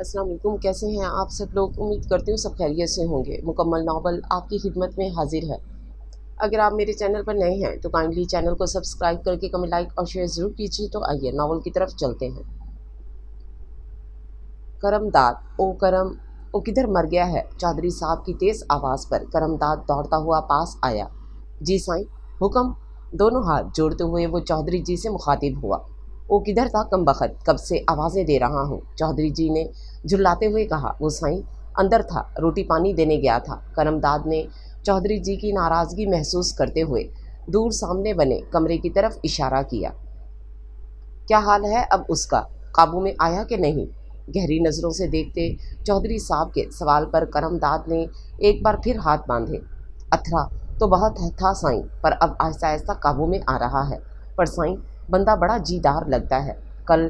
अस्सलाम वालेकुम। कैसे हैं आप सब लोग? उम्मीद करती हूँ सब खैरियत से होंगे। मुकम्मल नावल आपकी खिदमत में हाजिर है। अगर आप मेरे चैनल पर नए हैं तो काइंडली चैनल को सब्सक्राइब करके कमेंट, लाइक और शेयर ज़रूर कीजिए। तो आइए नावल की तरफ चलते हैं। करमदाद ओ करम ओ किधर मर गया है? चौधरी साहब की तेज़ आवाज़ पर करमदाद दौड़ता हुआ पास आया। जी साईं, हुक्म। दोनों हाथ जोड़ते हुए वो चौधरी जी से मुखातिब हुआ। वो किधर था कमबख्त? कब से आवाज़ें दे रहा हूँ। चौधरी जी ने झुल्लाते हुए कहा। वो साईं अंदर था, रोटी पानी देने गया था। करमदाद ने चौधरी जी की नाराज़गी महसूस करते हुए दूर सामने बने कमरे की तरफ इशारा किया। क्या हाल है अब उसका? काबू में आया कि नहीं? गहरी नज़रों से देखते चौधरी साहब के सवाल पर करमदाद ने एक बार फिर हाथ बांधे। अथरा तो बहुत था साईं, पर अब आहिस्ता आहिस्ता काबू में आ रहा है। पर साईं, बंदा बड़ा जीदार लगता है। कल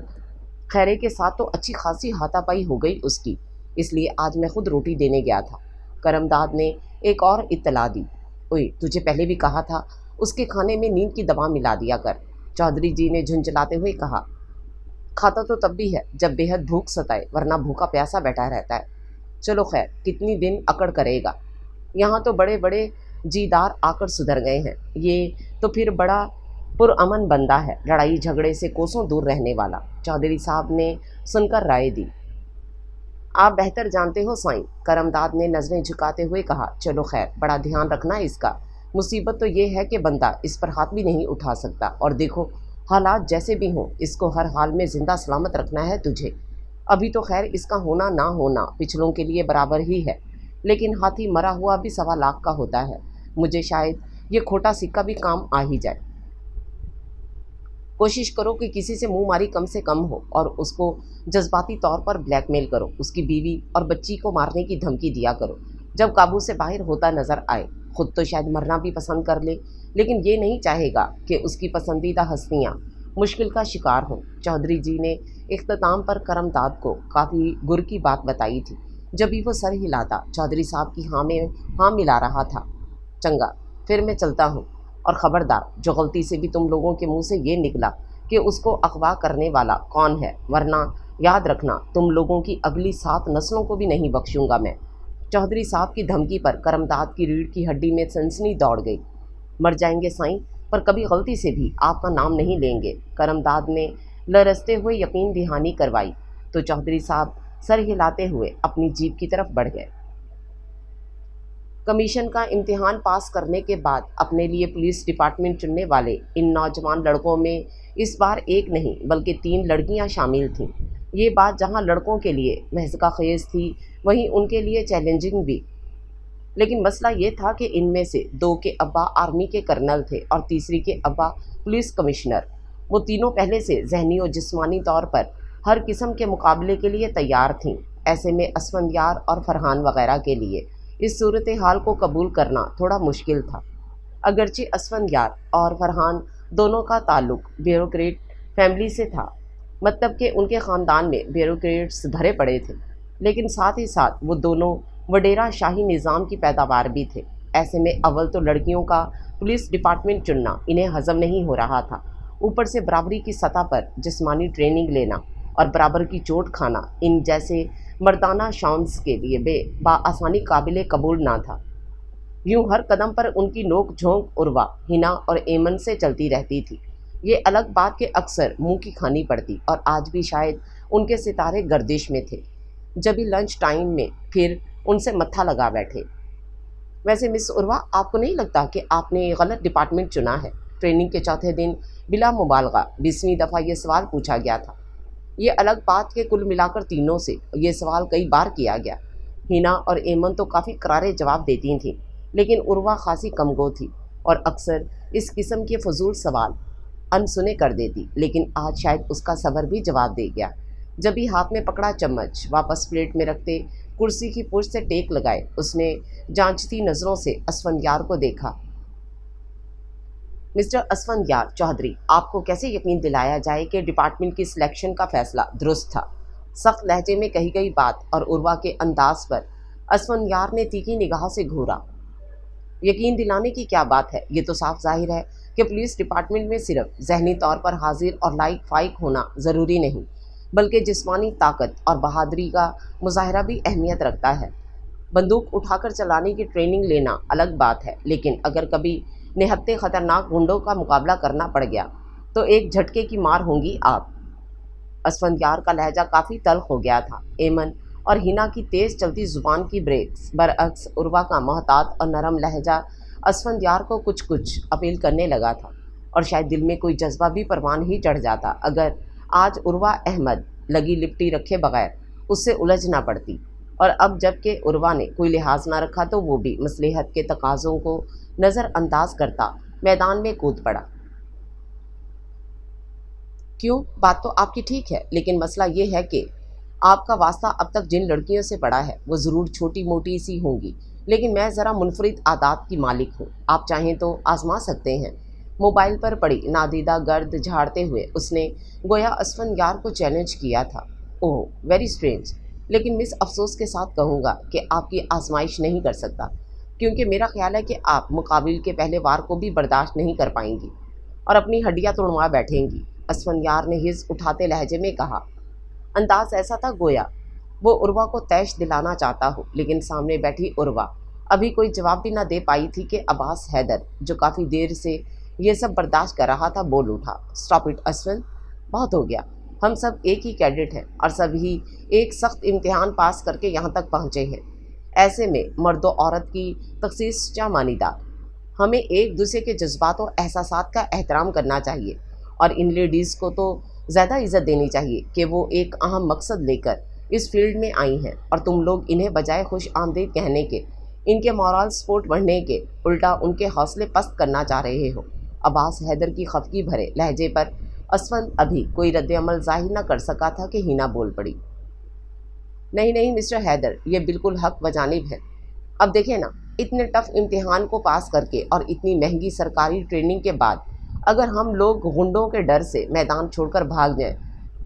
खैरे के साथ तो अच्छी खासी हाथापाई हो गई उसकी, इसलिए आज मैं खुद रोटी देने गया था। करमदाद ने एक और इत्तला दी। ओए, तुझे पहले भी कहा था उसके खाने में नींद की दवा मिला दिया कर। चौधरी जी ने झुंझलाते हुए कहा। खाता तो तब भी है जब बेहद भूख सताए, वरना भूखा प्यासा बैठा रहता है। चलो खैर, कितनी दिन अकड़ करेगा। यहाँ तो बड़े बड़े जीदार आकर सुधर गए हैं। ये तो फिर बड़ा पुरअमन बंदा है, लड़ाई झगड़े से कोसों दूर रहने वाला। चौधरी साहब ने सुनकर राय दी। आप बेहतर जानते हो साईं, करमदाद ने नज़रें झुकाते हुए कहा। चलो खैर, बड़ा ध्यान रखना इसका। मुसीबत तो ये है कि बंदा इस पर हाथ भी नहीं उठा सकता, और देखो हालात जैसे भी हों, इसको हर हाल में ज़िंदा सलामत रखना है तुझे। अभी तो खैर इसका होना ना होना पिछलों के लिए बराबर ही है, लेकिन हाथी मरा हुआ भी 1.25 लाख का होता है। मुझे शायद ये खोटा सिक्का भी काम आ ही जाए। कोशिश करो कि किसी से मुंह मारी कम से कम हो, और उसको जज्बाती तौर पर ब्लैकमेल करो। उसकी बीवी और बच्ची को मारने की धमकी दिया करो जब काबू से बाहर होता नज़र आए। खुद तो शायद मरना भी पसंद कर ले, लेकिन ये नहीं चाहेगा कि उसकी पसंदीदा हस्तियाँ मुश्किल का शिकार हों। चौधरी जी ने इख्तिताम पर करमदाद को काफ़ी गुर की बात बताई थी। जब भी वो सर हिलाता, चौधरी साहब की हाँ में हाँ मिला रहा था। चंगा, फिर मैं चलता हूँ। और ख़बरदार, जो गलती से भी तुम लोगों के मुंह से ये निकला कि उसको अगवा करने वाला कौन है, वरना याद रखना तुम लोगों की अगली 7 नस्लों को भी नहीं बख्शूंगा मैं। चौधरी साहब की धमकी पर करमदाद की रीढ़ की हड्डी में सनसनी दौड़ गई। मर जाएंगे साईं, पर कभी गलती से भी आपका नाम नहीं लेंगे। करमदाद ने लरसते हुए यकीन दहानी करवाई तो चौधरी साहब सर हिलाते हुए अपनी जीप की तरफ बढ़ गए। कमीशन का इम्तिहान पास करने के बाद अपने लिए पुलिस डिपार्टमेंट चुनने वाले इन नौजवान लड़कों में इस बार एक नहीं बल्कि 3 लड़कियां शामिल थीं। ये बात जहां लड़कों के लिए महज़ खेज़ थी, वहीं उनके लिए चैलेंजिंग भी। लेकिन मसला ये था कि इनमें से 2 के अब्बा आर्मी के कर्नल थे और तीसरी के अब्बा पुलिस कमिश्नर। वो तीनों पहले से ज़हनी और जिस्मानी तौर पर हर किस्म के मुकाबले के लिए तैयार थीं। ऐसे में असफंदियार और फरहान वगैरह के लिए इस सूरत हाल को कबूल करना थोड़ा मुश्किल था। अगरचे असफंदियार और फरहान दोनों का ताल्लुक ब्यूरोक्रेट फैमिली से था, मतलब कि उनके ख़ानदान में ब्यूरोक्रेट्स भरे पड़े थे, लेकिन साथ ही साथ वो दोनों वडेरा शाही निज़ाम की पैदावार भी थे। ऐसे में अव्वल तो लड़कियों का पुलिस डिपार्टमेंट चुनना इन्हें हज़म नहीं हो रहा था, ऊपर से बराबरी की सतह पर जिस्मानी ट्रेनिंग लेना और बराबर की चोट खाना इन जैसे मर्दाना शाउंस के लिए बाआसानी काबिल कबूल ना था। यूं हर कदम पर उनकी नोक झोंक उर्वा, हिना और एमन से चलती रहती थी। ये अलग बात के अक्सर मुंह की खानी पड़ती, और आज भी शायद उनके सितारे गर्दिश में थे। जब भी लंच टाइम में फिर उनसे मत्था लगा बैठे। वैसे मिस उर्वा, आपको नहीं लगता कि आपने गलत डिपार्टमेंट चुना है? ट्रेनिंग के चौथे दिन बिला मुबालगा 20वीं दफ़ा ये सवाल पूछा गया था। ये अलग बात के कुल मिलाकर तीनों से ये सवाल कई बार किया गया। हिना और एमन तो काफ़ी करारे जवाब देती थीं, लेकिन उर्वा खासी कमगो थी और अक्सर इस किस्म के फजूल सवाल अनसुने कर देती। लेकिन आज शायद उसका सब्र भी जवाब दे गया। जब भी हाथ में पकड़ा चम्मच वापस प्लेट में रखते कुर्सी की पुर्ज से टेक लगाए, उसने जांचती नज़रों से असफंदियार को देखा। मिस्टर असफंदियार चौधरी, आपको कैसे यकीन दिलाया जाए कि डिपार्टमेंट की सिलेक्शन का फैसला दुरुस्त था? सख्त लहजे में कही गई बात और उर्वा के अंदाज पर असफंदियार ने तीखी निगाह से घूरा। यकीन दिलाने की क्या बात है? ये तो साफ जाहिर है कि पुलिस डिपार्टमेंट में सिर्फ जहनी तौर पर हाजिर और लाइक फाइक होना ज़रूरी नहीं, बल्कि जिस्मानी ताकत और बहादुरी का मुजाहरा भी अहमियत रखता है। बंदूक उठाकर चलाने की ट्रेनिंग लेना अलग बात है, लेकिन अगर कभी निहत्थे खतरनाक गुंडों का मुकाबला करना पड़ गया तो एक झटके की मार होंगी आप। असफंदियार का लहजा काफ़ी तल्ख हो गया था। एमन और हिना की तेज़ चलती ज़ुबान की ब्रेक्स बरअक्स उर्वा का मोहतात और नरम लहजा असफंदियार को कुछ कुछ अपील करने लगा था, और शायद दिल में कोई जज्बा भी परवान ही चढ़ जाता अगर आज उर्वा अहमद लगी लिपटी रखे बगैर उससे उलझ ना पड़ती। और अब जबकि उर्वा ने कोई लिहाज ना रखा तो वो भी मसलहत के तकाज़ों को नज़रअंदाज करता मैदान में कूद पड़ा। क्यों, बात तो आपकी ठीक है, लेकिन मसला ये है कि आपका वास्ता अब तक जिन लड़कियों से पड़ा है वो ज़रूर छोटी मोटी सी होंगी, लेकिन मैं ज़रा मुनफरिद आदात की मालिक हूँ। आप चाहें तो आजमा सकते हैं। मोबाइल पर पड़ी नादीदा गर्द झाड़ते हुए उसने गोया असफंदियार को चैलेंज किया था। ओह वेरी स्ट्रेंज, लेकिन मिस अफसोस के साथ कहूँगा कि आपकी आजमाइश नहीं कर सकता, क्योंकि मेरा ख्याल है कि आप मुकाबिल के पहले वार को भी बर्दाश्त नहीं कर पाएंगी और अपनी हड्डियाँ तोड़वा बैठेंगी। असफंदियार ने हिज उठाते लहजे में कहा। अंदाज ऐसा था गोया वो उर्वा को तैश दिलाना चाहता हो, लेकिन सामने बैठी उर्वा अभी कोई जवाब भी ना दे पाई थी कि अब्बास हैदर, जो काफ़ी देर से ये सब बर्दाश्त कर रहा था, बोल उठा। स्टॉप इट असफन, बहुत हो गया। हम सब एक ही कैडेट हैं और सभी एक सख्त इम्तिहान पास करके यहाँ तक पहुँचे हैं। ऐसे में मर्द व औरत की तखसीस क्या मानीदार। हमें एक दूसरे के जज्बात और एहसासात का एहतराम करना चाहिए, और इन लेडीज़ को तो ज़्यादा इज़्ज़त देनी चाहिए कि वो एक अहम मकसद लेकर इस फील्ड में आई हैं, और तुम लोग इन्हें बजाय खुश आमदीद कहने के, इनके मॉरल सपोर्ट बढ़ने के, उल्टा उनके हौसले पस्त करना चाह रहे हो। अब्बास हैदर की खफगी भरे लहजे पर असफन अभी कोई रद्द-ए-अमल ज़ाहिर न कर सका था कि हिना बोल पड़ी। नहीं नहीं मिस्टर हैदर, ये बिल्कुल हक बजानिब है। अब देखें ना, इतने टफ इम्तिहान को पास करके और इतनी महंगी सरकारी ट्रेनिंग के बाद अगर हम लोग गुंडों के डर से मैदान छोड़कर भाग जाएं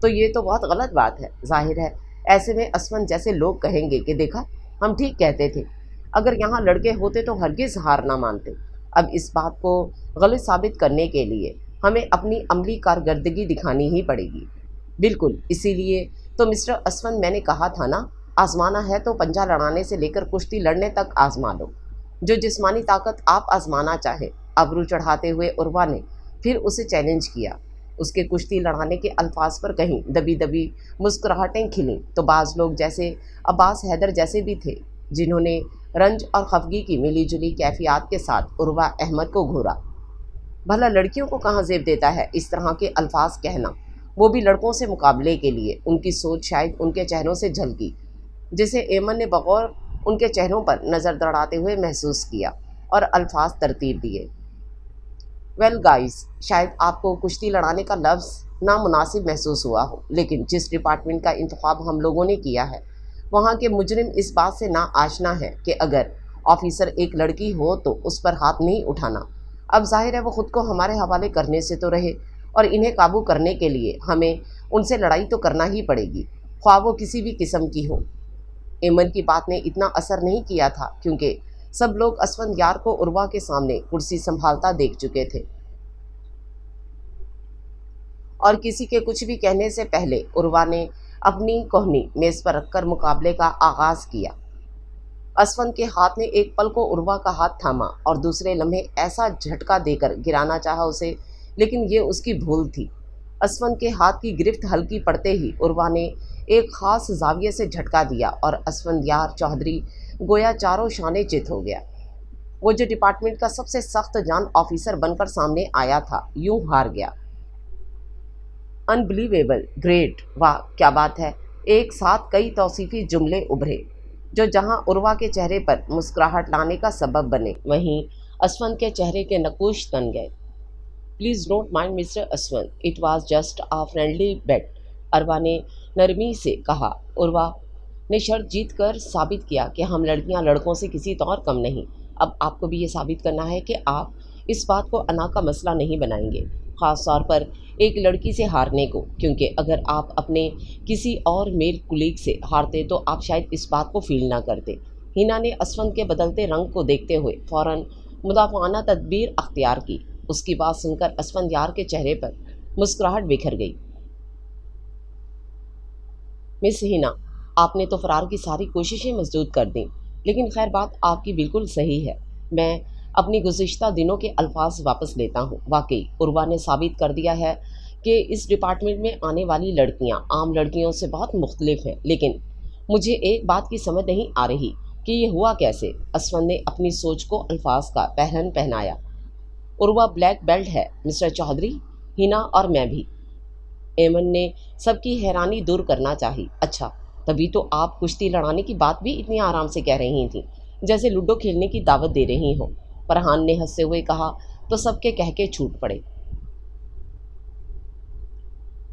तो ये तो बहुत गलत बात है। जाहिर है ऐसे में असफन जैसे लोग कहेंगे कि देखा, हम ठीक कहते थे, अगर यहाँ लड़के होते तो हरगिज़ हार ना मानते। अब इस बात को गलत साबित करने के लिए हमें अपनी अमली कारकर्दगी दिखानी ही पड़ेगी। बिल्कुल, इसीलिए तो मिस्टर असफन मैंने कहा था ना, आजमाना है तो पंजा लड़ाने से लेकर कुश्ती लड़ने तक आजमा लो। जो जिस्मानी ताकत आप आजमाना चाहें। अबरू चढ़ाते हुए उर्वा ने फिर उसे चैलेंज किया। उसके कुश्ती लड़ाने के अल्फाज पर कहीं दबी दबी मुस्कुराहटें खिलीं तो बाज़ लोग जैसे अब्बास हैदर जैसे भी थे, जिन्होंने रंज और खफगी की मिली जुली कैफियत के साथ उर्वा अहमद को घूरा। भला लड़कियों को कहाँ ज़ेब देता है इस तरह के अल्फाज कहना, वो भी लड़कों से मुकाबले के लिए। उनकी सोच शायद उनके चेहरों से झलकी, जिसे एमन ने बगौर उनके चेहरों पर नज़र दौड़ाते हुए महसूस किया और अल्फाज तरतीब दिए। वेल गाइस, शायद आपको कुश्ती लड़ाने का लफ्ज़ नामुनासिब महसूस हुआ हो, लेकिन जिस डिपार्टमेंट का इंतखाब हम लोगों ने किया है वहाँ के मुजरिम इस बात से ना आशना है कि अगर ऑफिसर एक लड़की हो तो उस पर हाथ नहीं उठाना। अब जाहिर है वो ख़ुद को हमारे हवाले करने से तो रहे, और इन्हें काबू करने के लिए हमें उनसे लड़ाई तो करना ही पड़ेगी, ख्वाह वो किसी भी किस्म की हो। एमन की बात ने इतना असर नहीं किया था, क्योंकि सब लोग असफंदियार को उर्वा के सामने कुर्सी संभालता देख चुके थे, और किसी के कुछ भी कहने से पहले उर्वा ने अपनी कोहनी मेज़ पर रखकर मुकाबले का आगाज़ किया। असफन के हाथ ने एक पल को उर्वा का हाथ थामा और दूसरे लम्हे ऐसा झटका देकर गिराना चाहा उसे, लेकिन ये उसकी भूल थी। असफन के हाथ की गिरफ्त हल्की पड़ते ही उर्वा ने एक ख़ास जाविये से झटका दिया और असफंदियार चौधरी गोया चारों शाने चित हो गया। वो जो डिपार्टमेंट का सबसे सख्त जान ऑफिसर बनकर सामने आया था, यूं हार गया। अनबिलीवेबल, ग्रेट, वाह क्या बात है। एक साथ कई तौसीफ़ी जुमले उभरे जो जहां उर्वा के चेहरे पर मुस्कुराहट लाने का सबब बने, वहीं असफन के चेहरे के नकूश तन गए। Please don't mind mister Asfan, it was just a friendly bet, Arwa ने नरमी से कहा। उर्वा ने शर्त जीत कर साबित किया कि हम लड़कियां लड़कों से किसी तौर कम नहीं। अब आपको भी ये साबित करना है कि आप इस बात को अना का मसला नहीं बनाएंगे, ख़ास तौर पर एक लड़की से हारने को, क्योंकि अगर आप अपने किसी और मेल कुलीग से हारते तो आप शायद इस बात को फील ना करते। हिना ने असफन के बदलते रंग को देखते हुए फ़ौरन मुदाफ़ाना तदबीर अख्तियार की। उसकी बात सुनकर असफंदियार के चेहरे पर मुस्कुराहट बिखर गई। मिस हिना, आपने तो फ़रार की सारी कोशिशें मसदूद कर दीं, लेकिन खैर बात आपकी बिल्कुल सही है। मैं अपनी गुज़िश्ता दिनों के अल्फाज वापस लेता हूँ। वाकई उर्वा ने साबित कर दिया है कि इस डिपार्टमेंट में आने वाली लड़कियाँ आम लड़कियों से बहुत मुख्तलिफ हैं। लेकिन मुझे एक बात की समझ नहीं आ रही कि ये हुआ कैसे। असफन ने अपनी सोच को अल्फाज का पहरन पहनाया। उर्वा ब्लैक बेल्ट है मिस्टर चौधरी, हिना और मैं भी। एमन ने सबकी हैरानी दूर करना चाही। अच्छा, तभी तो आप कुश्ती लड़ाने की बात भी इतनी आराम से कह रही थीं, जैसे लूडो खेलने की दावत दे रही हों। फरहान ने हंसते हुए कहा तो सबके कह के छूट पड़े।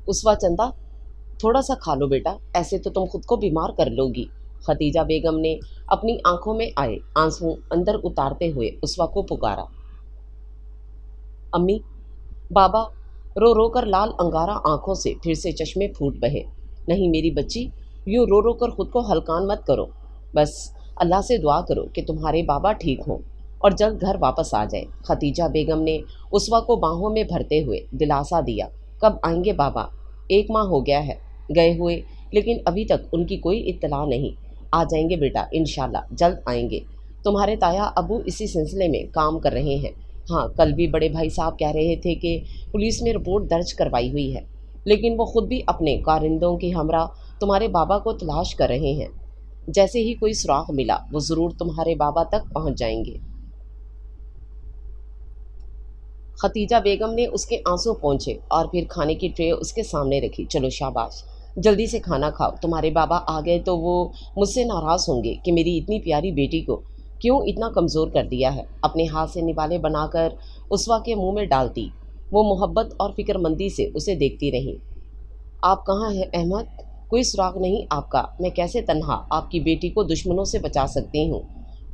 उसवा चंदा, थोड़ा सा खा लो बेटा, ऐसे तो तुम खुद को बीमार कर लोगी। खतीजा बेगम ने अपनी आंखों में आए आंसू अंदर उतारते हुए उसवा को पुकारा। अम्मी, बाबा रो रो कर लाल अंगारा आंखों से फिर से चश्मे फूट बहे। नहीं मेरी बच्ची, यूँ रो रो कर खुद को हलकान मत करो। बस अल्लाह से दुआ करो कि तुम्हारे बाबा ठीक हों और जल्द घर वापस आ जाए। खतीजा बेगम ने उसवा को बाहों में भरते हुए दिलासा दिया। कब आएंगे बाबा? 1 माह हो गया है गए हुए, लेकिन अभी तक उनकी कोई इत्तला नहीं। आ जाएंगे बेटा, इंशाल्लाह जल्द आएंगे। तुम्हारे ताया अबू इसी सिलसिले में काम कर रहे हैं। हाँ, कल भी बड़े भाई साहब कह रहे थे कि पुलिस ने रिपोर्ट दर्ज करवाई हुई है, लेकिन वो खुद भी अपने कारिंदों के हमरा तुम्हारे बाबा को तलाश कर रहे हैं। जैसे ही कोई सुराग मिला वो ज़रूर तुम्हारे बाबा तक पहुंच जाएंगे। खतीजा बेगम ने उसके आंसू पोंछे और फिर खाने की ट्रे उसके सामने रखी। चलो शाबाश, जल्दी से खाना खाओ। तुम्हारे बाबा आ गए तो वो मुझसे नाराज़ होंगे कि मेरी इतनी प्यारी बेटी को क्यों इतना कमज़ोर कर दिया है। अपने हाथ से निवाले बनाकर उसवा के मुंह में डालती। वो मोहब्बत और फिक्रमंदी से उसे देखती रही। आप कहाँ हैं अहमद? कोई सुराग नहीं आपका। मैं कैसे तन्हा आपकी बेटी को दुश्मनों से बचा सकती हूँ,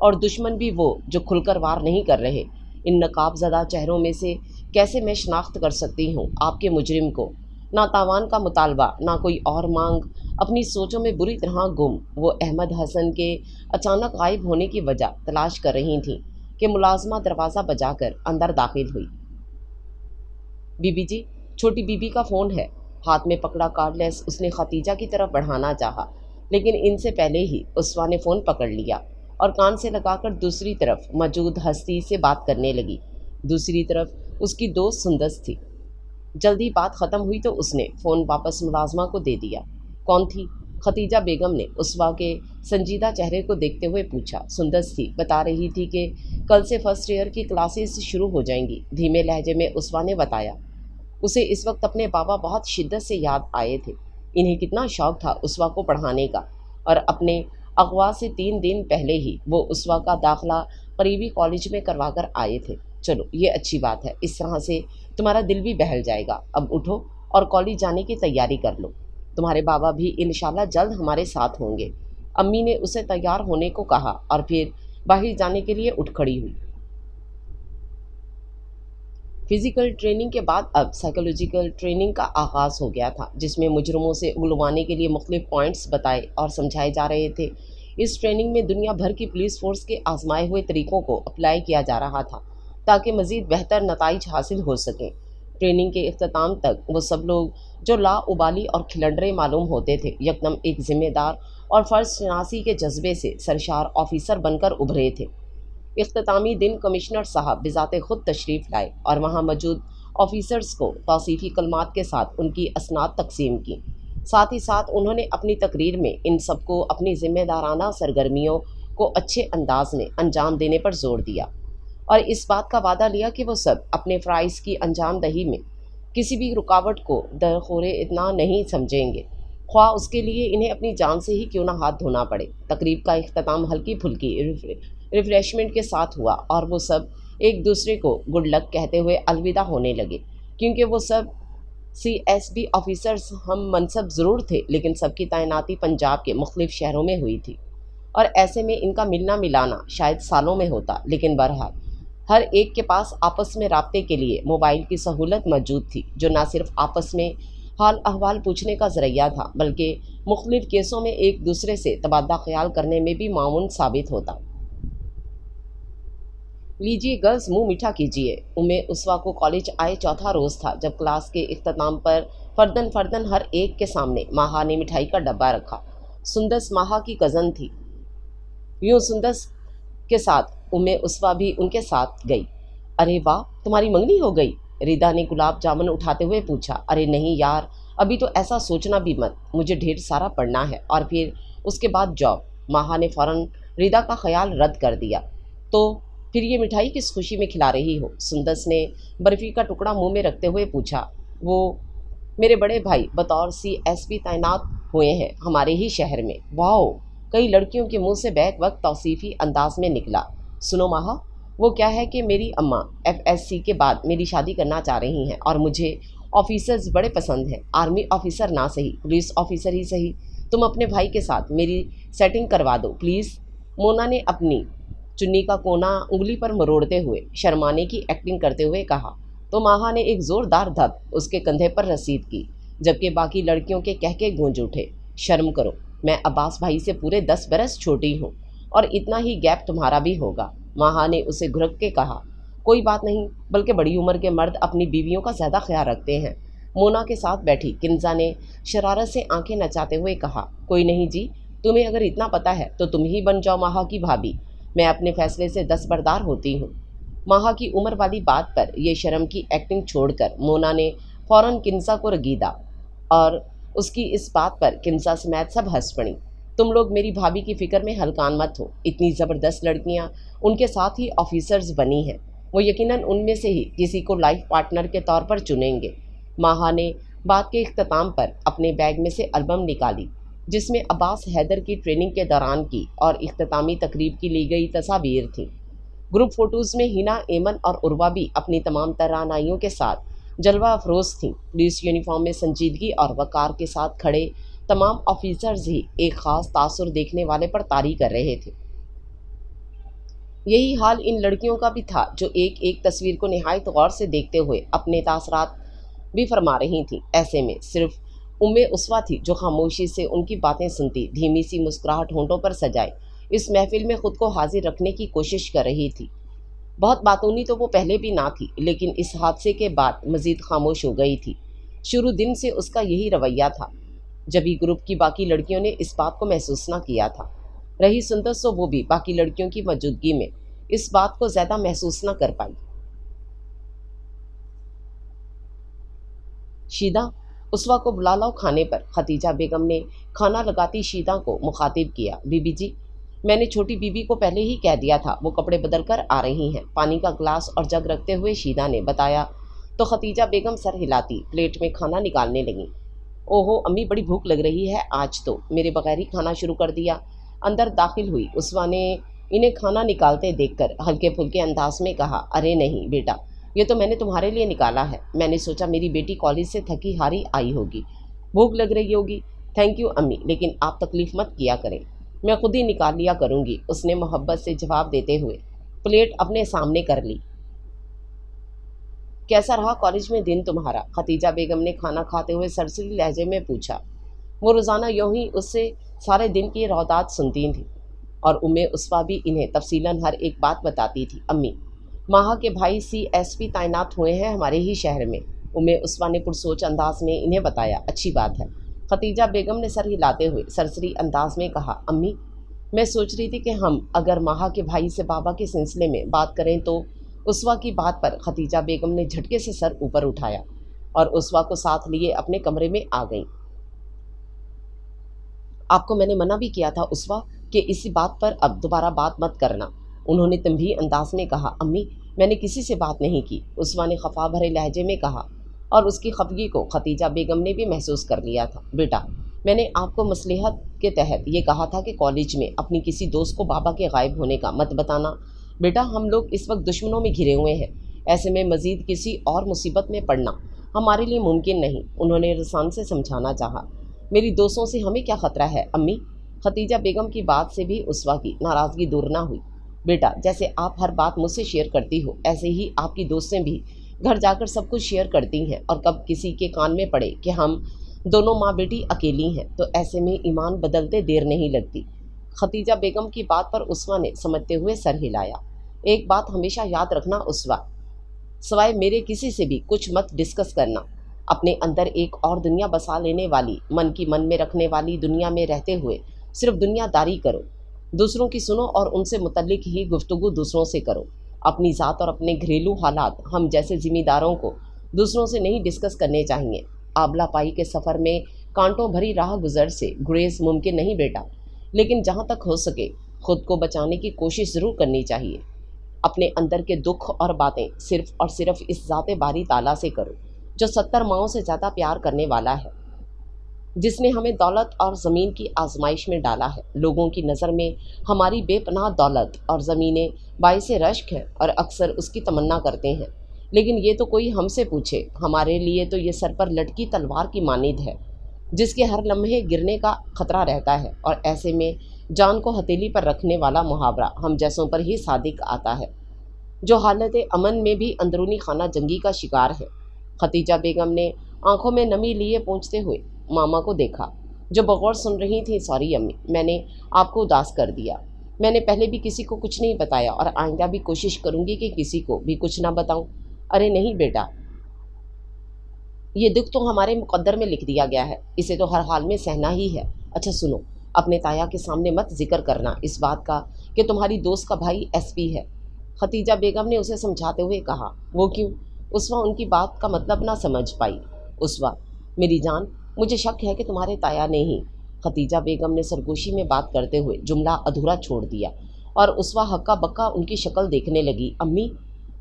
और दुश्मन भी वो जो खुलकर वार नहीं कर रहे। इन नकाबज़दा चेहरों में से कैसे मैं शनाख्त कर सकती हूँ आपके मुजरिम को? ना तावान का मुतालबा, ना कोई और मांग। अपनी सोचों में बुरी तरह गुम वो अहमद हसन के अचानक गायब होने की वजह तलाश कर रही थी कि मुलाजमा दरवाज़ा बजाकर अंदर दाखिल हुई। बीबी जी, छोटी बीबी का फ़ोन है। हाथ में पकड़ा कार्डलेस उसने खतीजा की तरफ बढ़ाना चाहा, लेकिन इनसे पहले ही उसवा ने फ़ोन पकड़ लिया और कान से लगाकर दूसरी तरफ मौजूद हस्ती से बात करने लगी। दूसरी तरफ उसकी दोस्त सुंदस थी। जल्दी बात ख़त्म हुई तो उसने फ़ोन वापस मुलाजमा को दे दिया। कौन थी? खतीजा बेगम ने उसवा के संजीदा चेहरे को देखते हुए पूछा। सुंदस थी, बता रही थी कि कल से फर्स्ट ईयर की क्लासेस शुरू हो जाएंगी। धीमे लहजे में उसवा ने बताया। उसे इस वक्त अपने बाबा बहुत शिद्दत से याद आए थे। इन्हें कितना शौक़ था उसवा को पढ़ाने का, और अपने अगवा से 3 दिन पहले ही वो उसवा का दाखिला करीबी कॉलेज में करवा कर आए थे। चलो ये अच्छी बात है, इस तरह से तुम्हारा दिल भी बहल जाएगा। अब उठो और कॉलेज जाने की तैयारी कर लो। तुम्हारे बाबा भी इंशाल्लाह जल्द हमारे साथ होंगे। अम्मी ने उसे तैयार होने को कहा और फिर बाहर जाने के लिए उठ खड़ी हुई। फिज़िकल ट्रेनिंग के बाद अब साइकोलॉजिकल ट्रेनिंग का आगाज़ हो गया था, जिसमें मुजरमों से उगलवाने के लिए मुख्तलिफ पॉइंट्स बताए और समझाए जा रहे थे। इस ट्रेनिंग में दुनिया भर की पुलिस फोर्स के आजमाए हुए तरीक़ों को अप्लाई किया जा रहा था ताकि मज़ीद बेहतर नताइज हासिल हो सकें। ट्रेनिंग के अख्ताम तक वो सब लोग जो लाउबाली और खिलंडरे मालूम होते थे, यकदम एक ज़िम्मेदार और फ़र्ज शनासी के जज्बे से सरशार ऑफिसर बनकर उभरे थे। इख्तितामी दिन कमिश्नर साहब बिज़ाते ख़ुद तशरीफ़ लाए और वहाँ मौजूद ऑफिसर्स को तौसीफ़ी कलमात के साथ उनकी असनाद तकसीम की। साथ ही साथ उन्होंने अपनी तकरीर में इन सबको अपनी ज़िम्मेदाराना सरगर्मियों को अच्छे अंदाज में अंजाम देने पर जोर दिया और इस बात का वादा लिया कि वो सब अपने फ़राइज़ की अंजाम दही में किसी भी रुकावट को दरखोरे इतना नहीं समझेंगे, ख्वाह उसके लिए इन्हें अपनी जान से ही क्यों ना हाथ धोना पड़े। तकरीब का इख्तिताम हल्की फुल्की रिफ्रेशमेंट के साथ हुआ और वो सब एक दूसरे को गुड लक कहते हुए अलविदा होने लगे, क्योंकि वो सब CSB ऑफिसर्स हम मनसब ज़रूर थे, लेकिन सबकी तैनाती पंजाब के मुख्तलिफ शहरों में हुई थी और ऐसे में इनका मिलना मिलाना शायद सालों में होता। लेकिन बहरहाल हर एक के पास आपस में राब्ते के लिए मोबाइल की सहूलत मौजूद थी, जो न सिर्फ आपस में हाल अहवाल पूछने का ज़रिया था, बल्कि मुख्तलिफ केसों में एक दूसरे से तबादला ख्याल करने में भी मामून साबित होता। लीजिए गर्ल्स, मुंह मीठा कीजिए। उम्मे उसवा को कॉलेज आए चौथा रोज़ था जब क्लास के इख्तिताम पर फर्दन फर्दन हर एक के सामने माहा ने मिठाई का डब्बा रखा। सुंदस माहा की कज़न थी। यूं सुंदस के साथ उम्मे उस्वा भी उनके साथ गई। अरे वाह, तुम्हारी मंगनी हो गई? रिदा ने गुलाब जामुन उठाते हुए पूछा। अरे नहीं यार, अभी तो ऐसा सोचना भी मत, मुझे ढेर सारा पढ़ना है और फिर उसके बाद जॉब। माहा ने फ़ौरन रिदा का ख्याल रद्द कर दिया। तो फिर ये मिठाई किस खुशी में खिला रही हो? सुंदस ने बर्फ़ी का टुकड़ा मुंह में रखते हुए पूछा। वो मेरे बड़े भाई बतौर CSP तैनात हुए हैं हमारे ही शहर में। वाओ! कई लड़कियों के मुंह से बैक वक्त तौसीफ़ी अंदाज में निकला। सुनो माहा, वो क्या है कि मेरी अम्मा FSC के बाद मेरी शादी करना चाह रही हैं और मुझे ऑफिसर्स बड़े पसंद हैं। आर्मी ऑफिसर ना सही, पुलिस ऑफिसर ही सही। तुम अपने भाई के साथ मेरी सेटिंग करवा दो प्लीज़। मोना ने अपनी चुन्नी का कोना उंगली पर मरोड़ते हुए शर्माने की एक्टिंग करते हुए कहा। तो माहा ने एक ज़ोरदार धप उसके कंधे पर रसीद की, जबकि बाकी लड़कियों के कहके गूंज उठे। शर्म करो, मैं अब्बास भाई से पूरे 10 बरस छोटी हूँ और इतना ही गैप तुम्हारा भी होगा। माहा ने उसे घुरक के कहा। कोई बात नहीं, बल्कि बड़ी उम्र के मर्द अपनी बीवियों का ज़्यादा ख्याल रखते हैं। मोना के साथ बैठी किन्जा ने शरारत से आंखें नचाते हुए कहा। कोई नहीं जी, तुम्हें अगर इतना पता है तो तुम ही बन जाओ माहा की भाभी। मैं अपने फैसले से दस्तबरदार होती हूँ। माहा की उम्र वाली बात पर यह शर्म की एक्टिंग छोड़कर मोना ने फ़ौरन किन्जा को रगीदा और उसकी इस बात पर किन्जा समेत सब हंस पड़ी। तुम लोग मेरी भाभी की फ़िक्र में हलकान मत हो। इतनी ज़बरदस्त लड़कियां उनके साथ ही ऑफिसर्स बनी हैं, वो यकीनन उनमें से ही किसी को लाइफ पार्टनर के तौर पर चुनेंगे। माहा ने बात के इख्तिताम पर अपने बैग में से एल्बम निकाली, जिसमें अब्बास हैदर की ट्रेनिंग के दौरान की और इख्तितामी तकरीब की ली गई तस्वीर थी। ग्रुप फ़ोटोज़ में हिना, एमन और उर्वा भी अपनी तमाम तरानाइयों के साथ जलवा अफरोज़ थीं। पुलिस यूनिफॉर्म में संजीदगी और वक़ार के साथ खड़े तमाम ऑफिसर्स ही एक ख़ास तासुर देखने वाले पर तारी कर रहे थे। यही हाल इन लड़कियों का भी था, जो एक एक तस्वीर को निहायत गौर से देखते हुए अपने तासरात भी फरमा रही थीं। ऐसे में सिर्फ उम्मे उस्वा थी जो खामोशी से उनकी बातें सुनती, धीमी सी मुस्कुराहट होंठों पर सजाए इस महफिल में ख़ुद को हाजिर रखने की कोशिश कर रही थी। बहुत बातूनी तो वो पहले भी ना थी, लेकिन इस हादसे के बाद मज़ीद खामोश हो गई थी। शुरू दिन से उसका यही रवैया था। जब भी ग्रुप की बाकी लड़कियों ने इस बात को महसूस ना किया था, रही सुंदस तो वो भी बाकी लड़कियों की मौजूदगी में इस बात को ज़्यादा महसूस ना कर पाई। शीदा, उस्वा को बुला लाओ खाने पर। खतीजा बेगम ने खाना लगाती शीदा को मुखातिब किया। बीबी जी, मैंने छोटी बीबी को पहले ही कह दिया था, वो कपड़े बदल कर आ रही हैं। पानी का ग्लास और जग रखते हुए शीदा ने बताया तो खतीजा बेगम सर हिलाती प्लेट में खाना निकालने लगी। ओहो अम्मी, बड़ी भूख लग रही है आज तो, मेरे बगैर ही खाना शुरू कर दिया। अंदर दाखिल हुई उस्वा ने इन्हें खाना निकालते देखकर हल्के फुल्के अंदाज में कहा। अरे नहीं बेटा, ये तो मैंने तुम्हारे लिए निकाला है। मैंने सोचा मेरी बेटी कॉलेज से थकी हारी आई होगी, भूख लग रही होगी। थैंक यू अम्मी, लेकिन आप तकलीफ़ मत किया करें, मैं खुद ही निकाल लिया करूँगी, उसने मोहब्बत से जवाब देते हुए प्लेट अपने सामने कर ली। कैसा रहा कॉलेज में दिन तुम्हारा? खतीजा बेगम ने खाना खाते हुए सरसरी लहजे में पूछा। वो रोज़ाना यूं ही उससे सारे दिन की रौदात सुनती थी और उम्मे उस्वा भी इन्हें तफसीलन हर एक बात बताती थी। अम्मी, माहा के भाई CSP तैनात हुए हैं हमारे ही शहर में, उम्मे उस्वा ने पुरसोच अंदाज में इन्हें बताया। अच्छी बात है, खतीजा बेगम ने सर हिलाते हुए सरसरी अंदाज में कहा। अम्मी, मैं सोच रही थी कि हम अगर माहा के भाई से बाबा के सिलसिले में बात करें तो। उस्वा की बात पर खतीजा बेगम ने झटके से सर ऊपर उठाया और उस्वा को साथ लिए अपने कमरे में आ गई। आपको मैंने मना भी किया था उस्वा कि इसी बात पर अब दोबारा बात मत करना, उन्होंने तंबीही अंदाज में कहा। अम्मी, मैंने किसी से बात नहीं की, उस्वा ने खफा भरे लहजे में कहा और उसकी खफगी को खतीजा बेगम ने भी महसूस कर लिया था। बेटा, मैंने आपको मसलहत के तहत ये कहा था कि कॉलेज में अपनी किसी दोस्त को बाबा के गायब होने का मत बताना। बेटा, हम लोग इस वक्त दुश्मनों में घिरे हुए हैं, ऐसे में मज़ीद किसी और मुसीबत में पड़ना हमारे लिए मुमकिन नहीं, उन्होंने रसान से समझाना चाहा। मेरी दोस्तों से हमें क्या ख़तरा है अम्मी? खतीजा बेगम की बात से भी उस्वा की नाराज़गी दूर ना हुई। बेटा, जैसे आप हर बात मुझसे शेयर करती हो, ऐसे ही आपकी दोस्तें भी घर जाकर सब कुछ शेयर करती हैं, और कब किसी के कान में पड़े कि हम दोनों माँ बेटी अकेली हैं तो ऐसे में ईमान बदलते देर नहीं लगती। खतीजा बेगम की बात पर उस्वा ने समझते हुए सर हिलाया। एक बात हमेशा याद रखना उस्वा, सवाए मेरे किसी से भी कुछ मत डिस्कस करना। अपने अंदर एक और दुनिया बसा लेने वाली, मन की मन में रखने वाली दुनिया में रहते हुए सिर्फ दुनियादारी करो। दूसरों की सुनो और उनसे मुतल्लिक ही गुफ्तगू दूसरों से करो। अपनी ज़ात और अपने घरेलू हालात हम जैसे ज़िम्मेदारों को दूसरों से नहीं डिस्कस करने चाहिए। आबला पाई के सफ़र में कांटों भरी राह गुजर से गुरेज मुमकिन नहीं बेटा, लेकिन जहाँ तक हो सके खुद को बचाने की कोशिश ज़रूर करनी चाहिए। अपने अंदर के दुख और बातें सिर्फ और सिर्फ इस ज़ाते बारी ताला से करो जो 70 माओं से ज़्यादा प्यार करने वाला है, जिसने हमें दौलत और ज़मीन की आजमाइश में डाला है। लोगों की नज़र में हमारी बेपनाह दौलत और ज़मीनें बाइसे रश्क हैं और अक्सर उसकी तमन्ना करते हैं, लेकिन ये तो कोई हमसे पूछे, हमारे लिए तो ये सर पर लटकी तलवार की मानिद है जिसके हर लम्हे गिरने का खतरा रहता है। और ऐसे में जान को हथेली पर रखने वाला मुहावरा हम जैसों पर ही सादिक आता है, जो हालत अमन में भी अंदरूनी खाना जंगी का शिकार है। खतीजा बेगम ने आंखों में नमी लिए पहुँचते हुए मामा को देखा, जो बगौर सुन रही थी। सॉरी अम्मी, मैंने आपको उदास कर दिया। मैंने पहले भी किसी को कुछ नहीं बताया और आइंदा भी कोशिश करूँगी कि किसी को भी कुछ ना बताऊँ। अरे नहीं बेटा, ये दुख तो हमारे मुकद्दर में लिख दिया गया है, इसे तो हर हाल में सहना ही है। अच्छा सुनो, अपने ताया के सामने मत जिक्र करना इस बात का कि तुम्हारी दोस्त का भाई एसपी है। खतीजा बेगम ने उसे समझाते हुए कहा। वो क्यों? उसवा उनकी बात का मतलब ना समझ पाई। उसवा, मेरी जान, मुझे शक है कि तुम्हारे ताया ने ही। खतीजा बेगम ने सरगोशी में बात करते हुए जुमला अधूरा छोड़ दिया और उसवा हक्का बक्का उनकी शक्ल देखने लगी। अम्मी,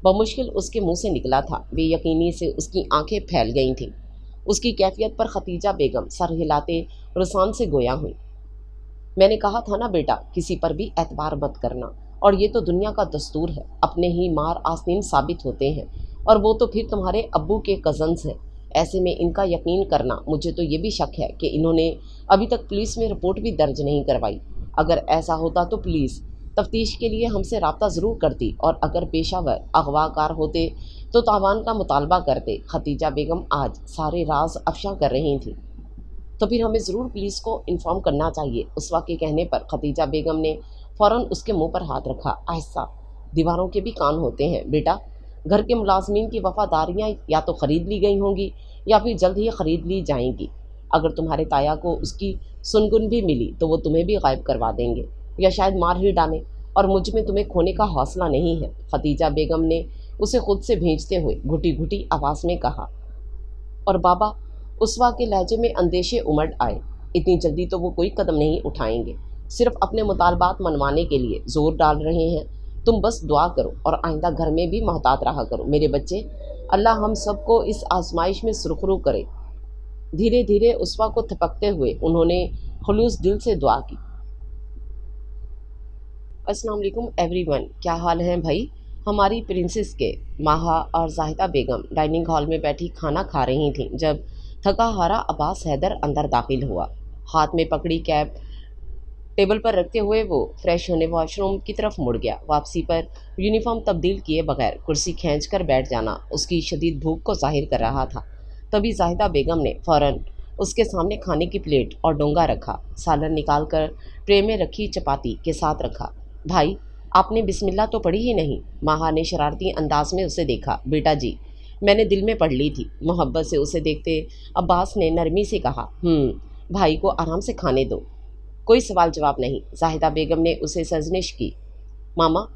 बमुश्किल उसके मुंह से निकला था। बेयकीनी से उसकी आंखें फैल गई थीं। उसकी कैफियत पर खतीजा बेगम सर हिलाते रुसान से गोया हुई। मैंने कहा था ना बेटा, किसी पर भी एतबार मत करना, और ये तो दुनिया का दस्तूर है। अपने ही मार आस्तीन साबित होते हैं, और वो तो फिर तुम्हारे अब्बू के कज़न्स हैं। ऐसे में इनका यकीन करना, मुझे तो ये भी शक है कि इन्होंने अभी तक पुलिस में रिपोर्ट भी दर्ज नहीं करवाई। अगर ऐसा होता तो पुलिस तफ्तीश के लिए हमसे रब्ता ज़रूर करती, और अगर पेशावर अगवाकार होते तो तावान का मुतालबा करते। खतीजा बेगम आज सारे राज अफशा कर रही थी, तो फिर हमें ज़रूर पुलिस को इन्फॉर्म करना चाहिए। उसवा के कहने पर खतीजा बेगम ने फ़ौरन उसके मुंह पर हाथ रखा। आहिस्ता, दीवारों के भी कान होते हैं बेटा। घर के मुलाजमीन की वफादारियाँ या तो ख़रीद ली गई होंगी या फिर जल्द ही ख़रीद ली जाएंगी। अगर तुम्हारे ताया को उसकी सुनगुन भी मिली तो वो तुम्हें भी गायब करवा देंगे या शायद मार ही डालें, और मुझ में तुम्हें खोने का हौसला नहीं है। खतीजा बेगम ने उसे खुद से भेजते हुए घुटी घुटी आवाज़ में कहा। और बाबा, उसवा के लहजे में अंदेशे उमड़ आए। इतनी जल्दी तो वो कोई कदम नहीं उठाएंगे, सिर्फ अपने मुतालबात मनवाने के लिए ज़ोर डाल रहे हैं। तुम बस दुआ करो और आइंदा घर में भी मोहतात रहा करो मेरे बच्चे। अल्लाह हम सबको इस आजमाइश में सुरखरू करे। धीरे धीरे उसवा को थपकते हुए उन्होंने खुलूस दिल से दुआ की। अस्सलाम वालेकुम एवरीवन, क्या हाल है भाई? हमारी प्रिंसेस के माहा और जाहिदा बेगम डाइनिंग हॉल में बैठी खाना खा रही थीं जब थका हारा अब्बास हैदर अंदर दाखिल हुआ। हाथ में पकड़ी कैप टेबल पर रखते हुए वो फ्रेश होने वॉशरूम की तरफ मुड़ गया। वापसी पर यूनिफॉर्म तब्दील किए बगैर कुर्सी खींचकर बैठ जाना उसकी शदीद भूख को जाहिर कर रहा था। तभी जाहिदा बेगम ने फ़ौरन उसके सामने खाने की प्लेट और डोंगा रखा। सालन निकाल कर ट्रे में रखी चपाती के साथ रखा। भाई, आपने बिस्मिल्लाह तो पढ़ी ही नहीं। माहा ने शरारती अंदाज में उसे देखा। बेटा जी, मैंने दिल में पढ़ ली थी। मोहब्बत से उसे देखते अब्बास ने नरमी से कहा। भाई को आराम से खाने दो। कोई सवाल जवाब नहीं। जाहिदा बेगम ने उसे सजनिश की। मामा,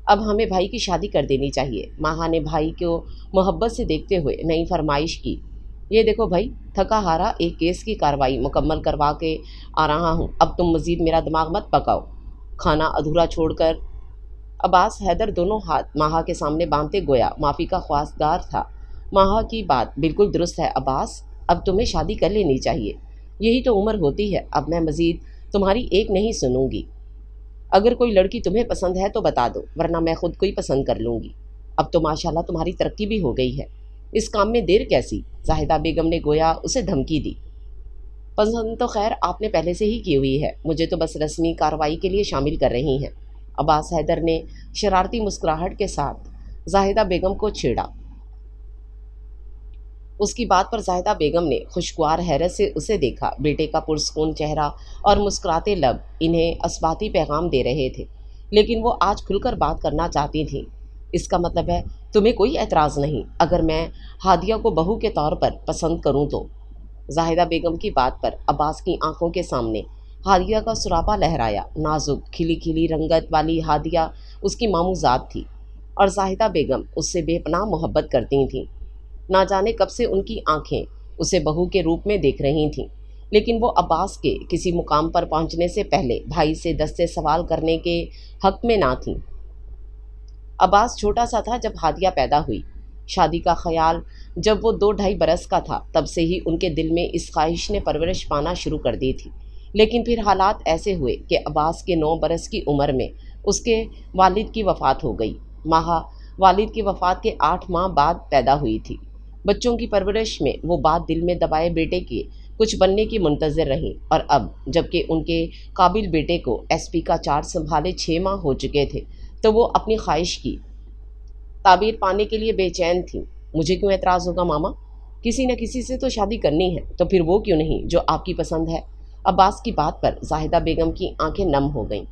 अब हमें भाई की शादी कर देनी चाहिए। माहा ने भाई को मोहब्बत से देखते हुए नई फरमाइश की। ये देखो भाई, थका हारा एक केस की कार्रवाई मुकम्मल करवा के आ रहा हूँ। अब तुम मज़ीद मेरा दिमाग मत पकाओ। खाना अधूरा छोड़कर अब्बास हैदर दोनों हाथ माहा के सामने बांधते गोया माफ़ी का ख्वास्तगार था। माहा की बात बिल्कुल दुरुस्त है अब्बास, अब तुम्हें शादी कर लेनी चाहिए। यही तो उम्र होती है। अब मैं मज़ीद तुम्हारी एक नहीं सुनूंगी। अगर कोई लड़की तुम्हें पसंद है तो बता दो, वरना मैं खुद को ही पसंद कर लूँगी। अब तो माशाल्लाह तुम्हारी तरक्की भी हो गई है, इस काम में देर कैसी? जाहिदा बेगम ने गोया उसे धमकी दी। पसंद तो खैर आपने पहले से ही की हुई है, मुझे तो बस रस्मी कार्रवाई के लिए शामिल कर रही हैं। अब्बास हैदर ने शरारती मुस्कुराहट के साथ जाहिदा बेगम को छेड़ा। उसकी बात पर जाहिदा बेगम ने खुशगवार हैरत से उसे देखा। बेटे का पुरस्कून चेहरा और मुस्कुराते लब इन्हें असबाती पैगाम दे रहे थे, लेकिन वो आज खुलकर बात करना चाहती थी। इसका मतलब है تمہیں کوئی اعتراض نہیں اگر میں ہادیہ کو بہو کے طور پر پسند کروں تو؟ زاہدہ بیگم کی بات پر عباس کی آنکھوں کے سامنے ہادیہ کا سراپا لہرایا۔ نازک کھلی کھلی رنگت والی ہادیہ اس کی ماموزاد تھی اور زاہدہ بیگم اس سے بے پناہ محبت کرتی تھیں۔ نہ جانے کب سے ان کی آنکھیں اسے بہو کے روپ میں دیکھ رہی تھیں، لیکن وہ عباس کے کسی مقام پر پہنچنے سے پہلے بھائی سے دستے سوال کرنے کے حق میں نہ تھیں۔ عباس چھوٹا سا تھا جب ہادیہ پیدا ہوئی۔ شادی کا خیال جب وہ 2-2.5 برس کا تھا تب سے ہی ان کے دل میں اس خواہش نے پرورش پانا شروع کر دی تھی، لیکن پھر حالات ایسے ہوئے کہ عباس کے 9 برس کی عمر میں اس کے والد کی وفات ہو گئی۔ ماہا والد کی وفات کے 8 ماہ بعد پیدا ہوئی تھی۔ بچوں کی پرورش میں وہ بات دل میں دبائے بیٹے کے کچھ بننے کی منتظر رہیں، اور اب جب کہ ان کے قابل بیٹے کو ایس پی کا چارج سنبھالے 6 ماہ ہو چکے تھے تو وہ اپنی خواہش کی تعبیر پانے کے لیے بے چین تھیں۔ مجھے کیوں اعتراض ہوگا ماما؟ کسی نہ کسی سے تو شادی کرنی ہے، تو پھر وہ کیوں نہیں جو آپ کی پسند ہے؟ عباس کی بات پر زاہدہ بیگم کی آنکھیں نم ہو گئیں۔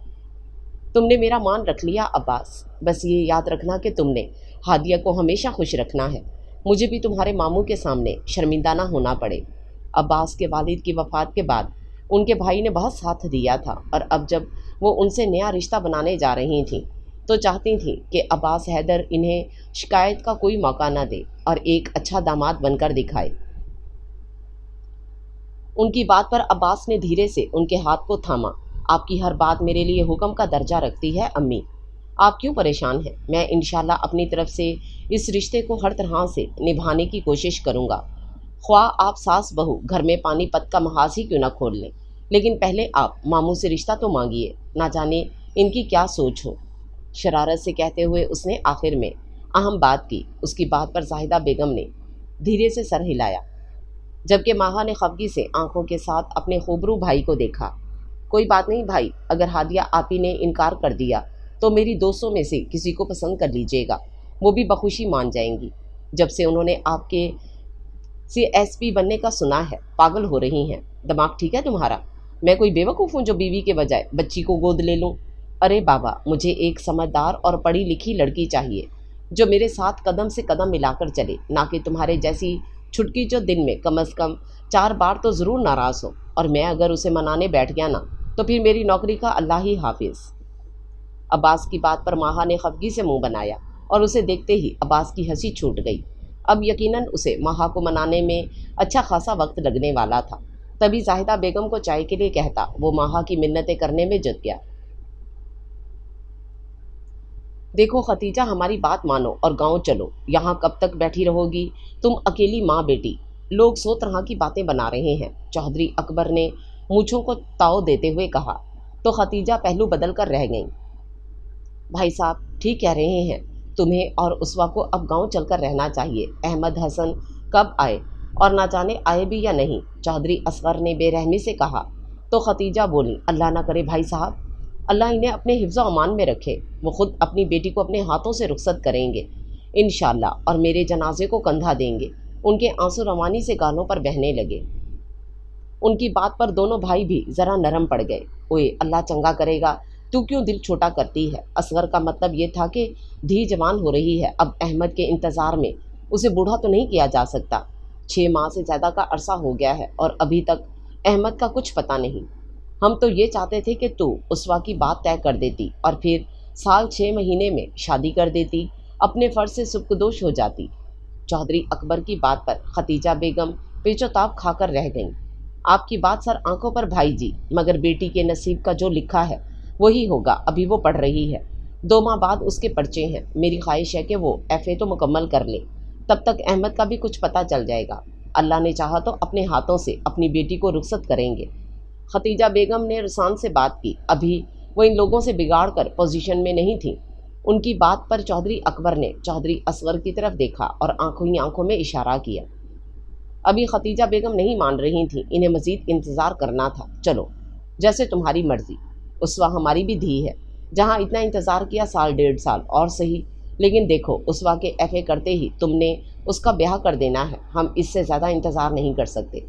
تم نے میرا مان رکھ لیا عباس، بس یہ یاد رکھنا کہ تم نے ہادیہ کو ہمیشہ خوش رکھنا ہے، مجھے بھی تمہارے ماموں کے سامنے شرمندہ نہ ہونا پڑے۔ عباس کے والد کی وفات کے بعد ان کے بھائی نے بہت ساتھ دیا تھا، اور اب جب وہ ان سے نیا رشتہ بنانے جا رہی تھیں تو چاہتی تھیں کہ عباس حیدر انہیں شکایت کا کوئی موقع نہ دے اور ایک اچھا داماد بن کر دکھائے۔ ان کی بات پر عباس نے دھیرے سے ان کے ہاتھ کو تھاما۔ آپ کی ہر بات میرے لیے حکم کا درجہ رکھتی ہے امی، آپ کیوں پریشان ہیں؟ میں انشاءاللہ اپنی طرف سے اس رشتے کو ہر طرح سے نبھانے کی کوشش کروں گا، خواہ آپ ساس بہو گھر میں پانی پت کا محاذ ہی کیوں نہ کھول لیں، لیکن پہلے آپ ماموں سے رشتہ تو مانگیے، نہ جانے ان کی کیا سوچ ہو۔ شرارت سے کہتے ہوئے اس نے آخر میں اہم بات کی۔ اس کی بات پر زاہدہ بیگم نے دھیرے سے سر ہلایا، جبکہ ماہا نے خفگی سے آنکھوں کے ساتھ اپنے خوبرو بھائی کو دیکھا۔ کوئی بات نہیں بھائی، اگر ہادیہ آپی نے انکار کر دیا تو میری 200 میں سے کسی کو پسند کر لیجیے گا، وہ بھی بخوشی مان جائیں گی۔ جب سے انہوں نے آپ کے ایس پی بننے کا سنا ہے پاگل ہو رہی ہیں۔ دماغ ٹھیک ہے تمہارا؟ میں کوئی بیوقوف ہوں جو بیوی کے بجائے بچی کو گود لے لوں؟ ارے بابا، مجھے ایک سمجھدار اور پڑھی لکھی لڑکی چاہیے جو میرے ساتھ قدم سے قدم ملا کر چلے، نہ کہ تمہارے جیسی چھٹکی جو دن میں کم از کم 4 بار تو ضرور ناراض ہو، اور میں اگر اسے منانے بیٹھ گیا نا تو پھر میری نوکری کا اللہ ہی حافظ۔ عباس کی بات پر ماہا نے خفگی سے منہ بنایا، اور اسے دیکھتے ہی عباس کی ہنسی چھوٹ گئی۔ اب یقیناً اسے ماہا کو منانے میں اچھا خاصا وقت لگنے والا تھا، تبھی زاہدہ بیگم کو چائے کے لیے کہتا وہ ماہا کی منتیں کرنے میں جت گیا۔ دیکھو ختیجہ، ہماری بات مانو اور گاؤں چلو، یہاں کب تک بیٹھی رہو گی تم اکیلی ماں بیٹی؟ لوگ 100 طرح کی باتیں بنا رہے ہیں، چودھری اکبر نے مونچھوں کو تاؤ دیتے ہوئے کہا، تو ختیجہ پہلو بدل کر رہ گئیں۔ بھائی صاحب ٹھیک کہہ رہے ہیں، تمہیں اور اسوا کو اب گاؤں چل کر رہنا چاہیے۔ احمد حسن کب آئے اور نہ جانے آئے بھی یا نہیں، چودھری اصغر نے بے رحمی سے کہا، تو ختیجہ بولی، اللہ نہ کرے بھائی صاحب، اللہ انہیں اپنے حفظ و امان میں رکھے، وہ خود اپنی بیٹی کو اپنے ہاتھوں سے رخصت کریں گے انشاءاللہ، اور میرے جنازے کو کندھا دیں گے۔ ان کے آنسو روانی سے گالوں پر بہنے لگے۔ ان کی بات پر دونوں بھائی بھی ذرا نرم پڑ گئے۔ اوئے اللہ چنگا کرے گا، تو کیوں دل چھوٹا کرتی ہے؟ اصغر کا مطلب یہ تھا کہ دھی جوان ہو رہی ہے، اب احمد کے انتظار میں اسے بوڑھا تو نہیں کیا جا سکتا۔ 6 ماہ سے زیادہ کا عرصہ ہو گیا ہے اور ابھی تک احمد کا کچھ پتہ نہیں۔ ہم تو یہ چاہتے تھے کہ تو اسوا کی بات طے کر دیتی اور پھر سال 6 مہینے میں شادی کر دیتی، اپنے فرض سے سبکدوش ہو جاتی۔ چودھری اکبر کی بات پر ختیجہ بیگم پیچ و تاب کھا کر رہ گئیں۔ آپ کی بات سر آنکھوں پر بھائی جی، مگر بیٹی کے نصیب کا جو لکھا ہے وہی ہوگا۔ ابھی وہ پڑھ رہی ہے، 2 ماہ بعد اس کے پرچے ہیں، میری خواہش ہے کہ وہ FA تو مکمل کر لے، تب تک احمد کا بھی کچھ پتہ چل جائے گا، اللہ نے چاہا تو اپنے ہاتھوں سے اپنی بیٹی کو رخصت کریں گے۔ ختیجہ بیگم نے رسان سے بات کی، ابھی وہ ان لوگوں سے بگاڑ کر پوزیشن میں نہیں تھیں۔ ان کی بات پر چودھری اکبر نے چودھری اصغر کی طرف دیکھا اور آنکھوں ہی آنکھوں میں اشارہ کیا۔ ابھی ختیجہ بیگم نہیں مان رہی تھیں، انہیں مزید انتظار کرنا تھا۔ چلو جیسے تمہاری مرضی، اسوا ہماری بھی دھی ہے، جہاں اتنا انتظار کیا 1.5 سال اور صحیح، لیکن دیکھو اسوا کے FA کرتے ہی تم نے اس کا بیاہ کر دینا ہے، ہم اس سے زیادہ انتظار نہیں کر سکتے۔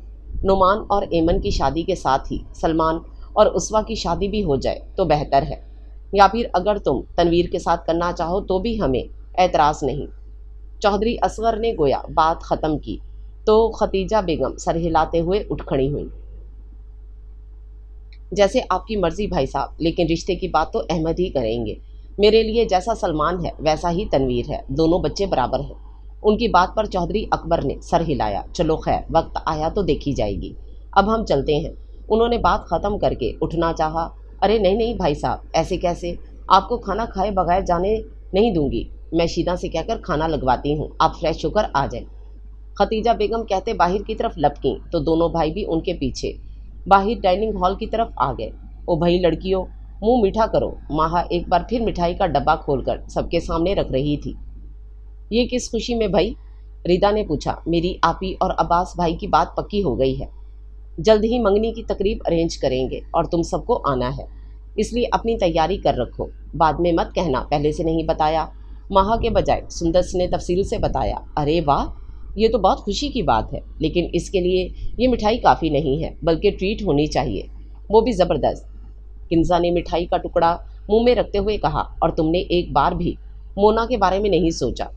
نعمان اور ایمن کی شادی کے ساتھ ہی سلمان اور اسوا کی شادی بھی ہو جائے تو بہتر ہے، یا پھر اگر تم تنویر کے ساتھ کرنا چاہو تو بھی ہمیں اعتراض نہیں۔ चौधरी असगर ने गोया बात ख़त्म की तो खतीजा बेगम सर हिलाते हुए उठ खड़ी हुई। जैसे आपकी मर्जी भाई साहब, लेकिन रिश्ते की बात तो अहमद ही करेंगे। मेरे लिए जैसा सलमान है वैसा ही तनवीर है, दोनों बच्चे बराबर हैं। उनकी बात पर चौधरी अकबर ने सर हिलाया। चलो खैर, वक्त आया तो देखी जाएगी, अब हम चलते हैं। उन्होंने बात ख़त्म करके उठना चाहा। अरे नहीं नहीं भाई साहब, ऐसे कैसे, आपको खाना खाए बगैर जाने नहीं दूंगी। मैं शीदा से कहकर खाना लगवाती हूँ, आप फ्रेश होकर आ जाएं। खतीजा बेगम कहते बाहर की तरफ लपकीं तो दोनों भाई भी उनके पीछे बाहर डाइनिंग हॉल की तरफ आ गए। ओ भाई लड़कियों, मुंह मीठा करो। माहा एक बार फिर मिठाई का डब्बा खोलकर सबके सामने रख रही थी। ये किस खुशी में भाई? रिदा ने पूछा। मेरी आपी और अब्बास भाई की बात पक्की हो गई है, जल्द ही मंगनी की तकरीब अरेंज करेंगे और तुम सबको आना है, इसलिए अपनी तैयारी कर रखो। बाद में मत कहना पहले से नहीं बताया। माहा के बजाय सुंदर ने तफसील से बताया। अरे वाह, ये तो बहुत खुशी की बात है, लेकिन इसके लिए ये मिठाई काफ़ी नहीं है, बल्कि ट्रीट होनी चाहिए, वो भी ज़बरदस्त। किंजा ने मिठाई का टुकड़ा मुंह में रखते हुए कहा। और तुमने एक बार भी मोना के बारे में नहीं सोचा?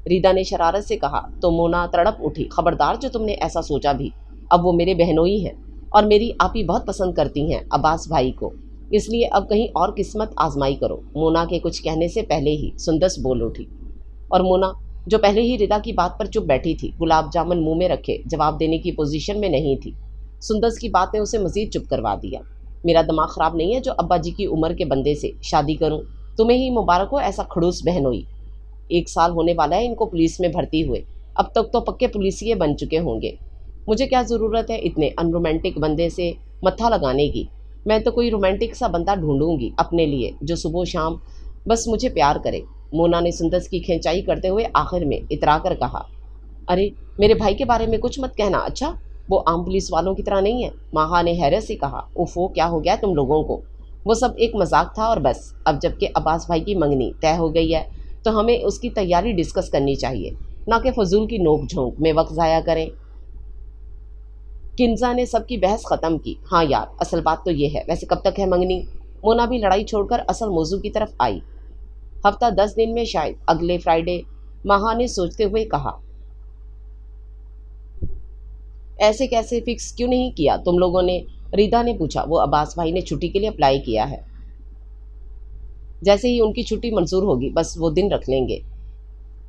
रीदा ने शरारत से कहा तो मोना तड़प उठी। खबरदार जो तुमने ऐसा सोचा भी। अब वो मेरे बहनोई हैं और मेरी आपी बहुत पसंद करती हैं अब्बास भाई को, इसलिए अब कहीं और किस्मत आजमाई करो। मोना के कुछ कहने से पहले ही सुंदस बोल उठी। और मोना, जो पहले ही रिदा की बात पर चुप बैठी थी, गुलाब जामुन मुंह में रखे जवाब देने की पोजीशन में नहीं थी। सुंदस की बात ने उसे मजीद चुप करवा दिया। मेरा दिमाग ख़राब नहीं है जो अब्बा जी की उम्र के बंदे से शादी करूं। तुम्हें ही मुबारक हो ऐसा खड़ूस बहनोई। 1 साल होने वाला है इनको पुलिस में भर्ती हुए, अब तक तो पक्के पुलिसिये बन चुके होंगे। मुझे क्या ज़रूरत है इतने अनरोमांटिक बंदे से मत्था लगाने की। मैं तो कोई रोमांटिक सा बंदा ढूंढूंगी अपने लिए जो सुबह शाम बस मुझे प्यार करे। मोना ने सुंदस की खिंचाई करते हुए आखिर में इतरा कर कहा। अरे मेरे भाई के बारे में कुछ मत कहना, अच्छा वो आम पुलिस वालों की तरह नहीं है। माहा ने हैरत से कहा। उफ़ो, क्या हो गया तुम लोगों को? वो सब एक मजाक था और बस। अब जबकि अब्बास भाई की मंगनी तय हो गई है तो हमें उसकी तैयारी डिस्कस करनी चाहिए, ना कि फजूल की नोक झोंक में वक्त ज़ाया करें। किंजा ने सबकी बहस ख़त्म की। हाँ यार, असल बात तो ये है, वैसे कब तक है मंगनी? मोना भी लड़ाई छोड़कर असल मौजू की तरफ आई। हफ्ता 10 दिन में, शायद अगले फ्राइडे, माहा ने सोचते हुए कहा। ऐसे कैसे फिक्स क्यों नहीं किया तुम लोगों ने? रिदा ने पूछा। वो अब्बास भाई ने छुट्टी के लिए अप्लाई किया है, जैसे ही उनकी छुट्टी मंजूर होगी बस वो दिन रख लेंगे।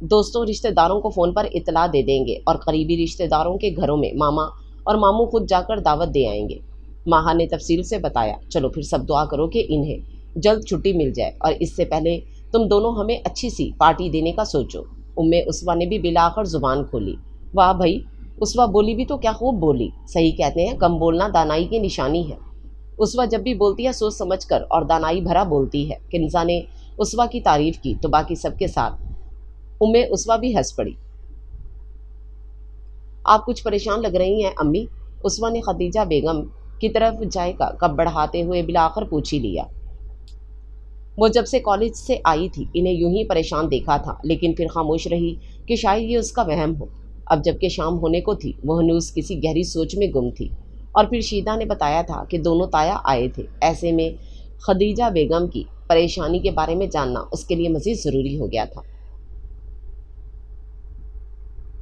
दोस्तों रिश्तेदारों को फ़ोन पर इतला दे देंगे और करीबी रिश्तेदारों के घरों में मामा और मामू खुद जाकर दावत दे आएंगे। माहा ने तफसील से बताया। चलो फिर सब दुआ करो कि इन्हें जल्द छुट्टी मिल जाए, और इससे पहले तुम दोनों हमें अच्छी सी पार्टी देने का सोचो। उम्मे उसवा ने भी बिलाकर ज़ुबान खोली। वाह भाई, उसवा बोली भी तो क्या खूब बोली। सही कहते हैं, कम बोलना दानाई की निशानी है। उसवा जब भी बोलती है सोच समझ कर और दानाई भरा बोलती है। किंजा ने उसवा की तारीफ़ की तो बाकी सबके साथ उम्मे उसवा भी हंस पड़ी। आप कुछ परेशान लग रही हैं अम्मी, उसवा ने खदीजा बेगम की तरफ चाय का कप बढ़ाते हुए बिलाकर पूछ ही लिया। वो जब से कॉलेज से आई थी इन्हें यूं ही परेशान देखा था, लेकिन फिर खामोश रही कि शायद ये उसका वहम हो। अब जबकि शाम होने को थी, वो हनूस किसी गहरी सोच में गुम थी। और फिर शीदा ने बताया था कि दोनों ताया आए थे। ऐसे में खदीजा बेगम की परेशानी के बारे में जानना उसके लिए मज़ीद ज़रूरी हो गया था।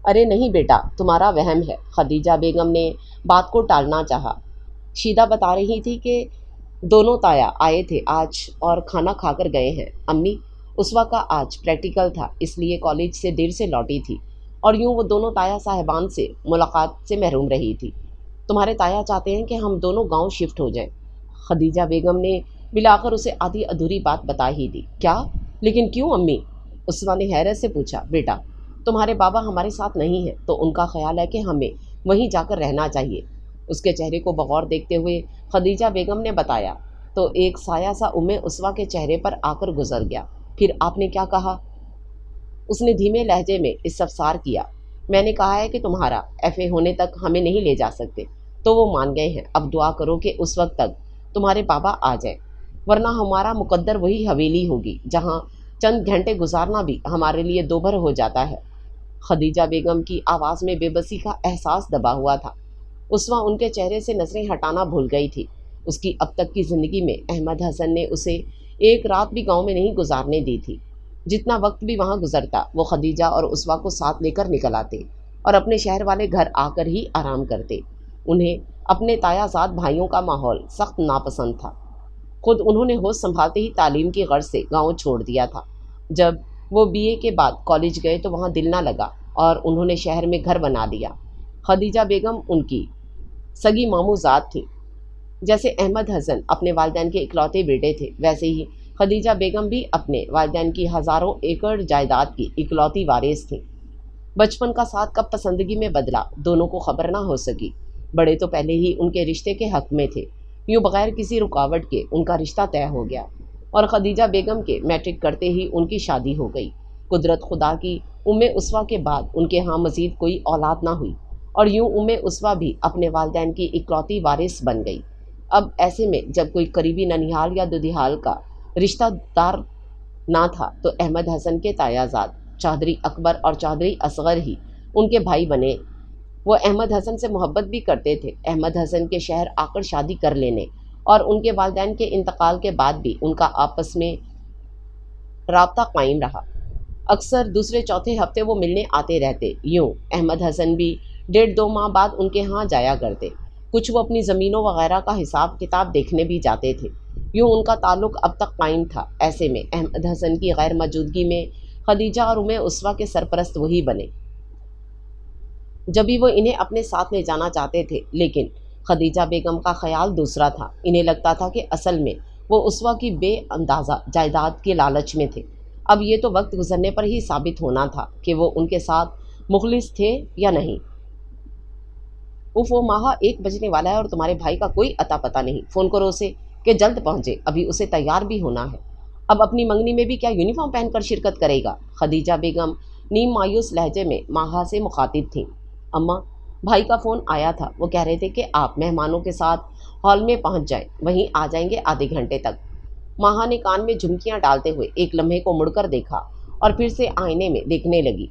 अरे नहीं बेटा, तुम्हारा वहम है। खदीजा बेगम ने बात को टालना चाहा। शीदा बता रही थी कि दोनों ताया आए थे आज और खाना खाकर गए हैं। अम्मी, उसवा का आज प्रैक्टिकल था, इसलिए कॉलेज से देर से लौटी थी और यूं वो दोनों ताया साहिबान से मुलाकात से महरूम रही थी। तुम्हारे ताया चाहते हैं कि हम दोनों गांव शिफ्ट हो जाएं। खदीजा बेगम ने मिलाकर उसे आधी अधूरी बात बता ही दी। क्या? लेकिन क्यों अम्मी? उसवा ने हैरत से पूछा। बेटा, तुम्हारे बाबा हमारे साथ नहीं हैं तो उनका ख्याल है कि हमें वहीं जाकर रहना चाहिए। उसके चेहरे को बगौर देखते हुए खदीजा बेगम ने बताया। तो एक साया सा उम्मे उसवा के चेहरे पर आकर गुजर गया। फिर आपने क्या कहा? उसने धीमे लहजे में इस्तफसार किया। मैंने कहा है कि तुम्हारा FA होने तक हमें नहीं ले जा सकते, तो वो मान गए हैं। अब दुआ करो कि उस वक्त तक तुम्हारे बाबा आ जाए, वरना हमारा मुकद्दर वही हवेली होगी जहाँ चंद घंटे गुजारना भी हमारे लिए दोभर हो जाता है। खदीजा बेगम की आवाज़ में बेबसी का एहसास दबा हुआ था। उसवा उनके चेहरे से नज़रें हटाना भूल गई थी। उसकी अब तक की ज़िंदगी में अहमद हसन ने उसे एक रात भी गांव में नहीं गुजारने दी थी। जितना वक्त भी वहाँ गुजरता वो खदीजा और उसवा को साथ लेकर निकल आते और अपने शहर वाले घर आकर ही आराम करते। उन्हें अपने तायाजाद भाइयों का माहौल सख्त नापसंद था। खुद उन्होंने होश संभालते ही तालीम की गर्ज से गाँव छोड़ दिया था। जब वो बीए के बाद कॉलेज गए तो वहाँ दिल ना लगा और उन्होंने शहर में घर बना लिया। खदीजा बेगम उनकी सगी मामूजात थी। जैसे अहमद हसन अपने वालिदैन के इकलौते बेटे थे, वैसे ही खदीजा बेगम भी अपने वालिदैन की हज़ारों एकड़ जायदाद की इकलौती वारिस थी। बचपन का साथ कब पसंदगी में बदला दोनों को खबर ना हो सकी। बड़े तो पहले ही उनके रिश्ते के हक में थे। यूँ बगैर किसी रुकावट के उनका रिश्ता तय हो गया और खदीजा बेगम के मैट्रिक करते ही उनकी शादी हो गई। कुदरत खुदा की उम्मे उसवा के बाद उनके यहाँ मज़ीद कोई औलाद ना हुई और यूँ उम्मे उसवा भी अपने वालिदैन की इकलौती वारिस बन गई। अब ऐसे में जब कोई करीबी ननिहाल या दुधिहाल का रिश्तेदार ना था तो अहमद हसन के तायाजाद चौधरी अकबर और चौधरी असगर ही उनके भाई बने। वो अहमद हसन से मोहब्बत भी करते थे। अहमद हसन के शहर आकर शादी कर लेने और उनके वालिदैन के इंतकाल के बाद भी उनका आपस में राब्ता कायम रहा। अक्सर दूसरे चौथे हफ्ते वो मिलने आते रहते। यूँ अहमद हसन भी 1.5-2 माह बाद उनके यहाँ जाया करते। कुछ वो अपनी ज़मीनों वगैरह का हिसाब किताब देखने भी जाते थे। यूँ उनका ताल्लुक़ अब तक कायम था। ऐसे में अहमद हसन की गैर मौजूदगी में खदीजा और उम्मे उसवा के सरपरस्त वही बने। जब भी वो इन्हें अपने साथ ले जाना चाहते थे, लेकिन खदीजा बेगम का ख्याल दूसरा था। इन्हें लगता था कि असल में वो उसवा की बेअंदाज़ा जायदाद के लालच में थे। अब ये तो वक्त गुजरने पर ही साबित होना था कि वो उनके साथ मुखलिस थे या नहीं। उफ, वो माह 1 बजने वाला है और तुम्हारे भाई का कोई अता पता नहीं। फ़ोन करो उसे कि जल्द पहुँचे, अभी उसे तैयार भी होना है। अब अपनी मंगनी में भी क्या यूनिफॉर्म पहनकर शिरकत करेगा? खदीजा बेगम नीम मायूस लहजे में माहा से मुखातिब थीं। अम्मा, भाई का फ़ोन आया था। वो कह रहे थे कि आप मेहमानों के साथ हॉल में पहुँच जाएं, वहीं आ जाएंगे आधे घंटे तक। माहा ने कान में झुमकियाँ डालते हुए एक लम्हे को मुड़कर देखा और फिर से आईने में देखने लगी।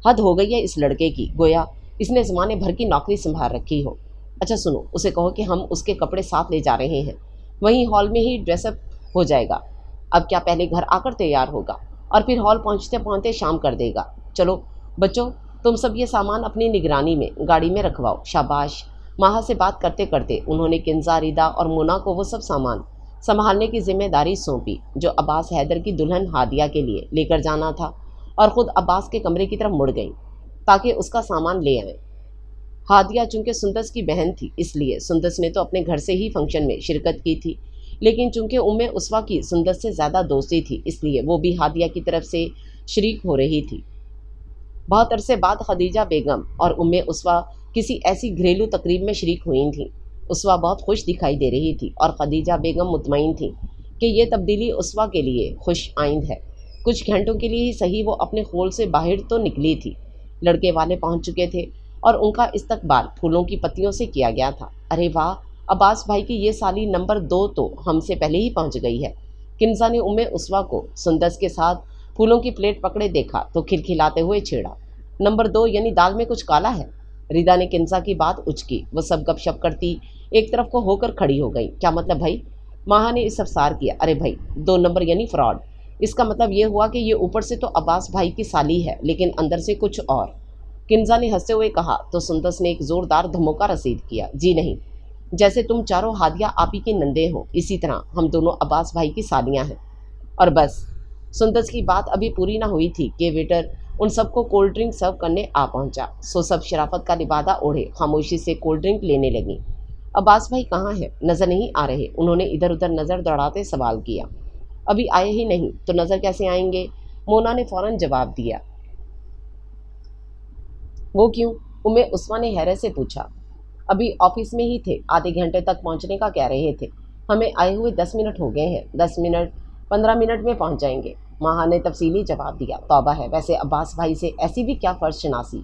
हद हो गई है इस लड़के की, गोया इसने ज़माने भर की नौकरी संभाल रखी हो। अच्छा सुनो, उसे कहो कि हम उसके कपड़े साथ ले जा रहे हैं, वहीं हॉल में ही ड्रेसअप हो जाएगा। अब क्या पहले घर आकर तैयार होगा और फिर हॉल पहुंचते पहुंचते शाम कर देगा। चलो बच्चों, तुम सब ये सामान अपनी निगरानी में गाड़ी में रखवाओ। शाबाश। माहा से बात करते करते उन्होंने किंजा, रिदा और मुना को वो सब सामान संभालने की जिम्मेदारी सौंपी जो अब्बास हैदर की दुल्हन हादिया के लिए लेकर जाना था, और ख़ुद अब्बास के कमरे की तरफ मुड़ गई ताकि उसका सामान ले आए। हादिया चूँकि सुंदस की बहन थी, इसलिए सुंदस ने तो अपने घर से ही फंक्शन में शिरकत की थी, लेकिन चूँकि उम्मे उसवा की सुंदस से ज़्यादा दोस्ती थी, इसलिए वो भी हादिया की तरफ से शरीक हो रही थी। बहुत अरसे बाद खदीजा बेगम और उम्मे उसवा किसी ऐसी घरेलू तकरीब में शरीक हुई थीं। उसवा बहुत खुश दिखाई दे रही थी और खदीजा बेगम मुतमईन थी कि ये तब्दीली उसवा के लिए खुश आइंद है। कुछ घंटों के लिए ही सही वो अपने खोल से बाहर तो निकली थी। लड़के वाले पहुंच चुके थे और उनका इस्तकबाल फूलों की पत्तियों से किया गया था। अरे वाह, अब्बास भाई की ये साली नंबर 2 तो हमसे पहले ही पहुंच गई है। किन्जा ने उम्मे उसवा को सुंदस के साथ फूलों की प्लेट पकड़े देखा तो खिलखिलाते हुए छेड़ा, नंबर 2 यानी दाल में कुछ काला है। रिदा ने किन्जा की बात उचकी। वो सब गपशप करती एक तरफ को होकर खड़ी हो गई। क्या मतलब भाई? माहा ने इस्तफसार किया। अरे भाई, 2 नंबर यानी फ्रॉड। इसका मतलब ये हुआ कि ये ऊपर से तो अब्बास भाई की साली है, लेकिन अंदर से कुछ और। किन्जा ने हंसते हुए कहा तो सुंदस ने एक ज़ोरदार धमोका रसीद किया। जी नहीं, जैसे तुम चारों हादिया आपी के नंदे हो, इसी तरह हम दोनों अब्बास भाई की सालियाँ हैं। और बस। सुंदस की बात अभी पूरी ना हुई थी कि वेटर उन सबको कोल्ड ड्रिंक सर्व करने आ पहुंचा। सो सब शराफत का लिबादा ओढ़े खामोशी से कोल्ड ड्रिंक लेने लगी। अब्बास भाई कहाँ हैं? नज़र नहीं आ रहे। उन्होंने इधर उधर नज़र दौड़ाते सवाल किया। अभी आए ही नहीं तो नज़र कैसे आएंगे? मोना ने फ़ौरन जवाब दिया। वो क्यों? उम्मे उस्मा ने हैरत से पूछा। अभी ऑफिस में ही थे, आधे घंटे तक पहुंचने का कह रहे थे। हमें आए हुए 10 मिनट हो गए हैं। 10 मिनट 15 मिनट में पहुंच जाएंगे। माहा ने तफसीली जवाब दिया। तौबा है, वैसे अब्बास भाई से ऐसी भी क्या फ़र्ज शनासी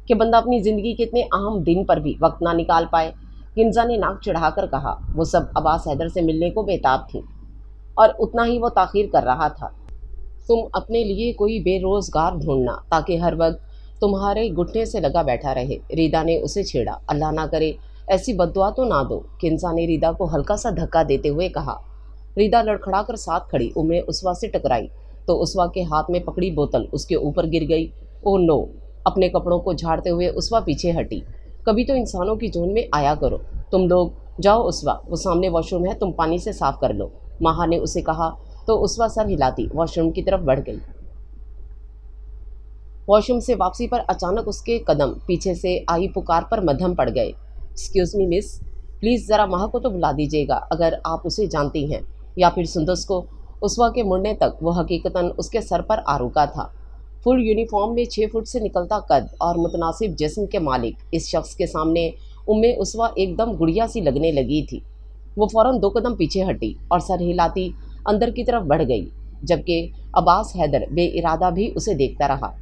कि बंदा अपनी ज़िंदगी के इतने अहम दिन पर भी वक्त ना निकाल पाए। किन्जा ने नाक चढ़ाकर कहा। वो सब अब्बास हैदर से मिलने को बेताब थी और उतना ही वो ताख़ीर कर रहा था। तुम अपने लिए कोई बेरोज़गार ढूंढना ताकि हर वक्त तुम्हारे घुटने से लगा बैठा रहे। रिदा ने उसे छेड़ा। अल्लाह ना करे ऐसी बद्दुआ तो ना दो। किन्जा ने रिदा को हल्का सा धक्का देते हुए कहा। रिदा लड़खड़ा कर साथ खड़ी उम्मे उसवा से टकराई। तो उसवा के हाथ में पकड़ी बोतल उसके ऊपर गिर गई। Oh no! अपने कपड़ों को झाड़ते हुए उसवा पीछे हटी। कभी तो इंसानों की जोन में आया करो। तुम लोग जाओ उसवा, वो सामने वॉशरूम है, तुम पानी से साफ कर लो, माहा ने उसे कहा तो उसवा सर हिलाती वॉशरूम की तरफ बढ़ गई। वॉशरूम से वापसी पर अचानक उसके कदम पीछे से आई पुकार पर मध्यम पड़ गए। एक्सक्यूज़ मी मिस, प्लीज़ ज़रा माह को तो बुला दीजिएगा अगर आप उसे जानती हैं, या फिर सुंदस को। उसवा के मुड़ने तक वो हकीकतन उसके सर पर आ रुका था। फुल यूनिफॉर्म में 6 फुट से निकलता कद और मुतनासिब जिस्म के मालिक इस शख्स के सामने उम्मे उसवा एकदम गुड़िया सी लगने लगी थी। वो फ़ौरन 2 कदम पीछे हटी और सर हिलाती अंदर की तरफ बढ़ गई, जबकि अब्बास हैदर बेइरादा भी उसे देखता रहा।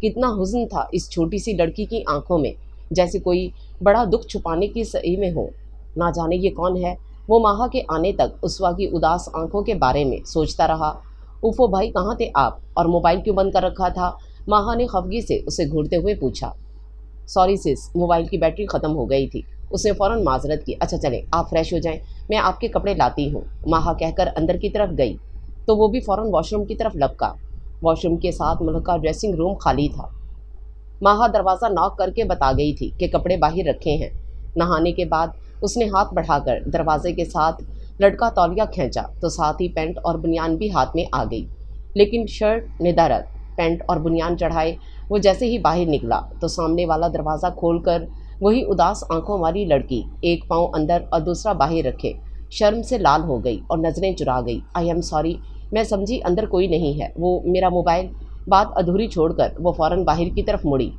कितना हुज़्न था इस छोटी सी लड़की की आंखों में, जैसे कोई बड़ा दुख छुपाने की सही में हो। ना जाने ये कौन है। वो माहा के आने तक उसवा की उदास आंखों के बारे में सोचता रहा। उफ़ो भाई, कहाँ थे आप, और मोबाइल क्यों बंद कर रखा था? माहा ने खफगी से उसे घूरते हुए पूछा। सॉरी सिस, मोबाइल की बैटरी ख़त्म हो गई थी। उसने फ़ौरन माजरत की। अच्छा चलें, आप फ्रेश हो जाएं, मैं आपके कपड़े लाती हूँ, माहा कहकर अंदर की तरफ गई तो वो भी फ़ौरन वॉशरूम की तरफ लपका। वॉशरूम के साथ मुल्क का ड्रेसिंग रूम खाली था। माहा दरवाज़ा नॉक करके बता गई थी कि कपड़े बाहर रखे हैं। नहाने के बाद उसने हाथ बढ़ाकर दरवाजे के साथ लटका तौलिया खींचा तो साथ ही पैंट और बनियान भी हाथ में आ गई, लेकिन शर्ट निदारत पैंट और बुनियान चढ़ाए वो जैसे ही बाहर निकला तो सामने वाला दरवाज़ा खोलकर वही उदास आंखों वाली लड़की एक पाँव अंदर और दूसरा बाहर रखे शर्म से लाल हो गई और नज़रें चुरा गई। आई एम सॉरी, मैं समझी अंदर कोई नहीं है, वो मेरा मोबाइल। बात अधूरी छोड़कर वो फ़ौरन बाहर की तरफ मुड़ी।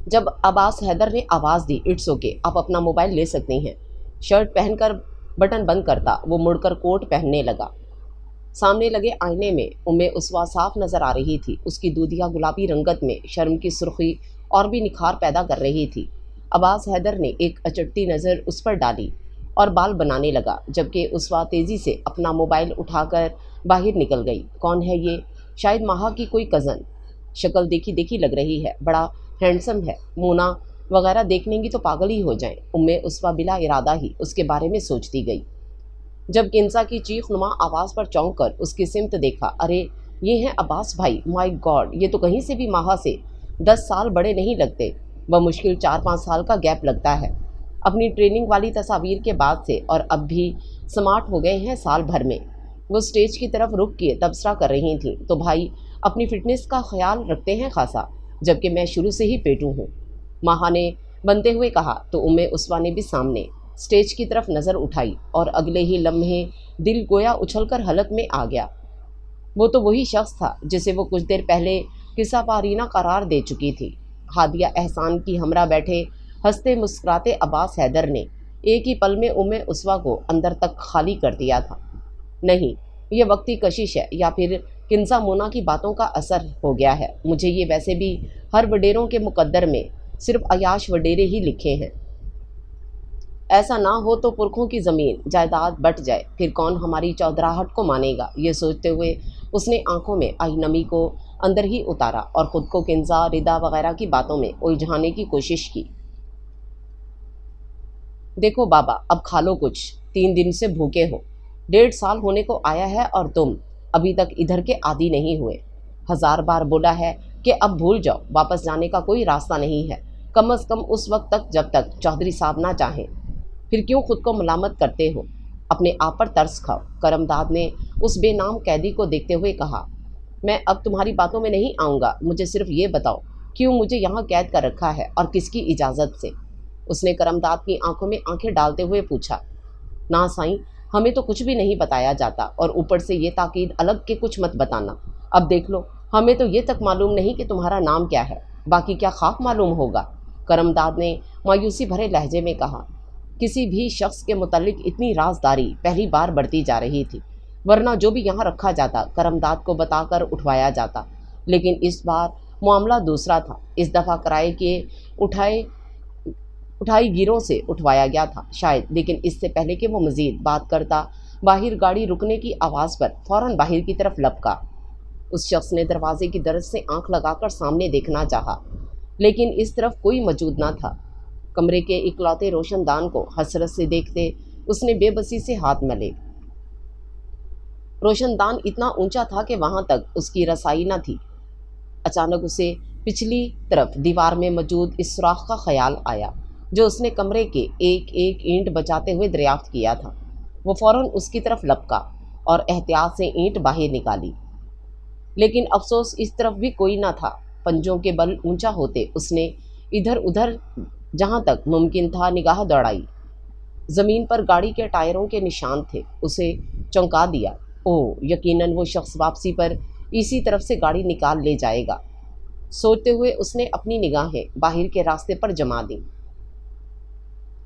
जब अब्बास हैदर ने आवाज़ दी, इट्स ओके, आप अपना मोबाइल ले सकती हैं, शर्ट पहनकर बटन बंद करता वो मुड़कर कोट पहनने लगा। सामने लगे आईने में उम्मे उसवा साफ नज़र आ रही थी। उसकी दूधिया गुलाबी रंगत में शर्म की सुर्खी और भी निखार पैदा कर रही थी। अब्बास हैदर ने एक अचटती नज़र उस पर डाली और बाल बनाने लगा, जबकि उसवा तेज़ी से अपना मोबाइल उठाकर बाहर निकल गई। कौन है ये? शायद माहा की कोई कज़न। शक्ल देखी देखी लग रही है, बड़ा हैंडसम है, मोना वगैरह देख लेंगी तो पागल ही हो जाएं। उम्मे उसवा बिला इरादा ही उसके बारे में सोचती गई। जब किंसा की चीख नुमा आवाज़ पर चौंक कर उसकी सिमत देखा, अरे ये हैं अब्बास भाई, माय गॉड, ये तो कहीं से भी माहा से 10 साल बड़े नहीं लगते, बमुश्किल 4-5 साल का गैप लगता है। अपनी ट्रेनिंग वाली तस्वीर के बाद से और अब भी स्मार्ट हो गए हैं साल भर में। वो स्टेज की तरफ रुक किए तबसरा कर रही थी, तो भाई अपनी फिटनेस का ख्याल रखते हैं खासा, जबकि मैं शुरू से ही पेटू हूँ, माहा ने बनते हुए कहा। तो उम्मे उसवा ने भी सामने स्टेज की तरफ नज़र उठाई और अगले ही लम्हे दिल गोया उछलकर हलक में आ गया। वो तो वही शख्स था जिसे वो कुछ देर पहले किस्सा पारीना करार दे चुकी थी। हादिया एहसान की हमरा बैठे हंसते मुस्कुराते अब्बास हैदर ने एक ही पल में उम्मे उसवा को अंदर तक खाली कर दिया था। नहीं, ये वक्ती कशिश है या फिर किंसा मोना की बातों का असर हो गया है। मुझे ये वैसे भी हर वडेरों के मुकद्दर में सिर्फ अयाश वडेरे ही लिखे हैं। ऐसा ना हो तो पुरखों की ज़मीन जायदाद बट जाए, फिर कौन हमारी चौधराहट को मानेगा। ये सोचते हुए उसने आंखों में आई नमी को अंदर ही उतारा और ख़ुद को किंजा रिदा वगैरह की बातों में उलझाने की कोशिश की। देखो बाबा, अब खा लो कुछ, 3 दिन से भूखे हो, 1.5 साल होने को आया है और तुम अभी तक इधर के आदी नहीं हुए। 1000 बार बोला है कि अब भूल जाओ, वापस जाने का कोई रास्ता नहीं है, कम अज़ कम उस वक्त तक जब तक चौधरी साहब ना चाहें। फिर क्यों खुद को मलामत करते हो? अपने आप पर तरस खाओ। करमदाद ने उस बेनाम कैदी को देखते हुए कहा, मैं अब तुम्हारी बातों में नहीं आऊँगा, मुझे सिर्फ ये बताओ क्यों मुझे यहाँ कैद कर रखा है और किसकी इजाज़त से? उसने करमदाद की आंखों में आंखें डालते हुए पूछा। ना साईं, हमें तो कुछ भी नहीं बताया जाता और ऊपर से ये ताकीद अलग के कुछ मत बताना। अब देख लो, हमें तो ये तक मालूम नहीं कि तुम्हारा नाम क्या है, बाकी क्या खाक मालूम होगा? करमदाद ने मायूसी भरे लहजे में कहा। किसी भी शख्स के मुतल्लिक इतनी राजदारी पहली बार बढ़ती जा रही थी, वरना जो भी यहाँ रखा जाता करमदाद को बताकर उठवाया जाता, लेकिन इस बार मामला दूसरा था। इस दफ़ा किराए के उठाई गिरों से उठवाया गया था शायद, लेकिन इससे पहले कि वो मज़ीद बात करता, बाहर गाड़ी रुकने की आवाज़ पर फ़ौरन बाहर की तरफ लपका। उस शख्स ने दरवाजे की दरज से आंख लगाकर सामने देखना चाहा, लेकिन इस तरफ कोई मौजूद न था। कमरे के इकलौते रोशनदान को हसरत से देखते उसने बेबसी से हाथ मले। रोशनदान इतना ऊंचा था कि वहां तक उसकी रसाई न थी। अचानक उसे पिछली तरफ दीवार में मौजूद इस सुराख का ख्याल आया जो उसने कमरे के एक एक ईंट बचाते हुए दरियाफ्त किया था। वो फौरन उसकी तरफ लपका और एहतियात से ईंट बाहर निकाली, लेकिन अफसोस इस तरफ भी कोई न था। पंजों के बल ऊंचा होते उसने इधर उधर जहां तक मुमकिन था निगाह दौड़ाई। ज़मीन पर गाड़ी के टायरों के निशान थे। उसे चौंका दिया। ओह, यकीनन वो शख्स वापसी पर इसी तरफ से गाड़ी निकाल ले जाएगा। सोचते हुए उसने अपनी निगाहें बाहर के रास्ते पर जमा दी।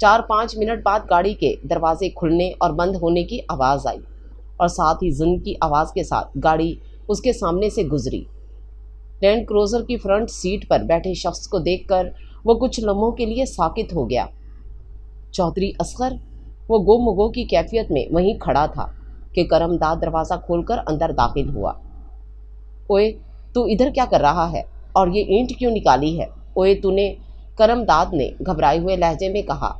4-5 मिनट बाद गाड़ी के दरवाजे खुलने और बंद होने की आवाज़ आई और साथ ही ज़ुन की आवाज़ के साथ गाड़ी उसके सामने से गुजरी। लैंड क्रूज़र की फ्रंट सीट पर बैठे शख्स को देखकर वो कुछ लम्हों के लिए साकित हो गया। चौधरी असगर, वो गोमगो की कैफियत में वहीं खड़ा था कि करमदाद दरवाज़ा खोलकर अंदर दाखिल हुआ। ओए, तू इधर क्या कर रहा है और ये ईंट क्यों निकाली है? ओए तूने, करमदाद ने घबराए हुए लहजे में कहा।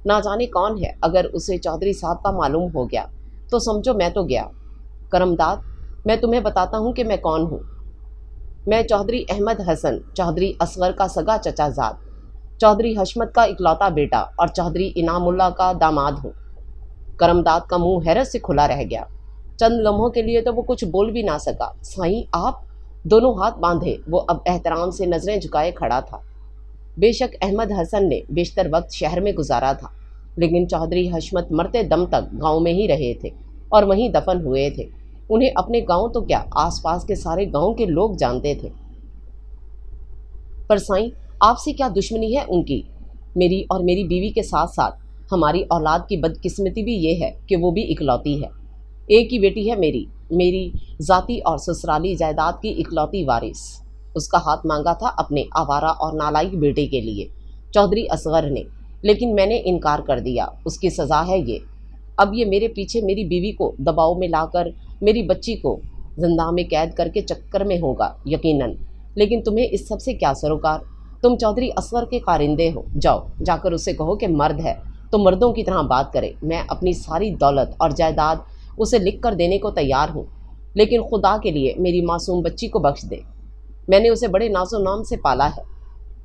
ना जाने कौन है, अगर उसे चौधरी साहब का मालूम हो गया तो समझो मैं तो गया। करमदाद, मैं तुम्हें बताता हूँ कि मैं कौन हूँ। मैं चौधरी अहमद हसन, चौधरी असगर का सगा चचाजाद, चौधरी हशमत का इकलौता बेटा और चौधरी इनामुल्ला का दामाद हूँ। करमदाद का मुंह हैरत से खुला रह गया। चंद लम्हों के लिए तो वो कुछ बोल भी ना सका। साईं आप? दोनों हाथ बांधे वो अब एहतराम से नजरें झुकाए खड़ा था। बेशक अहमद हसन ने बेशतर वक्त शहर में गुजारा था, लेकिन चौधरी हशमत मरते दम तक गांव में ही रहे थे और वहीं दफन हुए थे। उन्हें अपने गांव तो क्या, आसपास के सारे गांव के लोग जानते थे। पर साईं, आपसे क्या दुश्मनी है उनकी? मेरी और मेरी बीवी के साथ साथ हमारी औलाद की बदकिस्मती भी ये है कि वो भी इकलौती है। एक ही बेटी है मेरी ज़ाती और ससुराली जायदाद की इकलौती वारिस। उसका हाथ मांगा था अपने आवारा और नालायक बेटे के लिए चौधरी असगर ने, लेकिन मैंने इनकार कर दिया। उसकी सज़ा है ये। अब ये मेरे पीछे मेरी बीवी को दबाव में लाकर मेरी बच्ची को जिंदा में कैद करके चक्कर में होगा यकीनन। लेकिन तुम्हें इस सब से क्या सरोकार? तुम चौधरी असगर के कारिंदे हो। जाओ, जाकर उससे कहो कि मर्द है तो मर्दों की तरह बात करे। मैं अपनी सारी दौलत और जायदाद उसे लिख कर देने को तैयार हूँ, लेकिन खुदा के लिए मेरी मासूम बच्ची को बख्श दे। मैंने उसे बड़े नाजो नाम से पाला है।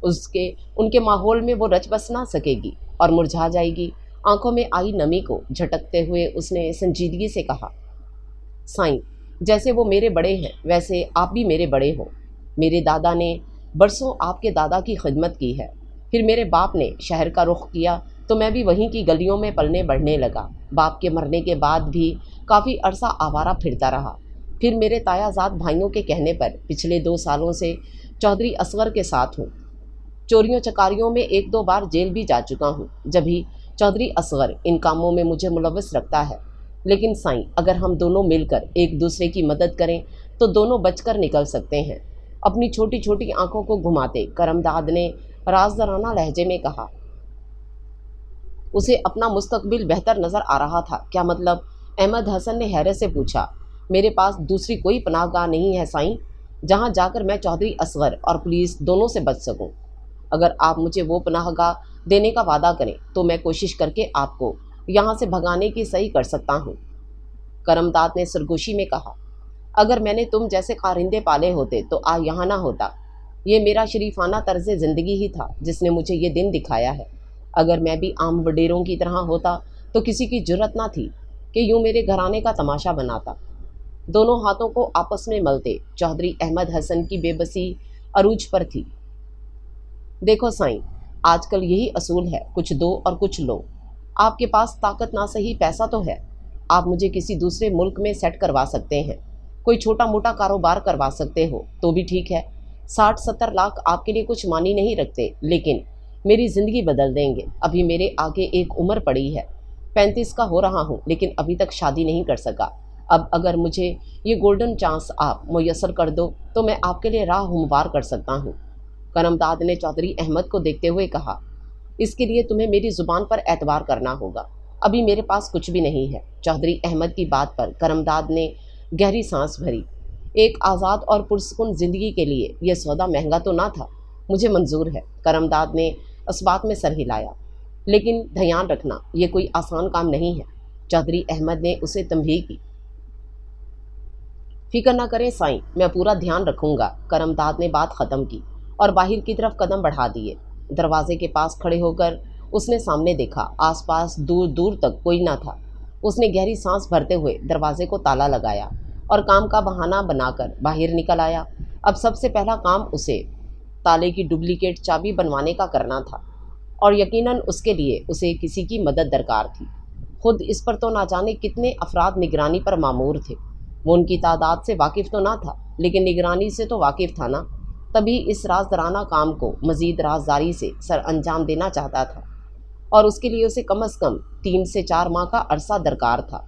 उनके माहौल में वो रच बस ना सकेगी और मुरझा जाएगी। आंखों में आई नमी को झटकते हुए उसने संजीदगी से कहा, साईं, जैसे वो मेरे बड़े हैं वैसे आप भी मेरे बड़े हो। मेरे दादा ने बरसों आपके दादा की खिदमत की है। फिर मेरे बाप ने शहर का रुख किया तो मैं भी वहीं की गलियों में पलने बढ़ने लगा। बाप के मरने के बाद भी काफ़ी अरसा आवारा फिरता रहा। फिर मेरे तायाजाद भाइयों के कहने पर पिछले 2 सालों से चौधरी असगर के साथ हूँ। चोरियों चकारियों में 1-2 बार जेल भी जा चुका हूँ। जब भी चौधरी असगर इन कामों में मुझे मुलव्वस रखता है। लेकिन साईं, अगर हम दोनों मिलकर एक दूसरे की मदद करें तो दोनों बचकर निकल सकते हैं। अपनी छोटी छोटी आंखों को घुमाते करमदाद ने राजदराना लहजे में कहा। उसे अपना मुस्तकबिल बेहतर नज़र आ रहा था। क्या मतलब? अहमद हसन ने हैरत से पूछा। मेरे पास दूसरी कोई पनाहगाह नहीं है साईं, जहां जाकर मैं चौधरी असगर और पुलिस दोनों से बच सकूं। अगर आप मुझे वो पनाहगाह देने का वादा करें तो मैं कोशिश करके आपको यहाँ से भगाने की सही कर सकता हूँ। करमदाद ने सरगोशी में कहा, अगर मैंने तुम जैसे कारिंदे पाले होते तो आज यहाँ ना होता। ये मेरा शरीफाना तर्ज ज़िंदगी ही था जिसने मुझे ये दिन दिखाया है। अगर मैं भी आम वडेरों की तरह होता तो किसी की जुर्रत ना थी कि यूँ मेरे घराने का तमाशा बनाता। दोनों हाथों को आपस में मलते चौधरी अहमद हसन की बेबसी अरूज पर थी। देखो साईं, आजकल यही असूल है, कुछ दो और कुछ लो। आपके पास ताकत ना सही पैसा तो है। आप मुझे किसी दूसरे मुल्क में सेट करवा सकते हैं, कोई छोटा मोटा कारोबार करवा सकते हो तो भी ठीक है। 60-70 लाख आपके लिए कुछ मानी नहीं रखते, लेकिन मेरी ज़िंदगी बदल देंगे। अभी मेरे आगे एक उम्र पड़ी है, 35 का हो रहा हूँ, लेकिन अभी तक शादी नहीं कर सका। अब अगर मुझे ये गोल्डन चांस आप मुयस्सर कर दो तो मैं आपके लिए राह हमवार कर सकता हूँ। करमदाद ने चौधरी अहमद को देखते हुए कहा, इसके लिए तुम्हें मेरी ज़ुबान पर एतबार करना होगा। अभी मेरे पास कुछ भी नहीं है। चौधरी अहमद की बात पर करमदाद ने गहरी सांस भरी। एक आज़ाद और पुरसुकून ज़िंदगी के लिए यह सौदा महंगा तो ना था। मुझे मंजूर है। करमदाद ने इस बात में सर हिलाया। लेकिन ध्यान रखना, ये कोई आसान काम नहीं है। चौधरी अहमद ने उसे तंबीह की। फिक्र न करें साईं, मैं पूरा ध्यान रखूंगा। करमदाद ने बात खत्म की और बाहर की तरफ कदम बढ़ा दिए। दरवाजे के पास खड़े होकर उसने सामने देखा। आसपास दूर दूर तक कोई न था। उसने गहरी सांस भरते हुए दरवाजे को ताला लगाया और काम का बहाना बनाकर बाहर निकल आया। अब सबसे पहला काम उसे ताले की डुप्लीकेट चाबी बनवाने का करना था, और यकीनन उसके लिए उसे किसी की मदद दरकार थी। खुद इस पर तो ना जाने कितने अफराद निगरानी पर मामूर थे। वो उनकी तादाद से वाकिफ़ तो ना था, लेकिन निगरानी से तो वाकिफ़ था ना। तभी इस राजदाराना काम को मज़ीद राजदारी से सर अंजाम देना चाहता था, और उसके लिए उसे कम अज़ कम 3 से 4 माह का अरसा दरकार था।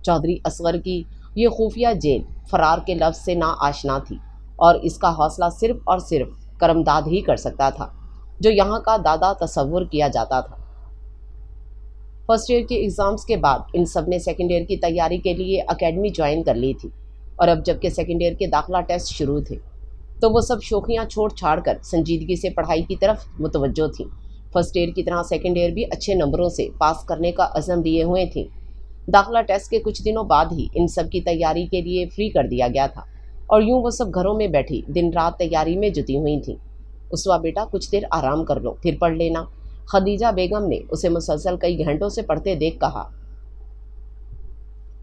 चौधरी असगर की ये खुफिया जेल फ़रार के लफ्ज़ से ना आशना थी, और इसका हौसला सिर्फ़ और सिर्फ करमदाद ही कर सकता था, जो यहाँ का दादा तसव्वुर किया जाता था। फर्स्ट ईयर के एग्ज़ाम्स के बाद इन सब ने सेकेंड ईयर की तैयारी के लिए एकेडमी ज्वाइन कर ली थी, और अब जबकि सेकेंड ईयर के दाखिला टेस्ट शुरू थे, तो वो सब शौकियाँ छोड़ छाड़ कर संजीदगी से पढ़ाई की तरफ मुतवज्जो थी। फर्स्ट ईयर की तरह सेकेंड ईयर भी अच्छे नंबरों से पास करने का अज़म लिए हुए थी। दाखिला टेस्ट के कुछ दिनों बाद ही इन सब की तैयारी के लिए फ्री कर दिया गया था, और यूँ वो सब घरों में बैठी दिन रात तैयारी में जुटी हुई थी। उसवा बेटा, कुछ देर आराम कर लो, फिर पढ़ लेना। खदीजा बेगम ने उसे मुसलसल कई घंटों से पढ़ते देख कहा।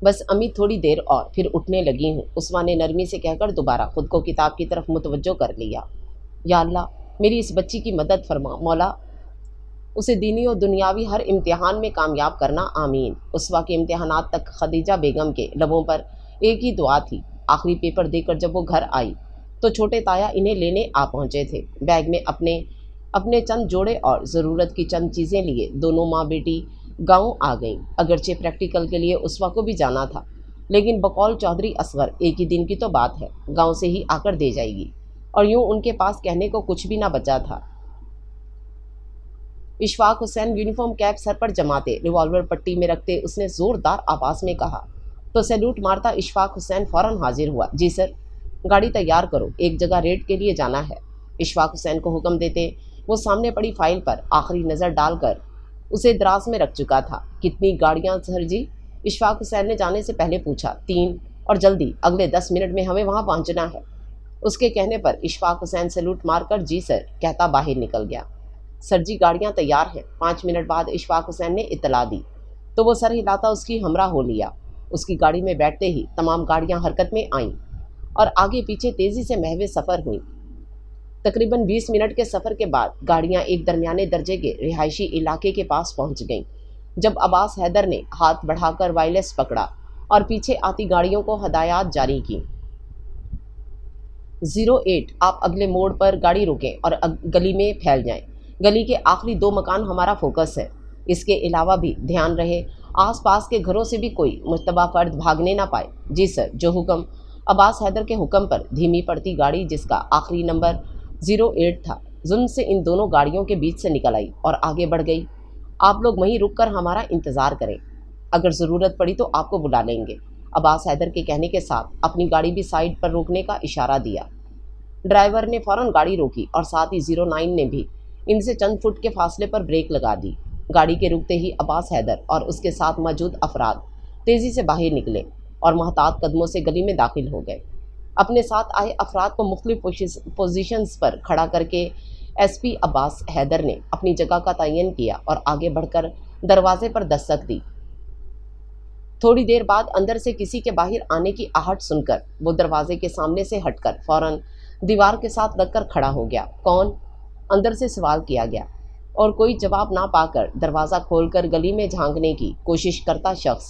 बस अम्मी, थोड़ी देर और, फिर उठने लगी हूँ, उसवा ने नरमी से कहकर दोबारा खुद को किताब की तरफ मुतवज्जो कर लिया। या अल्लाह, मेरी इस बच्ची की मदद फरमा मौला, उसे दीनी और दुनियावी हर इम्तिहान में कामयाब करना, आमीन। उसवा के इम्तिहानात तक खदीजा बेगम के लबों पर एक ही दुआ थी। आखिरी पेपर देकर जब वो घर आई तो छोटे ताया इन्हें लेने आ पहुँचे थे। बैग में अपने चंद जोड़े और ज़रूरत की चंद चीज़ें लिए दोनों माँ बेटी गांव आ गईं। अगरचे प्रैक्टिकल के लिए उसवा को भी जाना था, लेकिन बकौल चौधरी असगर एक ही दिन की तो बात है, गांव से ही आकर दे जाएगी, और यूँ उनके पास कहने को कुछ भी ना बचा था। Ishfaq Hussain uniform cap sir पर जमाते, रिवॉल्वर पट्टी में रखते उसने ज़ोरदार आवाज़ में कहा, तो सैल्यूट मारता इशफाक हुसैन फ़ौरन हाजिर हुआ। जी सर। गाड़ी तैयार करो, एक जगह रेड के लिए जाना है। इशफाक हुसैन को हुक्म देते वो सामने पड़ी फाइल पर आखिरी नज़र डालकर उसे दराज में रख चुका था। कितनी गाड़ियाँ सर जी? इशफाक हुसैन ने जाने से पहले पूछा। 3, और जल्दी, अगले 10 मिनट में हमें वहाँ पहुँचना है। उसके कहने पर इशफाक हुसैन सैल्यूट मारकर जी सर कहता बाहर निकल गया। सर जी, गाड़ियाँ तैयार हैं। 5 मिनट बाद इशफाक हुसैन ने इतला दी तो वो सर हिलाता उसकी हमरा हो लिया। उसकी गाड़ी में बैठते ही तमाम गाड़ियाँ हरकत में आईं और आगे पीछे तेज़ी से महवे सफ़र हुई। तकरीबन 20 मिनट के सफ़र के बाद गाड़ियाँ एक दरमियाने दर्जे के रिहायशी इलाके के पास पहुँच गईं। जब अब्बास हैदर ने हाथ बढ़ाकर वायरलेस पकड़ा और पीछे आती गाड़ियों को हदायत जारी की। 08, आप अगले मोड़ पर गाड़ी रोकें और गली में फैल जाएं। गली के आखिरी 2 मकान हमारा फोकस है। इसके अलावा भी ध्यान रहे आसपास के घरों से भी कोई मुश्तबा फ़र्द भागने ना पाए। जी सर, जो हुक्म। अब्बास हैदर के हुक्म पर धीमी पड़ती गाड़ी जिसका आखिरी नंबर 08 था, जुल्म से इन दोनों गाड़ियों के बीच से निकल आई और आगे बढ़ गई। आप लोग वहीं रुक कर हमारा इंतज़ार करें, अगर ज़रूरत पड़ी तो आपको बुला लेंगे। अब्बास हैदर के कहने के साथ अपनी गाड़ी भी साइड पर रोकने का इशारा दिया। ड्राइवर ने फ़ौरन गाड़ी रोकी और साथ ही 09 ने भी इनसे चंद फुट के फासले पर ब्रेक लगा दी। गाड़ी के रुकते ही अब्बास हैदर और उसके साथ मौजूद अफराद तेज़ी से बाहर निकले और महतात कदमों से गली में दाखिल हो गए। अपने साथ आए अफराद को मुख्तलिफ पोजीशंस पर खड़ा करके एसपी अब्बास हैदर ने अपनी जगह का तयन किया और आगे बढ़कर दरवाजे पर दस्तक दी। थोड़ी देर बाद अंदर से किसी के बाहर आने की आहट सुनकर वो दरवाजे के सामने से हटकर फ़ौरन दीवार के साथ लगकर खड़ा हो गया। कौन? अंदर से सवाल किया गया, और कोई जवाब ना पाकर दरवाज़ा खोलकर गली में झांकने की कोशिश करता शख्स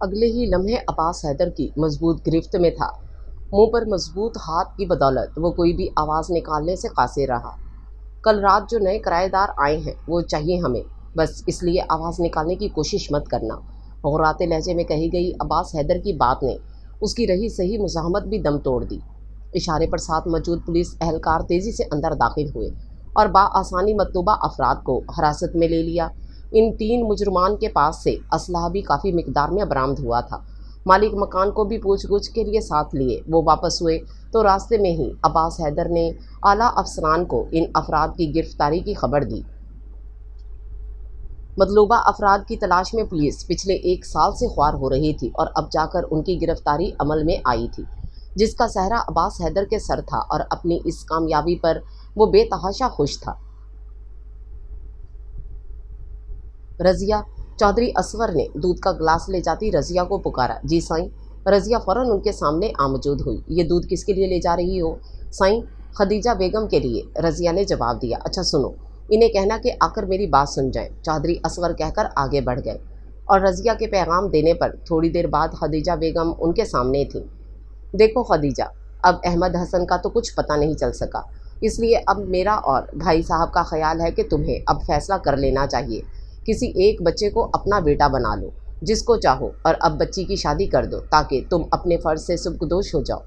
अगले ही लम्हे अब्बास हैदर की मजबूत गिरफ्त में था। मुंह पर मजबूत हाथ की बदौलत वो कोई भी आवाज़ निकालने से कासिर रहा। कल रात जो नए किराएदार आए हैं वो चाहिए हमें, बस इसलिए आवाज़ निकालने की कोशिश मत करना। घुर्राते लहजे में कही गई अब्बास हैदर की बात ने उसकी रही सही मुज़ाहमत भी दम तोड़ दी। इशारे पर साथ मौजूद पुलिस एहलकार तेज़ी से अंदर दाखिल हुए और बाआसानी मतलूबा अफराद को हिरासत में ले लिया। इन 3 मुजरमान के पास से असलहा भी काफ़ी मिकदार में बरामद हुआ था। मालिक मकान को भी पूछ-गुछ के लिए साथ लिए वो वापस हुए तो रास्ते में ही अब्बास हैदर ने आला अफसरान को इन अफराद की गिरफ्तारी की खबर दी। मतलूबा अफराद की तलाश में पुलिस पिछले 1 साल से ख्वार हो रही थी और अब जाकर उनकी गिरफ्तारी अमल में आई थी। جس کا سہرا عباس حیدر کے سر تھا اور اپنی اس کامیابی پر وہ بے تحاشا خوش تھا۔ رضیہ، چودھری اصغر نے دودھ کا گلاس لے جاتی رضیہ کو پکارا۔ جی سائیں۔ رضیہ فوراً ان کے سامنے آموجود ہوئی۔ یہ دودھ کس کے لیے لے جا رہی ہو؟ سائیں، خدیجہ بیگم کے لیے، رضیہ نے جواب دیا۔ اچھا سنو، انہیں کہنا کہ آ کر میری بات سن جائیں۔ چودھری اصغر کہہ کر آگے بڑھ گئے اور رضیہ کے پیغام دینے پر تھوڑی دیر بعد خدیجہ بیگم ان کے سامنے تھیں۔ دیکھو خدیجہ، اب احمد حسن کا تو کچھ پتہ نہیں چل سکا، اس لیے اب میرا اور بھائی صاحب کا خیال ہے کہ تمہیں اب فیصلہ کر لینا چاہیے۔ کسی ایک بچے کو اپنا بیٹا بنا لو، جس کو چاہو، اور اب بچی کی شادی کر دو تاکہ تم اپنے فرض سے سبکدوش ہو جاؤ۔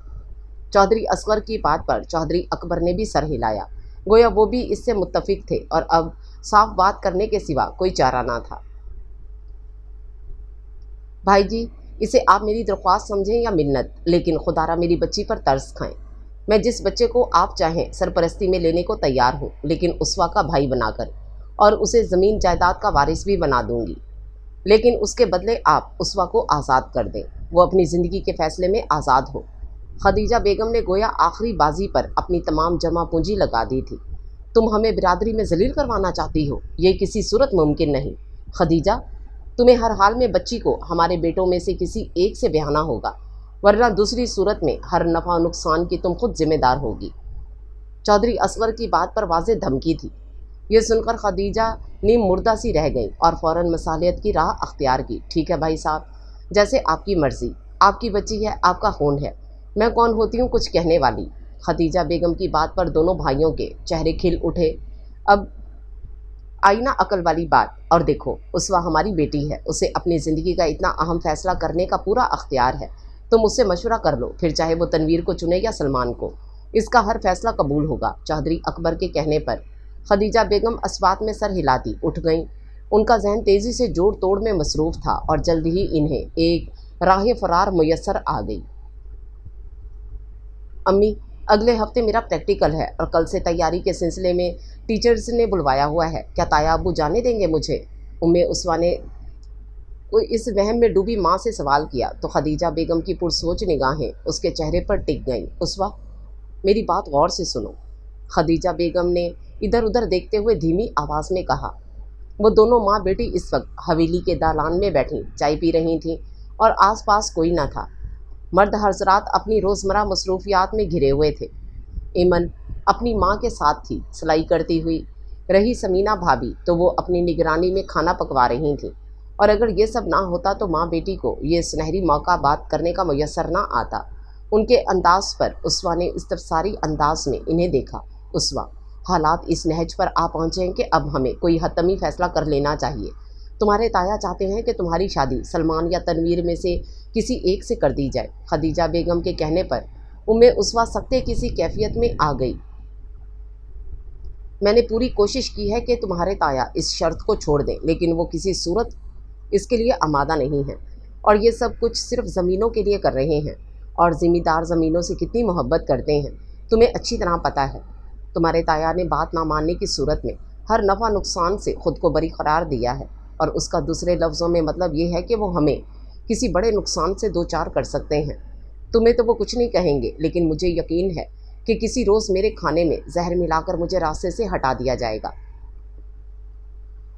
چودھری اصغر کی بات پر چودھری اکبر نے بھی سر ہلایا، گویا وہ بھی اس سے متفق تھے اور اب صاف بات کرنے کے سوا کوئی چارہ نہ تھا۔ بھائی جی، اسے آپ میری درخواست سمجھیں یا منت، لیکن خدا را میری بچی پر ترس کھائیں۔ میں جس بچے کو آپ چاہیں سرپرستی میں لینے کو تیار ہوں، لیکن اسوا کا بھائی بنا کر، اور اسے زمین جائیداد کا وارث بھی بنا دوں گی، لیکن اس کے بدلے آپ اسوا کو آزاد کر دیں، وہ اپنی زندگی کے فیصلے میں آزاد ہو۔ خدیجہ بیگم نے گویا آخری بازی پر اپنی تمام جمع پونجی لگا دی تھی۔ تم ہمیں برادری میں ذلیل کروانا چاہتی ہو؟ یہ کسی صورت ممکن نہیں۔ خدیجہ، تمہیں ہر حال میں بچی کو ہمارے بیٹوں میں سے کسی ایک سے بیاہنا ہوگا، ورنہ دوسری صورت میں ہر نفع و نقصان کی تم خود ذمہ دار ہوگی۔ چودھری اصغر کی بات پر واضح دھمکی تھی۔ یہ سن کر خدیجہ نیم مردہ سی رہ گئیں اور فوراً مصالحت کی راہ اختیار کی۔ ٹھیک ہے بھائی صاحب، جیسے آپ کی مرضی، آپ کی بچی ہے، آپ کا خون ہے، میں کون ہوتی ہوں کچھ کہنے والی؟ خدیجہ بیگم کی بات پر دونوں بھائیوں کے چہرے کھل اٹھے۔ اب آئی نا عقل والی بات، اور دیکھو اسوا ہماری بیٹی ہے، اسے اپنی زندگی کا اتنا اہم فیصلہ کرنے کا پورا اختیار ہے، تم اس سے مشورہ کر لو، پھر چاہے وہ تنویر کو چنے یا سلمان کو، اس کا ہر فیصلہ قبول ہوگا۔ چودھری اکبر کے کہنے پر خدیجہ بیگم اسبات میں سر ہلاتی اٹھ گئیں۔ ان کا ذہن تیزی سے جوڑ توڑ میں مصروف تھا اور جلد ہی انہیں ایک راہ فرار میسر آ گئی۔ امی، اگلے ہفتے میرا پریکٹیکل ہے اور کل سے تیاری کے سلسلے میں ٹیچرز نے بلوایا ہوا ہے، کیا تایا ابو جانے دیں گے مجھے؟ اسوا نے اس وہم میں ڈوبی ماں سے سوال کیا تو خدیجہ بیگم کی پرسوچ نگاہیں اس کے چہرے پر ٹک گئیں۔ اسوا، میری بات غور سے سنو، خدیجہ بیگم نے ادھر ادھر دیکھتے ہوئے دھیمی آواز میں کہا۔ وہ دونوں ماں بیٹی اس وقت حویلی کے دالان میں بیٹھیں چائے پی رہی تھیں اور آس پاس کوئی نہ تھا۔ مرد حضرات اپنی روزمرہ مصروفیات میں گھرے ہوئے تھے۔ ایمن اپنی ماں کے ساتھ تھی سلائی کرتی ہوئی، رہی سمینہ بھابھی تو وہ اپنی نگرانی میں کھانا پکوا رہی تھیں، اور اگر یہ سب نہ ہوتا تو ماں بیٹی کو یہ سنہری موقع بات کرنے کا میسر نہ آتا۔ ان کے انداز پر اسوا نے استفساری انداز میں انہیں دیکھا۔ اسوا، حالات اس نہج پر آ پہنچے ہیں کہ اب ہمیں کوئی حتمی فیصلہ کر لینا چاہیے۔ تمہارے تایا چاہتے ہیں کہ تمہاری شادی سلمان یا تنویر میں سے کسی ایک سے کر دی جائے۔ خدیجہ بیگم کے کہنے پر اسوا سکتے کسی کیفیت میں آ گئی۔ میں نے پوری کوشش کی ہے کہ تمہارے تایا اس شرط کو چھوڑ دیں، لیکن وہ کسی صورت اس کے لیے آمادہ نہیں ہیں، اور یہ سب کچھ صرف زمینوں کے لیے کر رہے ہیں، اور ذمہ دار زمینوں سے کتنی محبت کرتے ہیں تمہیں اچھی طرح پتہ ہے۔ تمہارے تایا نے بات نہ ماننے کی صورت میں ہر نفع نقصان سے خود کو بری قرار دیا ہے، اور اس کا دوسرے لفظوں میں مطلب یہ ہے کہ وہ ہمیں کسی بڑے نقصان سے دوچار کر سکتے ہیں۔ تمہیں تو وہ کچھ نہیں کہیں گے، لیکن مجھے یقین ہے کہ کسی روز میرے کھانے میں زہر ملا کر مجھے راستے سے ہٹا دیا جائے گا،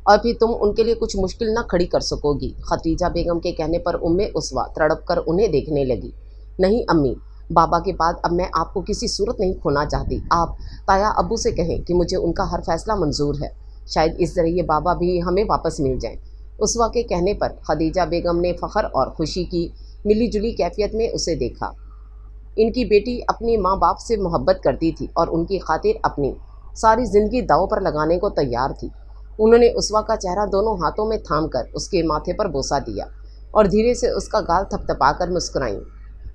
اور پھر تم ان کے لیے کچھ مشکل نہ کھڑی کر سکو گی۔ خدیجہ بیگم کے کہنے پر اسوا تڑپ کر انہیں دیکھنے لگی۔ نہیں امی، بابا کے بعد اب میں آپ کو کسی صورت نہیں کھونا چاہتی۔ آپ تایا ابو سے کہیں کہ مجھے ان کا ہر فیصلہ منظور ہے، شاید اس ذریعے بابا بھی ہمیں واپس مل جائیں۔ اسوا کے کہنے پر خدیجہ بیگم نے فخر اور خوشی کی ملی جلی کیفیت میں اسے دیکھا۔ ان کی بیٹی اپنی ماں باپ سے محبت کرتی تھی اور ان کی خاطر اپنی ساری زندگی داؤ پر لگانے کو تیار تھی۔ انہوں نے اسوا کا چہرہ دونوں ہاتھوں میں تھام کر اس کے ماتھے پر بوسہ دیا اور دھیرے سے اس کا گال تھپ تھپا کر مسکرائیں۔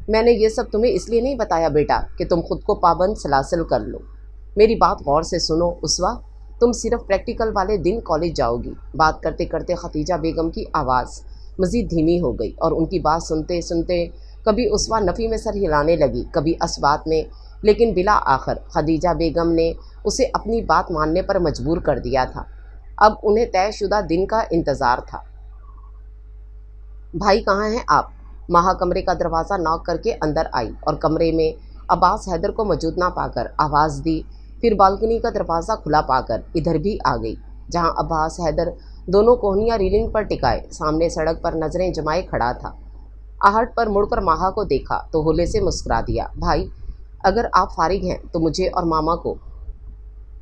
میں نے یہ سب تمہیں اس لیے نہیں بتایا بیٹا کہ تم خود کو پابند سلاسل کر لو۔ میری بات غور سے سنو اسوا، تم صرف پریکٹیکل والے دن کالج جاؤ گی۔ بات کرتے کرتے خدیجہ بیگم کی آواز مزید دھیمی ہو گئی اور ان کی بات سنتے سنتے کبھی اسوا نفی میں سر ہلانے لگی، کبھی اسبات میں، لیکن بلا آخر خدیجہ بیگم نے اسے اپنی بات ماننے پر مجبور کر دیا تھا۔ اب انہیں طے شدہ دن کا انتظار تھا۔ بھائی کہاں ہیں آپ؟ माहा कमरे का दरवाज़ा नॉक करके अंदर आई और कमरे में अब्बास हैदर को मौजूद ना पाकर आवाज़ दी। फिर बालकनी का दरवाज़ा खुला पाकर इधर भी आ गई, जहां अब्बास हैदर दोनों कोहनियाँ रीलिंग पर टिकाए सामने सड़क पर नजरें जमाए खड़ा था। आहट पर मुड़कर माहा को देखा तो होले से मुस्कुरा दिया। भाई, अगर आप फारिग हैं तो मुझे और मामा को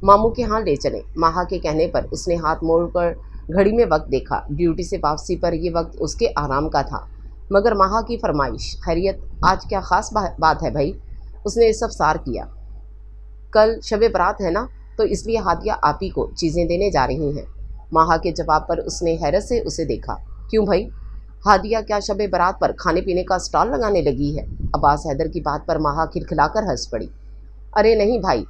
मामू के यहाँ ले चलें। माहा के कहने पर उसने हाथ मोड़कर घड़ी में वक्त देखा। ड्यूटी से वापसी पर यह वक्त उसके आराम का था, मगर माहा की फरमाइश, खैरियत, आज क्या ख़ास बात है भाई? उसने इस्तफसार किया। कल शब बारात है ना, तो इसलिए हादिया आप ही को चीज़ें देने जा रही हैं। माहा के जवाब पर उसने हैरत से उसे देखा। क्यों भाई, हादिया क्या शब बारात पर खाने पीने का स्टॉल लगाने लगी है? अब्बास हैदर की बात पर माहा खिलखिलाकर हंस पड़ी। अरे नहीं भाई,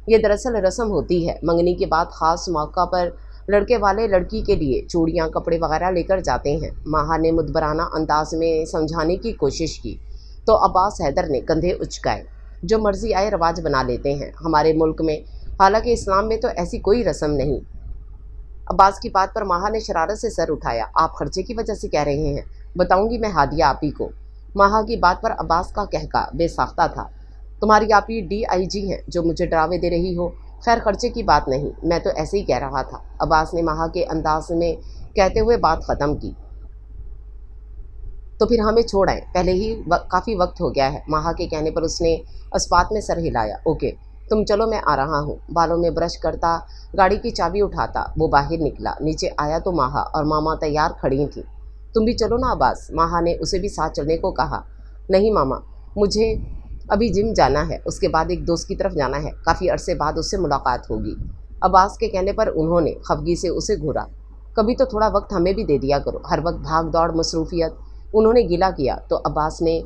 ये दरअसल रस्म होती है। मंगनी के बाद ख़ास मौका पर लड़के वाले लड़की के लिए चूड़ियाँ, कपड़े वगैरह लेकर जाते हैं। माहा ने मुदबराना अंदाज में समझाने की कोशिश की तो अब्बास हैदर ने कंधे उचकाए। जो मर्जी आए रवाज बना लेते हैं हमारे मुल्क में, हालांकि इस्लाम में तो ऐसी कोई रस्म नहीं। अब्बास की बात पर माहा ने शरारत से सर उठाया। आप खर्चे की वजह से कह रहे हैं? बताऊंगी मैं हादिया आपी को। माहा की बात पर अब्बास का कहका बेसाख्ता था। तुम्हारी आपी DIG हैं जो मुझे डरावे दे रही हो? खैर, खर्चे की बात नहीं, मैं तो ऐसे ही कह रहा था। अब्बास ने माहा के अंदाज में कहते हुए बात ख़त्म की। तो फिर हमें छोड़ आए, पहले ही काफ़ी वक्त हो गया है। माहा के कहने पर उसने अस्पात में सर हिलाया। ओके, तुम चलो, मैं आ रहा हूँ। बालों में ब्रश करता, गाड़ी की चाबी उठाता वो बाहर निकला। नीचे आया तो माहा और मामा तैयार खड़ी थी। तुम भी चलो ना अब्बास, माहा ने उसे भी साथ चलने को कहा। नहीं मामा, मुझे अभी जिम जाना है, उसके बाद एक दोस्त की तरफ जाना है, काफ़ी अरसे बाद उससे मुलाकात होगी। अब्बास के कहने पर उन्होंने खफगी से उसे घूरा। कभी तो थोड़ा वक्त हमें भी दे दिया करो, हर वक्त भाग दौड़ मसरूफियत। उन्होंने गिला किया तो अब्बास ने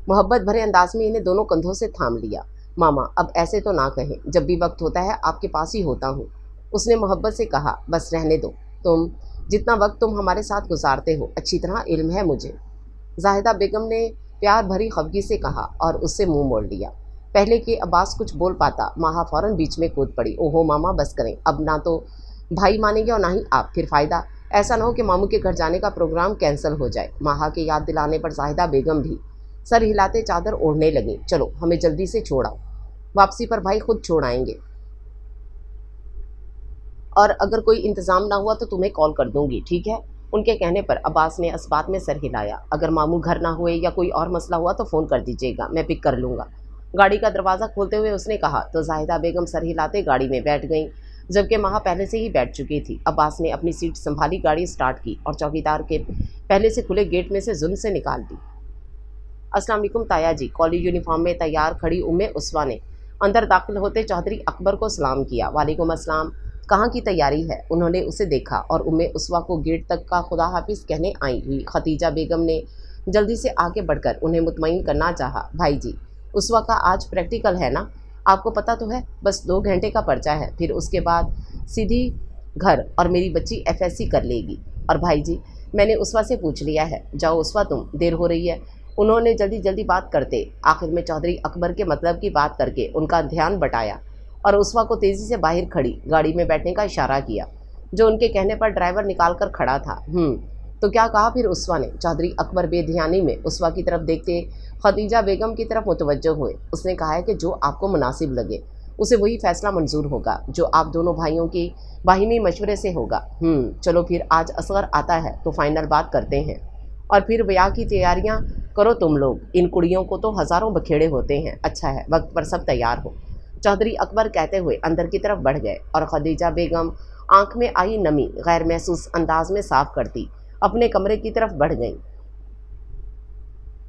मोहब्बत भरे अंदाज में इन्हें दोनों कंधों से थाम लिया। मामा, अब ऐसे तो ना कहें, जब भी वक्त होता है आपके पास ही होता हूँ। उसने मोहब्बत से कहा। बस रहने दो, तुम जितना वक्त तुम हमारे साथ गुजारते हो अच्छी तरह इल्म है मुझे। जाहिदा बेगम ने प्यार भरी खफगी से कहा और उससे मुंह मोड़ लिया। पहले कि अब्बास कुछ बोल पाता, माहा फौरन बीच में कूद पड़ी। ओहो मामा, बस करें, अब ना तो भाई मानेंगे और ना ही आप, फिर फ़ायदा। ऐसा ना हो कि मामू के घर जाने का प्रोग्राम कैंसिल हो जाए। माहा के याद दिलाने पर जाहिदा बेगम भी सर हिलाते चादर ओढ़ने लगी। चलो, हमें जल्दी से छोड़ आओ, वापसी पर भाई खुद छोड़ आएंगे, और अगर कोई इंतज़ाम ना हुआ तो तुम्हें कॉल कर दूंगी, ठीक है? उनके कहने पर अब्बास ने इस बात में सर हिलाया। अगर मामू घर ना हुए या कोई और मसला हुआ तो फ़ोन कर दीजिएगा, मैं पिक कर लूँगा। गाड़ी का दरवाज़ा खोलते हुए उसने कहा तो जाहिदा बेगम सर हिलाते गाड़ी में बैठ गईं, जबकि माहा पहले से ही बैठ चुकी थी। अब्बास ने अपनी सीट संभाली, गाड़ी स्टार्ट की और चौकीदार के पहले से खुले गेट में से जुल्म से निकाल दी। अस्सलाम वालेकुम ताया जी। कॉलेज यूनिफॉर्म में तैयार खड़ी उम्मे उस्वा ने अंदर दाखिल होते चौधरी अकबर को सलाम किया। वालेकुम अस्सलाम, कहाँ की तैयारी है? उन्होंने उसे देखा और उम्मे उस्वा को गेट तक का खुदा हाफिज़ कहने आई हुई खतीजा बेगम ने जल्दी से आगे बढ़कर उन्हें मुतमईन करना चाहा। भाई जी, उस्वा का आज प्रैक्टिकल है ना? आपको पता तो है, बस 2 घंटे का पर्चा है, फिर उसके बाद सीधी घर और मेरी बच्ची FSC कर लेगी। और भाई जी, मैंने उस्वा से पूछ लिया है। जाओ उस्वा, तुम, देर हो रही है। उन्होंने जल्दी जल्दी बात करते आखिर में चौधरी अकबर के मतलब की बात करके उनका ध्यान बटाया और उस्वा को तेज़ी से बाहर खड़ी गाड़ी में बैठने का इशारा किया, जो उनके कहने पर ड्राइवर निकाल कर खड़ा था। तो क्या कहा फिर उस्वा ने? चौधरी अकबर बेध्यानी में उस्वा की तरफ देखते खदीजा बेगम की तरफ मुतवज्जो हुए। उसने कहा है कि जो आपको मुनासिब लगे उसे वही फैसला मंजूर होगा, जो आप दोनों भाइयों की बाहिमी मशवरे से होगा। चलो फिर आज असगर आता है तो फाइनल बात करते हैं, और फिर ब्याह की तैयारियां करो तुम लोग। इन कुड़ियों को तो हज़ारों बखेड़े होते हैं। अच्छा है, वक्त पर सब तैयार हो। चौधरी अकबर कहते हुए अंदर की तरफ बढ़ गए और खदीजा बेगम आंख में आई नमी गैर महसूस अंदाज में साफ करती अपने कमरे की तरफ बढ़ गईं।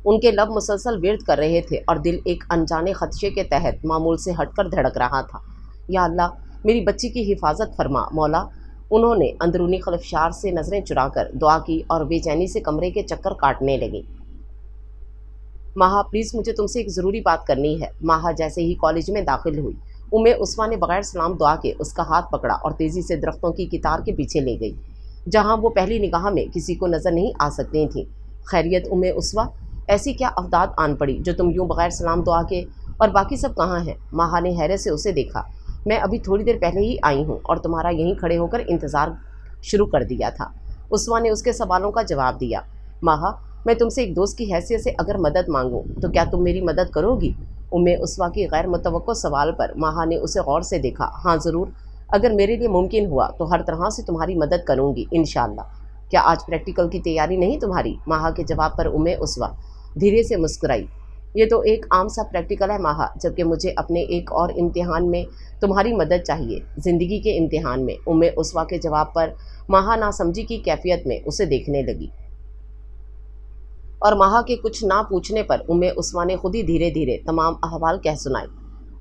उनके लब मुसलसल विर्द कर रहे थे और दिल एक अनजाने खदशे के तहत मामूल से हटकर धड़क रहा था। या अल्लाह, मेरी बच्ची की हिफाजत फरमा मौला। उन्होंने अंदरूनी खलफशार से नज़रें चुराकर दुआ की और बेचैनी से कमरे के चक्कर काटने लगी। माहा, प्लीज़ मुझे तुमसे एक ज़रूरी बात करनी है। माहा जैसे ही कॉलेज में दाखिल हुई, उम्मे उस्मा ने बगैर सलाम दुआ के उसका हाथ पकड़ा और तेज़ी से दरख्तों की कितार के पीछे ले गई, जहाँ वो पहली निगाह में किसी को नज़र नहीं आ सकती थी। खैरियत उम्मे उस्वा, ऐसी क्या अवदाद आन पड़ी जो तुम यूँ बगैर सलाम दुआ के? और बाकी सब कहाँ हैं? माहा ने हैरत से उसे देखा। मैं अभी थोड़ी देर पहले ही आई हूँ और तुम्हारा यहीं खड़े होकर इंतज़ार शुरू कर दिया था। اسوا نے اس کے سوالوں کا جواب دیا۔ ماہا، میں تم سے ایک دوست کی حیثیت سے اگر مدد مانگوں تو کیا تم میری مدد کرو گی؟ اسوا کی غیر متوقع سوال پر ماہا نے اسے غور سے دیکھا۔ ہاں ضرور، اگر میرے لیے ممکن ہوا تو ہر طرح سے تمہاری مدد کروں گی انشاءاللہ۔ کیا آج پریکٹیکل کی تیاری نہیں تمہاری؟ ماہا کے جواب پر اسوا دھیرے سے مسکرائی۔ یہ تو ایک عام سا پریکٹیکل ہے ماہا، جبکہ مجھے اپنے ایک اور امتحان میں تمہاری مدد چاہیے، زندگی کے امتحان میں۔ اسوا کے جواب پر ماہا ناسمجھی کی کیفیت میں اسے دیکھنے لگی، اور ماہا کے کچھ نہ پوچھنے پر اسوا نے خود ہی دھیرے دھیرے تمام احوال کہہ سنائے،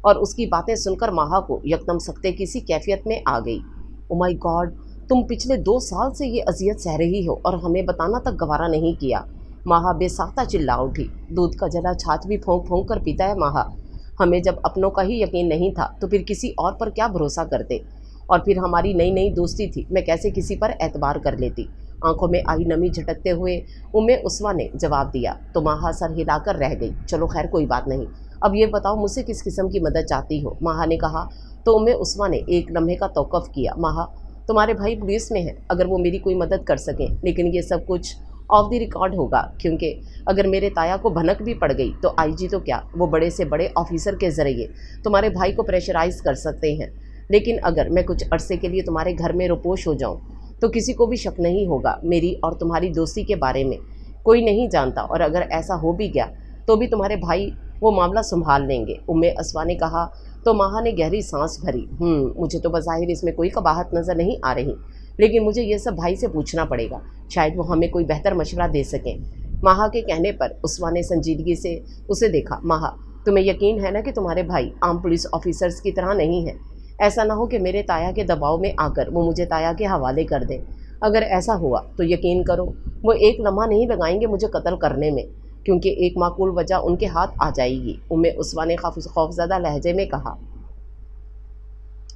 اور اس کی باتیں سن کر ماہا کو یکدم سکتے کی سی کیفیت میں آ گئی۔ او مائی گاڈ، تم پچھلے 2 سال سے یہ اذیت سہ رہی ہو اور ہمیں بتانا تک گوارا نہیں کیا۔ ماہا بے ساختہ چلا اٹھی۔ دودھ کا جلا چھاچھ بھی پھونک پھونک کر پیتا ہے ماہا۔ ہمیں جب اپنوں کا ہی یقین نہیں تھا تو پھر کسی اور پر کیا بھروسہ کرتے؟ اور پھر ہماری نئی نئی دوستی تھی، میں کیسے کسی پر اعتبار کر لیتی؟ آنکھوں میں آئی نمی جھٹکتے ہوئے اسوا نے جواب دیا تو ماہا سر ہلا کر رہ گئی۔ چلو خیر، کوئی بات نہیں، اب یہ بتاؤ مجھ سے کس قسم کی مدد چاہتی ہو؟ ماہا نے کہا تو اسوا نے ایک لمحے کا توقف کیا۔ ماہا، تمہارے بھائی پولیس میں ہیں، اگر وہ میری کوئی مدد کر سکیں، لیکن یہ سب کچھ آف دی ریکارڈ ہوگا، کیونکہ اگر میرے تایا کو بھنک بھی پڑ گئی تو آئی جی تو کیا، وہ بڑے سے بڑے آفیسر کے ذریعے تمہارے بھائی کو پریشرائز کر سکتے ہیں۔ لیکن اگر میں کچھ عرصے کے لیے تمہارے گھر میں روپوش ہو جاؤں تو کسی کو بھی شک نہیں ہوگا میری اور تمہاری دوستی کے بارے میں، کوئی نہیں جانتا، اور اگر ایسا ہو بھی گیا تو بھی تمہارے بھائی وہ معاملہ سنبھال لیں گے۔ اسوا نے کہا تو ماہا نے گہری سانس بھری۔ مجھے تو بظاہر اس میں کوئی قباحت نظر نہیں آ رہی، لیکن مجھے یہ سب بھائی سے پوچھنا پڑے گا، شاید وہ ہمیں کوئی بہتر مشورہ دے سکیں۔ ماہا کے کہنے پر اسوا نے سنجیدگی سے اسے دیکھا۔ ماہا، تمہیں یقین ہے نا کہ تمہارے بھائی عام پولیس آفیسرز کی طرح نہیں ہیں؟ ایسا نہ ہو کہ میرے تایا کے دباؤ میں آ کر وہ مجھے تایا کے حوالے کر دیں۔ اگر ایسا ہوا تو یقین کرو وہ ایک لمحہ نہیں لگائیں گے مجھے قتل کرنے میں، کیونکہ ایک معقول وجہ ان کے ہاتھ آ جائے گی۔ اسوا نے خوفزدہ لہجے میں کہا۔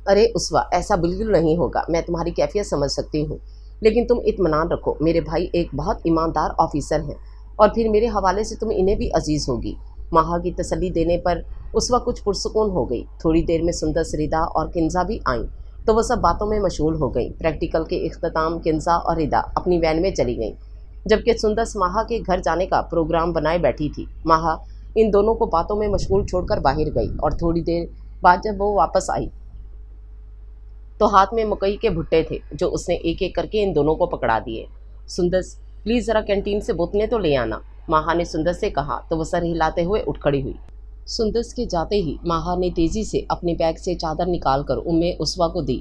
ارے اسوا، ایسا بالکل نہیں ہوگا، میں تمہاری کیفیت سمجھ سکتی ہوں، لیکن تم اطمینان رکھو، میرے بھائی ایک بہت ایماندار آفیسر ہیں، اور پھر میرے حوالے سے تم انہیں بھی عزیز ہوگی۔ ماہا کی تسلی دینے پر اسوا کچھ پرسکون ہو گئی۔ تھوڑی دیر میں سندس، ردا اور کنزا بھی آئیں تو وہ سب باتوں میں مشغول ہو گئیں۔ پریکٹیکل کے اختتام کنزا اور ردا اپنی وین میں چلی گئیں، جبکہ سندس ماہا کے گھر جانے کا پروگرام بنائے بیٹھی تھی۔ ماہا ان دونوں کو باتوں میں مشغول چھوڑ کر باہر گئی، اور تھوڑی دیر بعد جب وہ واپس آئی تو ہاتھ میں مکئی کے بھٹے تھے جو اس نے ایک ایک کر کے ان دونوں کو پکڑا دیے۔ سندس، پلیز ذرا کینٹین سے بوتلیں تو لے آنا، ماہا نے سندس سے کہا تو وہ سر ہلاتے ہوئے اٹھ کھڑی ہوئی۔ سندس کے جاتے ہی ماہا نے تیزی سے اپنے بیگ سے چادر نکال کر اسوا کو دی۔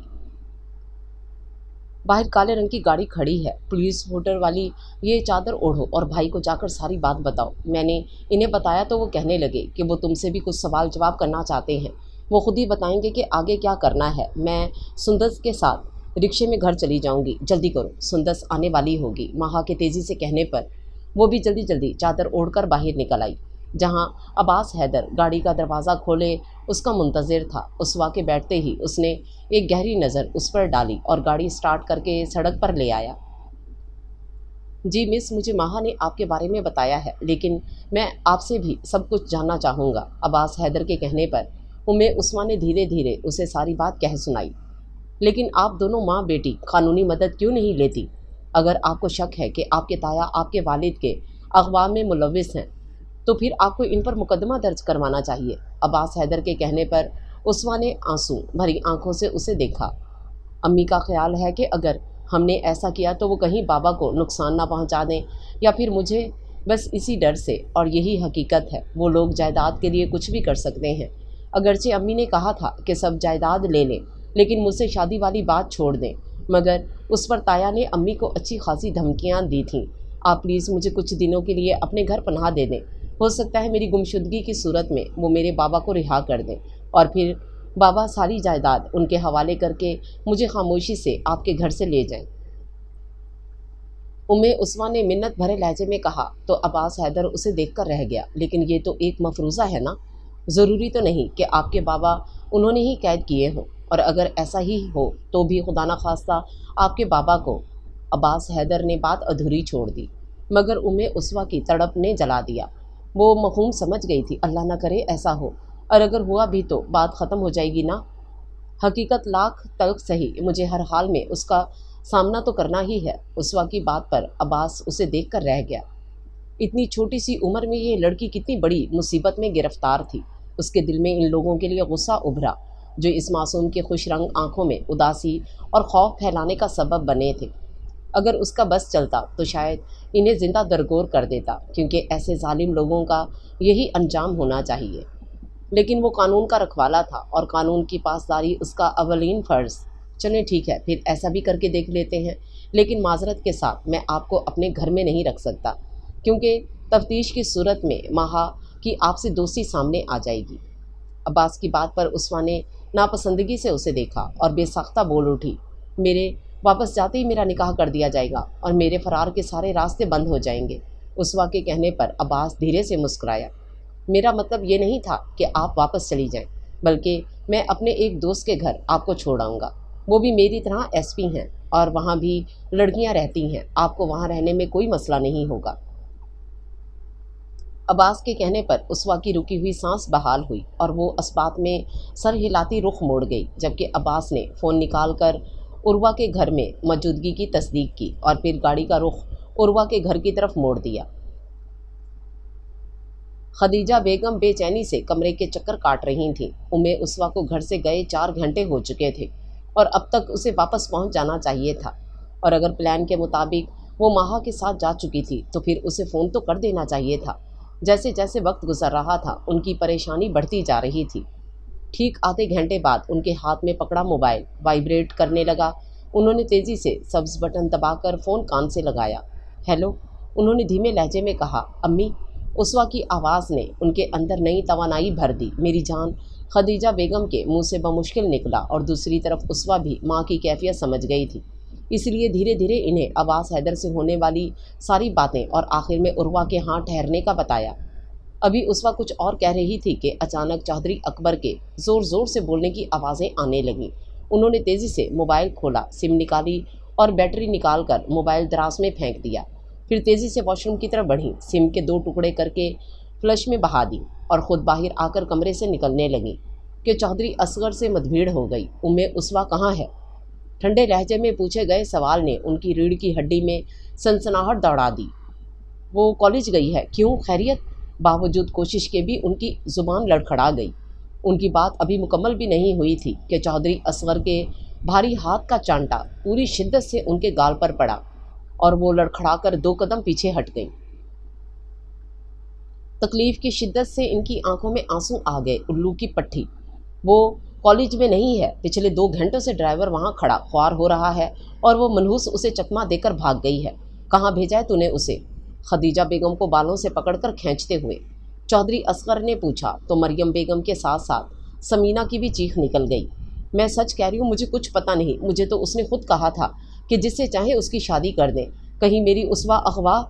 باہر کالے رنگ کی گاڑی کھڑی ہے، پولیس ووٹر والی، یہ چادر اوڑھو اور بھائی کو جا کر ساری بات بتاؤ۔ میں نے انہیں بتایا تو وہ کہنے لگے کہ وہ تم سے بھی کچھ سوال جواب کرنا چاہتے ہیں، وہ خود ہی بتائیں گے کہ آگے کیا کرنا ہے۔ میں سندس کے ساتھ رکشے میں گھر چلی جاؤں گی، جلدی کرو، سندس آنے والی ہوگی۔ ماہا کے تیزی سے کہنے پر وہ بھی جلدی جلدی چادر اوڑھ کر باہر نکل آئی، جہاں عباس حیدر گاڑی کا دروازہ کھولے اس کا منتظر تھا۔ اسوا کے بیٹھتے ہی اس نے ایک گہری نظر اس پر ڈالی اور گاڑی سٹارٹ کر کے سڑک پر لے آیا۔ جی مس، مجھے ماہا نے آپ کے بارے میں بتایا ہے، لیکن میں آپ سے بھی سب کچھ جاننا چاہوں گا۔ عباس حیدر کے کہنے پر اسوا نے دھیرے دھیرے اسے ساری بات کہہ سنائی۔ لیکن آپ دونوں ماں بیٹی قانونی مدد کیوں نہیں لیتی؟ اگر آپ کو شک ہے کہ آپ کے تایا آپ کے والد کے اغوا میں ملوث ہیں تو پھر آپ کو ان پر مقدمہ درج کروانا چاہیے۔ عباس حیدر کے کہنے پر اسوا نے آنسو بھری آنکھوں سے اسے دیکھا۔ امی کا خیال ہے کہ اگر ہم نے ایسا کیا تو وہ کہیں بابا کو نقصان نہ پہنچا دیں، یا پھر مجھے، بس اسی ڈر سے، اور یہی حقیقت ہے، وہ لوگ جائیداد کے لیے کچھ بھی کر سکتے ہیں۔ اگرچہ امی نے کہا تھا کہ سب جائیداد لے لیں لیکن مجھ سے شادی والی بات چھوڑ دیں، مگر اس پر تایا نے امی کو اچھی خاصی دھمکیاں دی تھیں۔ آپ پلیز مجھے کچھ دنوں کے لیے اپنے گھر پناہ دے دیں، ہو سکتا ہے میری گمشدگی کی صورت میں وہ میرے بابا کو رہا کر دیں، اور پھر بابا ساری جائیداد ان کے حوالے کر کے مجھے خاموشی سے آپ کے گھر سے لے جائیں۔ اسوا نے منت بھرے لہجے میں کہا تو عباس حیدر اسے دیکھ کر رہ گیا۔ لیکن یہ تو ایک مفروضہ ہے نا، ضروری تو نہیں کہ آپ کے بابا انہوں نے ہی قید کیے ہوں، اور اگر ایسا ہی ہو تو بھی خدا نخواستہ آپ کے بابا کو۔ عباس حیدر نے بات ادھوری چھوڑ دی، مگر اسوا کی تڑپ نے جلا دیا۔ وہ مفہوم سمجھ گئی تھی، اللہ نہ کرے ایسا ہو، اور اگر ہوا بھی تو بات ختم ہو جائے گی نا۔ حقیقت لاکھ تلخ سہی، مجھے ہر حال میں اس کا सामना तो करना ही है। उसवा की बात पर अब्बास उसे देखकर रह गया। इतनी छोटी सी उम्र में ये लड़की कितनी बड़ी मुसीबत में गिरफ्तार थी। उसके दिल में इन लोगों के लिए गुस्सा उभरा जो इस मासूम के खुश रंग आंखों में उदासी और खौफ फैलाने का सबब बने थे। अगर उसका बस चलता तो शायद इन्हें जिंदा दरगोर कर देता, क्योंकि ऐसे जालिम लोगों का यही अंजाम होना चाहिए। लेकिन वो कानून का रखवाला था और कानून की पासदारी उसका अवलीन फ़र्ज़। चलें ठीक है, फिर ऐसा भी करके देख लेते हैं, लेकिन माजरत के साथ मैं आपको अपने घर में नहीं रख सकता, क्योंकि तफ्तीश की सूरत में माहा की आपसे दोस्ती सामने आ जाएगी। अब्बास की बात पर उसवा ने नापसंदगी से उसे देखा और बेसाख्ता बोल उठी, मेरे वापस जाते ही मेरा निकाह कर दिया जाएगा और मेरे फ़रार के सारे रास्ते बंद हो जाएंगे। उसवा के कहने पर अब्बास धीरे से मुस्कुराया। मेरा मतलब ये नहीं था कि आप वापस चली जाएं, बल्कि मैं अपने एक दोस्त के घर आपको छोड़ आऊँगा। वो भी मेरी तरह एसपी हैं और वहाँ भी लड़कियाँ रहती हैं। आपको वहाँ रहने में कोई मसला नहीं होगा। अब्बास के कहने पर उसवा की रुकी हुई सांस बहाल हुई और वो अस्बात में सर हिलाती रुख मोड़ गई, जबकि अब्बास ने फ़ोन निकाल कर उर्वा के घर में मौजूदगी की तस्दीक की और फिर गाड़ी का रुख उर्वा के घर की तरफ मोड़ दिया। खदीजा बेगम बेचैनी से कमरे के चक्कर काट रही थीं। उम्मे उसवा को घर से गए 4 घंटे हो चुके थे और अब तक उसे वापस पहुंच जाना चाहिए था। और अगर प्लान के मुताबिक वो माहा के साथ जा चुकी थी तो फिर उसे फ़ोन तो कर देना चाहिए था। जैसे जैसे वक्त गुजर रहा था उनकी परेशानी बढ़ती जा रही थी। ठीक आधे घंटे बाद उनके हाथ में पकड़ा मोबाइल वाइब्रेट करने लगा। उन्होंने तेज़ी से सब्ज़ बटन दबाकर फ़ोन कान से लगाया। हेलो, उन्होंने धीमे लहजे में कहा। अम्मी, उसवा की आवाज़ ने उनके अंदर नई तवानाई भर दी। मेरी जान, खदीजा बेगम के मुंह से बमुश्किल निकला और दूसरी तरफ उसवा भी माँ की कैफियत समझ गई थी, इसलिए धीरे धीरे इन्हें अब्बास हैदर से होने वाली सारी बातें और आखिर में उर्वा के यहाँ ठहरने का बताया। अभी उसवा कुछ और कह रही थी कि अचानक चौधरी अकबर के ज़ोर ज़ोर से बोलने की आवाज़ें आने लगीं। उन्होंने तेज़ी से मोबाइल खोला, सिम निकाली और बैटरी निकाल कर मोबाइल दराज में फेंक दिया। फिर तेज़ी से वॉशरूम की तरफ बढ़ी, सिम के 2 टुकड़े करके फ्लश में बहा दी और ख़ुद बाहर आकर कमरे से निकलने लगी कि चौधरी असगर से मतभेड़ हो गई। उम्मे उसवा कहाँ है? ठंडे लहजे में पूछे गए सवाल ने उनकी रीढ़ की हड्डी में सनसनाहट दौड़ा दी। वो कॉलेज गई है। क्यों? खैरियत? बावजूद कोशिश के भी उनकी ज़ुबान लड़खड़ा गई। उनकी बात अभी मुकम्मल भी नहीं हुई थी कि चौधरी असगर के भारी हाथ का चांटा पूरी शिद्दत से उनके गाल पर पड़ा और वो लड़खड़ाकर 2 कदम पीछे हट गई। तकलीफ़ की शिद्दत से इनकी आंखों में आंसू आ गए। उल्लू की पट्टी, वो कॉलेज में नहीं है। पिछले 2 घंटों से ड्राइवर वहाँ खड़ा ख्वार हो रहा है और वो मनहूस उसे चकमा देकर भाग गई है। कहाँ भेजा है तूने उसे? खदीजा बेगम को बालों से पकड़कर खींचते हुए चौधरी असगर ने पूछा तो मरियम बेगम के साथ साथ समीना की भी चीख निकल गई। मैं सच कह रही हूँ, मुझे कुछ पता नहीं। मुझे तो उसने खुद कहा था कि जिससे चाहे उसकी शादी कर दें। कहीं मेरी उसवा अगवा?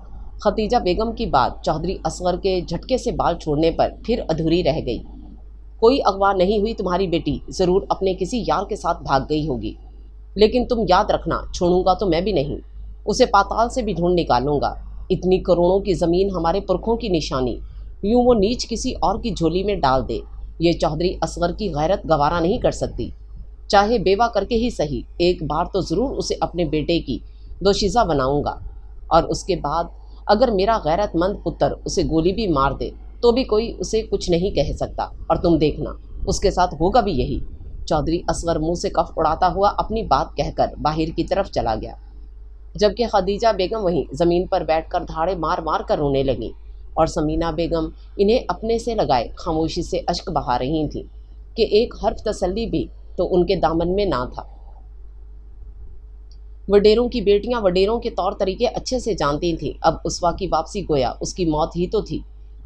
खदीजा बेगम की बात चौधरी असगर के झटके से बाल छोड़ने पर फिर अधूरी रह गई। कोई अगवा नहीं हुई तुम्हारी बेटी, ज़रूर अपने किसी यार के साथ भाग गई होगी। लेकिन तुम याद रखना, छोड़ूंगा तो मैं भी नहीं। उसे पाताल से भी ढूंढ निकालूंगा। इतनी करोड़ों की ज़मीन हमारे पुरखों की निशानी, यूँ वो नीच किसी और की झोली में डाल दे, ये चौधरी असगर की गैरत गवारा नहीं कर सकती। चाहे बेवा करके ही सही, एक बार तो ज़रूर उसे अपने बेटे की दोशीज़ा बनाऊंगा और उसके बाद अगर मेरा गैरतमंद पुत्र उसे गोली भी मार दे तो भी कोई उसे कुछ नहीं कह सकता। और तुम देखना, उसके साथ होगा भी यही। चौधरी असगर मुंह से कफ उड़ाता हुआ अपनी बात कहकर बाहर की तरफ चला गया, जबकि खदीजा बेगम वहीं ज़मीन पर बैठकर धाड़े मार मार कर रोने लगीं और समीना बेगम इन्हें अपने से लगाए खामोशी से अश्क बहा रही थीं कि एक हर्फ तसल्ली भी तो उनके दामन में ना था। वडेरों की बेटियां वडेरों के तौर तरीके अच्छे से जानती थीं। अब उसवा की वापसी गोया उसकी मौत ही तो थी।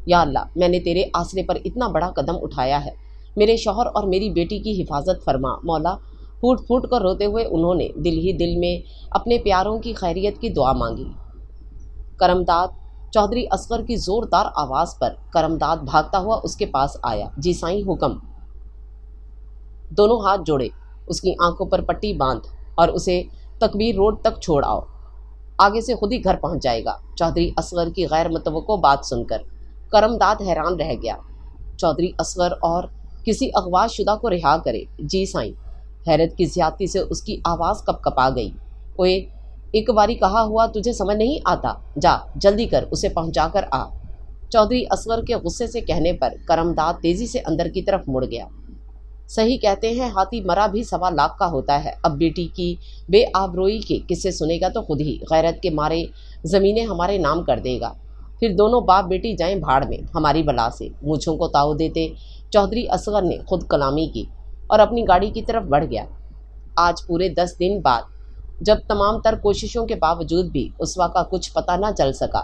या अल्लाह, मैंने तेरे आसरे पर इतना बड़ा कदम उठाया है, मेरे शौहर और मेरी बेटी की हिफाजत फरमा मौला। फूट फूट कर रोते हुए उन्होंने दिल ही दिल में अपने प्यारों की खैरियत की दुआ मांगी। करमदाद, चौधरी असगर की ज़ोरदार आवाज़ पर करमदाद भागता हुआ उसके पास आया। जी साईं, हुक्म। दोनों हाथ जोड़े, उसकी आंखों पर पट्टी बांध और उसे तकबीर रोड तक छोड़ आओ। आगे से खुद ही घर पहुंच जाएगा। चौधरी असगर की गैर मुतवक्को बात सुनकर करमदाद हैरान रह गया। चौधरी असगर और किसी अगवा शुदा को रिहा करे? जी साईं। हैरत की ज़्यादती से उसकी आवाज़ कपकपा गई। ओए, एक बारी कहा हुआ तुझे समझ नहीं आता, जा जल्दी कर उसे पहुंचा कर आ। चौधरी असगर के गुस्से से कहने पर करमदाद तेजी से अंदर की तरफ मुड़ गया। सही कहते हैं, हाथी मरा भी 1.25 लाख का होता है। अब बेटी की बेआबरोई के किस्से सुनेगा तो खुद ही गैरत के मारे ज़मीनें हमारे नाम कर देगा। फिर दोनों बाप बेटी जाएं भाड़ में हमारी बला से। मूँछों को ताव देते चौधरी असगर ने खुद कलामी की और अपनी गाड़ी की तरफ बढ़ गया। आज पूरे 10 दिन बाद जब तमाम तर कोशिशों के बावजूद भी उसवा का कुछ पता न चल सका,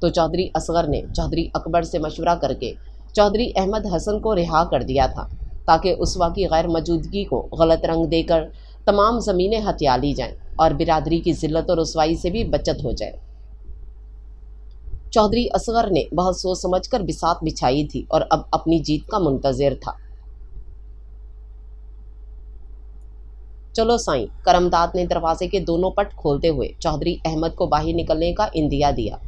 तो चौधरी असगर ने चौधरी अकबर से मशवरा करके चौधरी अहमद हसन को रिहा कर दिया था, ताकि उसवा की गैर मौजूदगी को गलत रंग देकर तमाम ज़मीनें हथिया ली जाएं और बिरादरी की ज़िल्लत और रुसवाई से भी बचत हो जाए। चौधरी असगर ने बहुत सोच समझकर बिसात बिछाई थी और अब अपनी जीत का मुंतज़िर था। चलो साईं, करमदाद ने दरवाजे के दोनों पट खोलते हुए चौधरी अहमद को बाहर निकलने का इंदिया दिया।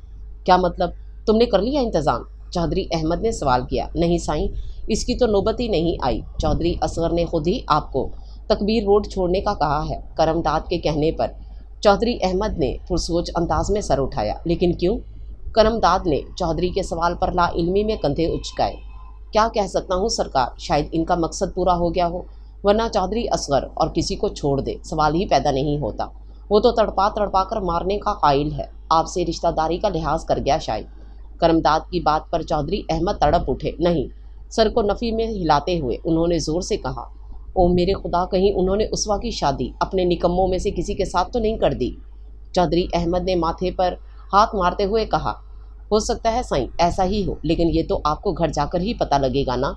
क्या मतलब, तुमने कर लिया इंतज़ाम? चौधरी अहमद ने सवाल किया। नहीं साईं, इसकी तो नौबत ही नहीं आई। चौधरी असगर ने खुद ही आपको तकबीर रोड छोड़ने का कहा है। करमदाद के कहने पर चौधरी अहमद ने पुरसोच अंदाज में सर उठाया। लेकिन क्यों? करमदाद ने चौधरी के सवाल पर लाइल्मी में कंधे उचकाए। क्या कह सकता हूँ सरकार, शायद इनका मकसद पूरा हो गया हो, वरना चौधरी असगर और किसी को छोड़ दे सवाल ही पैदा नहीं होता। वो तो तड़पा तड़पा कर मारने का कायल है, आपसे रिश्तेदारी का लिहाज कर गया शायद। करमदाद की बात पर चौधरी अहमद तड़प उठे। नहीं, सर को नफ़ी में हिलाते हुए उन्होंने ज़ोर से कहा, ओ मेरे खुदा, कहीं उन्होंने उसवा की शादी अपने निकम्मों में से किसी के साथ तो नहीं कर दी। चौधरी अहमद ने माथे पर हाथ मारते हुए कहा, हो सकता है साईं ऐसा ही हो, लेकिन ये तो आपको घर जाकर ही पता लगेगा ना।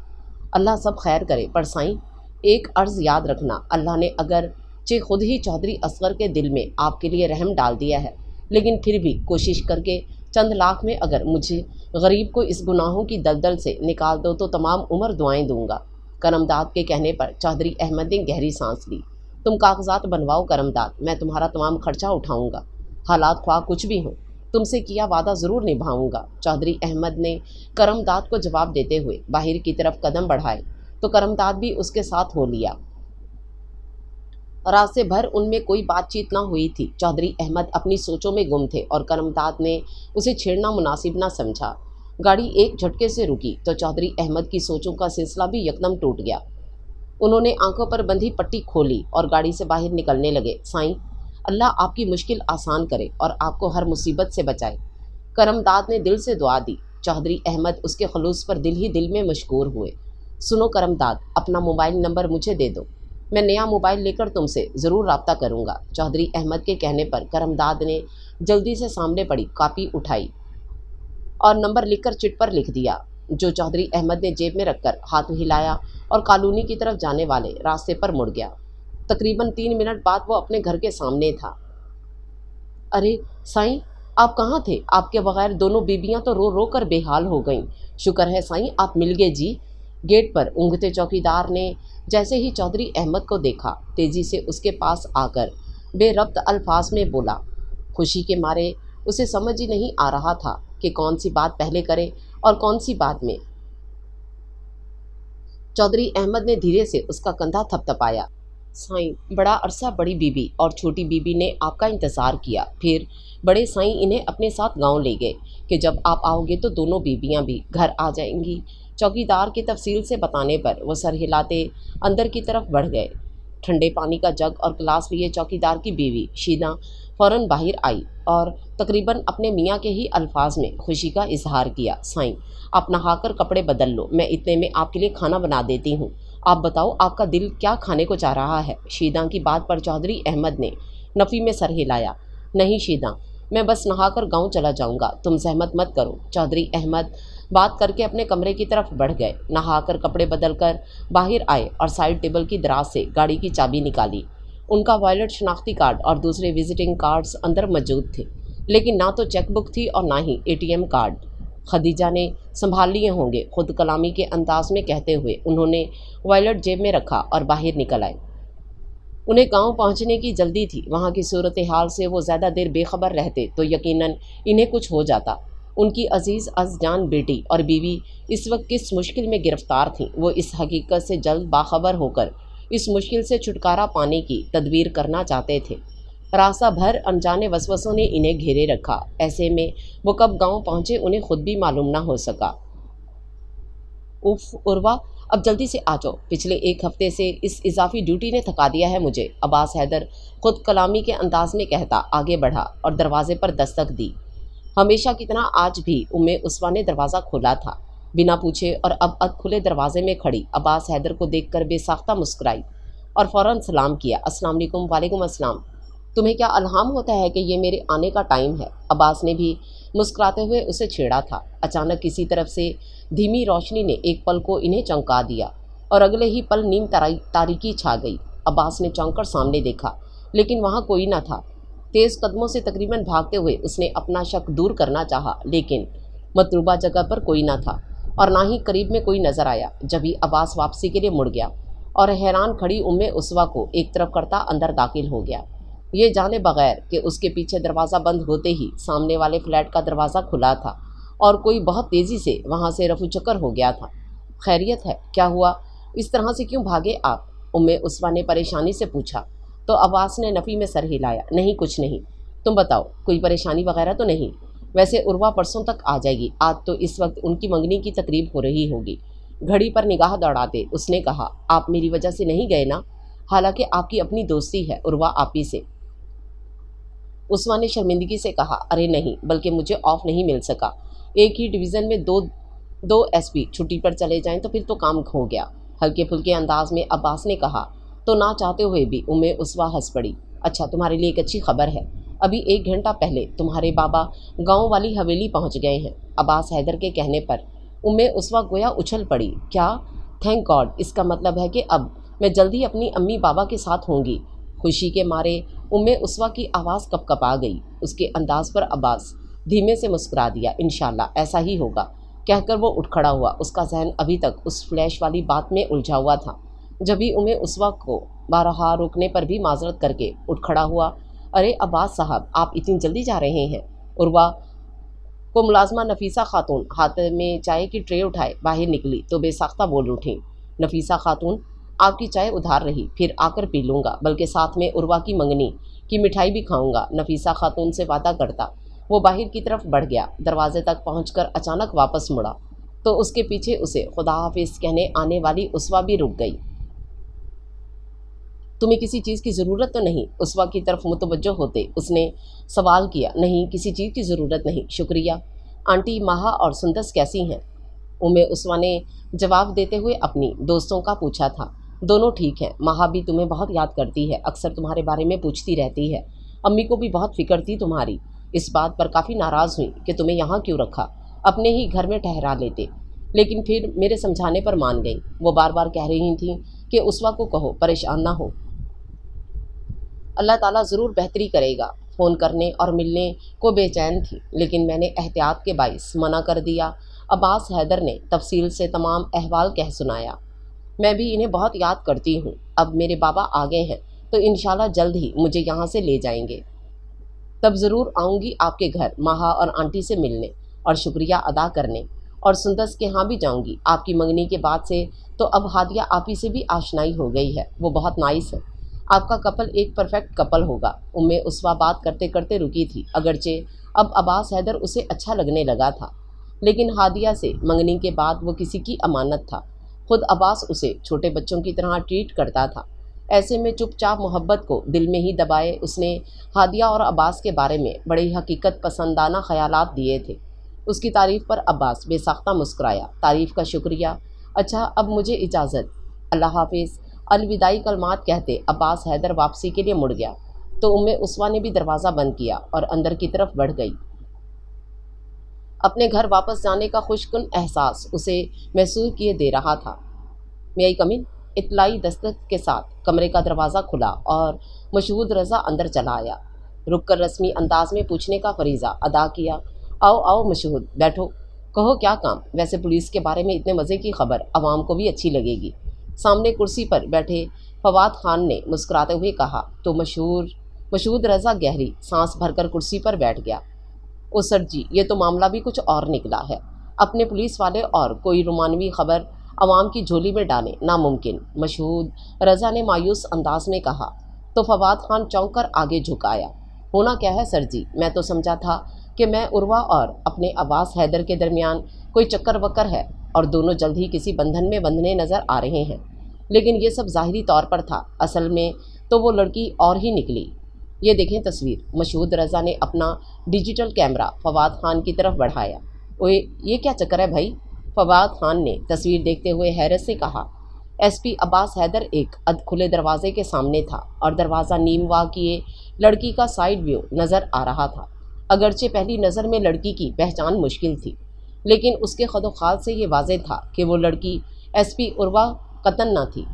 अल्लाह सब खैर करे, पर साईं एक अर्ज़ याद रखना, अल्लाह ने अगर चे खुद ही चौधरी असगर के दिल में आपके लिए रहम डाल दिया है, लेकिन फिर भी कोशिश करके चंद लाख में अगर मुझे गरीब को इस गुनाहों की दलदल से निकाल दो तो तमाम उम्र दुआएं दूंगा। करमदाद के कहने पर चौधरी अहमद ने गहरी सांस ली। तुम कागजात बनवाओ करमदाद, मैं तुम्हारा तमाम खर्चा उठाऊंगा, हालात ख्वाह कुछ भी हों, तुमसे किया वादा ज़रूर निभाऊंगा। चौधरी अहमद ने करमदाद को जवाब देते हुए बाहर की तरफ कदम बढ़ाए तो करमदाद भी उसके साथ हो लिया। रास्ते भर उनमें कोई बातचीत ना हुई थी। चौधरी अहमद अपनी सोचों में गुम थे और करमदाद ने उसे छेड़ना मुनासिब ना समझा। गाड़ी एक झटके से रुकी तो चौधरी अहमद की सोचों का सिलसिला भी यकदम टूट गया। उन्होंने आंखों पर बंधी पट्टी खोली और गाड़ी से बाहर निकलने लगे। साईं, अल्लाह आपकी मुश्किल आसान करे और आपको हर मुसीबत से बचाए। करमदाद ने दिल से दुआ दी। चौधरी अहमद उसके खलूस पर दिल ही दिल में मशकूर हुए। सुनो करमदाद, अपना मोबाइल नंबर मुझे दे दो, मैं नया मोबाइल लेकर तुमसे ज़रूर रब्ता करूँगा। चौधरी अहमद के कहने पर करमदाद ने जल्दी से सामने पड़ी कापी उठाई और नंबर लिखकर चिट पर लिख दिया, जो चौधरी अहमद ने जेब में रखकर हाथ हिलाया और कॉलोनी की तरफ जाने वाले रास्ते पर मुड़ गया। तकरीबन 3 मिनट बाद वो अपने घर के सामने था। अरे साईं, आप कहाँ थे? आपके बगैर दोनों बीबियाँ तो रो रो कर बेहाल हो गईं। शुक्र है साईं आप मिल गए जी। गेट पर ऊँघते चौकीदार ने जैसे ही चौधरी अहमद को देखा, तेज़ी से उसके पास आकर बेरब्त अल्फाज में बोला। खुशी के मारे उसे समझ ही नहीं आ रहा था कि कौन सी बात पहले करे और कौन सी बाद में। चौधरी अहमद ने धीरे से उसका कंधा थपथपाया। साईं, बड़ा अरसा बड़ी बीबी और छोटी बीबी ने आपका इंतज़ार किया, फिर बड़े साईं इन्हें अपने साथ गांव ले गए कि जब आप आओगे तो दोनों बीबियां भी घर आ जाएंगी। चौकीदार की तफसील से बताने पर वो सर हिलाते अंदर की तरफ बढ़ गए। ठंडे पानी का जग और गिलास लिए चौकीदार की बीवी शीना फ़ौरन बाहर आई और तकरीबन अपने मियाँ के ही अल्फाज में खुशी का इजहार किया। साईं, आप नहाकर कपड़े बदल लो, मैं इतने में आपके लिए खाना बना देती हूँ। आप बताओ आपका दिल क्या खाने को चाह रहा है? शीदा की बात पर चौधरी अहमद ने नफ़ी में सर हिलाया। नहीं शीदा, मैं बस नहाकर गांव चला जाऊंगा, तुम सहमत मत करो। चौधरी अहमद बात करके अपने कमरे की तरफ बढ़ गए। नहाकर कपड़े बदलकर बाहर आए और साइड टेबल की दराज से गाड़ी की चाबी निकाली। उनका वॉलेट, शनाख्ती कार्ड और दूसरे विजिटिंग कार्ड्स अंदर मौजूद थे, लेकिन ना तो चेकबुक थी और ना ही ATM कार्ड। खदीजा ने संभाल लिए होंगे, खुद कलामी के अंदाज में कहते हुए उन्होंने वॉलेट जेब में रखा और बाहर निकल आए। उन्हें गांव पहुंचने की जल्दी थी। वहां की सूरत हाल से वो ज़्यादा देर बेखबर रहते तो यकीनन इन्हें कुछ हो जाता। उनकी अजीज़ अज़जान बेटी और बीवी इस वक्त किस मुश्किल में गिरफ़्तार थीं, वो इस हकीकत से जल्द बाखबर होकर इस मुश्किल से छुटकारा पाने की तदबीर करना चाहते थे। रास्ता भर अनजाने वसवसों ने इन्हें घेरे रखा। ऐसे में वो कब गांव पहुंचे उन्हें खुद भी मालूम ना हो सका। उफ उर्वा, अब जल्दी से आ जाओ, पिछले एक हफ्ते से इस इजाफी ड्यूटी ने थका दिया है मुझे, अब्बास हैदर खुद कलामी के अंदाज में कहता आगे बढ़ा और दरवाजे पर दस्तक दी। हमेशा की तरह आज भी उम्मे उस्मा ने दरवाज़ा खोला था, बिना पूछे, और अब अध खुले दरवाजे में खड़ी अब्बास हैदर को देखकर बेसाख्ता मुस्कुराई और फ़ौरन सलाम किया। अस्सलाम वालेकुम। वालेकुम अस्सलाम। तुम्हें क्या अल्हाम होता है कि ये मेरे आने का टाइम है? अब्बास ने भी मुस्कुराते हुए उसे छेड़ा था। अचानक किसी तरफ से धीमी रोशनी ने एक पल को इन्हें चौंका दिया और अगले ही पल नीम तारीकी छा गई। अब्बास ने चौंक कर सामने देखा, लेकिन वहाँ कोई न था। तेज़ कदमों से तकरीबन भागते हुए उसने अपना शक दूर करना चाहा, लेकिन मतलूबा जगह पर कोई न था और ना ही करीब में कोई नज़र आया। जभी अब्बास वापसी के लिए मुड़ गया और हैरान खड़ी उम्मे उस्वा को एक तरफ करता अंदर दाखिल हो गया, ये जाने बगैर कि उसके पीछे दरवाज़ा बंद होते ही सामने वाले फ्लैट का दरवाज़ा खुला था और कोई बहुत तेज़ी से वहाँ से रफू चक्कर हो गया था। खैरियत है? क्या हुआ? इस तरह से क्यों भागे आप? उम्मे उस्वा ने परेशानी से पूछा तो अब्बास ने नफ़ी में सर हिलाया। नहीं, कुछ नहीं। तुम बताओ, कोई परेशानी वगैरह तो नहीं? वैसे उर्वा परसों तक आ जाएगी, आज तो इस वक्त उनकी मंगनी की तकरीब हो रही होगी। घड़ी पर निगाह दौड़ाते उसने कहा, आप मेरी वजह से नहीं गए ना? हालांकि आपकी अपनी दोस्ती है उर्वा आपी से। उस्मा ने शर्मिंदगी से कहा, अरे नहीं, बल्कि मुझे ऑफ नहीं मिल सका। एक ही डिवीज़न में दो एसपी छुट्टी पर चले जाएं तो फिर तो काम हो गया। हल्के फुल्के अंदाज में अब्बास ने कहा तो ना चाहते हुए भी उम्मे उस्वा हंस पड़ी। अच्छा, तुम्हारे लिए एक अच्छी खबर है। अभी 1 घंटा पहले तुम्हारे बाबा गांव वाली हवेली पहुंच गए हैं। अब्बास हैदर के कहने पर उम्मे उस्वा गोया उछल पड़ी। क्या? थैंक गॉड, इसका मतलब है कि अब मैं जल्दी अपनी अम्मी बाबा के साथ होंगी। खुशी के मारे उम्मे उस्वा की आवाज़ कपकपा गई। उसके अंदाज पर अब्बास धीमे से मुस्कुरा दिया। इंशाल्लाह ऐसा ही होगा, कहकर वो उठ खड़ा हुआ। उसका जहन अभी तक उस फ्लैश वाली बात में उलझा हुआ था। जब भी उम्मे उस्वा को बारहा रोकने पर भी माजरत करके उठ खड़ा हुआ। अरे अब्बास साहब, आप इतनी जल्दी जा रहे हैं? उर्वा को मुलाजमा नफीसा खातून हाथ में चाय की ट्रे उठाए बाहर निकली तो बेसाख्ता बोल उठी, नफीसा खातून, आपकी चाय उधार रही, फिर आकर पी लूँगा, बल्कि साथ में उर्वा की मंगनी की मिठाई भी खाऊंगा। नफीसा खातून से वादा करता वो बाहर की तरफ बढ़ गया। दरवाजे तक पहुंचकर अचानक वापस मुड़ा तो उसके पीछे उसे खुदा हाफिज कहने आने वाली उस्वा भी रुक गई। तुम्हें किसी चीज़ की ज़रूरत तो नहीं? उस्वा की तरफ मुतवज्जो होते उसने सवाल किया। नहीं, किसी चीज़ की ज़रूरत नहीं, शुक्रिया। आंटी माहा और सुंदस कैसी हैं? उम्मे उस्वा ने जवाब देते हुए अपनी दोस्तों का पूछा था। दोनों ठीक हैं। माहा भी तुम्हें बहुत याद करती है, अक्सर तुम्हारे बारे में पूछती रहती है। अम्मी को भी बहुत फिक्र थी तुम्हारी, इस बात पर काफ़ी नाराज़ हुई कि तुम्हें यहाँ क्यों रखा, अपने ही घर में ठहरा लेते, लेकिन फिर मेरे समझाने पर मान गई। वो बार बार कह रही थी कि उस्वा को कहो परेशान ना हो, अल्लाह ताला ज़रूर बेहतरी करेगा। फ़ोन करने और मिलने को बेचैन थी, लेकिन मैंने एहतियात के बाइस मना कर दिया। अब्बास हैदर ने तफसील से तमाम अहवाल कह सुनाया। मैं भी इन्हें बहुत याद करती हूँ। अब मेरे बाबा आ गए हैं तो इंशाल्लाह जल्द ही मुझे यहाँ से ले जाएंगे। तब ज़रूर आऊँगी आपके घर माहा और आंटी से मिलने और शुक्रिया अदा करने, और सुंदस के यहाँ भी जाऊँगी। आपकी मंगनी के बाद से तो अब हादिया आपी से भी आशनाई हो गई है, वो बहुत नाइस है। आपका कपल एक परफेक्ट कपल होगा। उम्मे उस्वा बात करते करते रुकी थी, अगरचे अब अब्बास हैदर उसे अच्छा लगने लगा था, लेकिन हादिया से मंगनी के बाद वो किसी की अमानत था। खुद अब्बास उसे छोटे बच्चों की तरह ट्रीट करता था। ऐसे में चुपचाप मोहब्बत को दिल में ही दबाए उसने हादिया और अब्बास के बारे में बड़े हकीकत पसंदाना ख्यालात दिए थे। उसकी तारीफ़ पर अब्बास बेसाख्ता मुस्कुराया। तारीफ़ का शुक्रिया। अच्छा, अब मुझे इजाज़त, अल्लाह हाफिज़। अलविदाई कलमात कहते अब्बास हैदर वापसी के लिए मुड़ गया तो उम्मे उस्वा ने भी दरवाज़ा बंद किया और अंदर की तरफ बढ़ गई। अपने घर वापस जाने का खुशकुन एहसास उसे महसूस किए दे रहा था। मैं आई कमिन? इतलाई दस्तक के साथ कमरे का दरवाज़ा खुला और मशहूद रज़ा अंदर चला आया। रुक कर रस्मी अंदाज में पूछने का फरीज़ा अदा किया। आओ आओ मशहूद, बैठो, कहो क्या काम? वैसे पुलिस के बारे में इतने मज़े की खबर आवाम को भी अच्छी लगेगी। सामने कुर्सी पर बैठे फवाद खान ने मुस्कुराते हुए कहा तो मशहूद रज़ा गहरी सांस भरकर कुर्सी पर बैठ गया। ओ सर जी, ये तो मामला भी कुछ और निकला है। अपने पुलिस वाले और कोई रोमानवी खबर आवाम की झोली में डालें नामुमकिन। मशहूद रज़ा ने मायूस अंदाज में कहा। तो फवाद खान चौंक कर आगे झुक आया। होना क्या है सर जी, मैं तो समझा था कि मैं उर्वा और अपने अब्बास हैदर के दरमियान कोई चक्कर वक्कर है और दोनों जल्द ही किसी बंधन में बंधने नज़र आ रहे हैं। लेकिन ये सब ज़ाहिरी तौर पर था, असल में तो वो लड़की और ही निकली। ये देखें तस्वीर। मशहूद रज़ा ने अपना डिजिटल कैमरा फवाद खान की तरफ बढ़ाया। ओए, ये क्या चक्कर है भाई? फवाद खान ने तस्वीर देखते हुए हैरत से कहा। एसपी अब्बास हैदर एक अध खुले दरवाजे के सामने था और दरवाज़ा नीम वाह किए लड़की का साइड व्यू नज़र आ रहा था। अगरचे पहली नज़र में लड़की की पहचान मुश्किल थी, लेकिन उसके खदोखाल से ये वाज़ेह था कि वो लड़की एसपी उर्वा कतन न थी।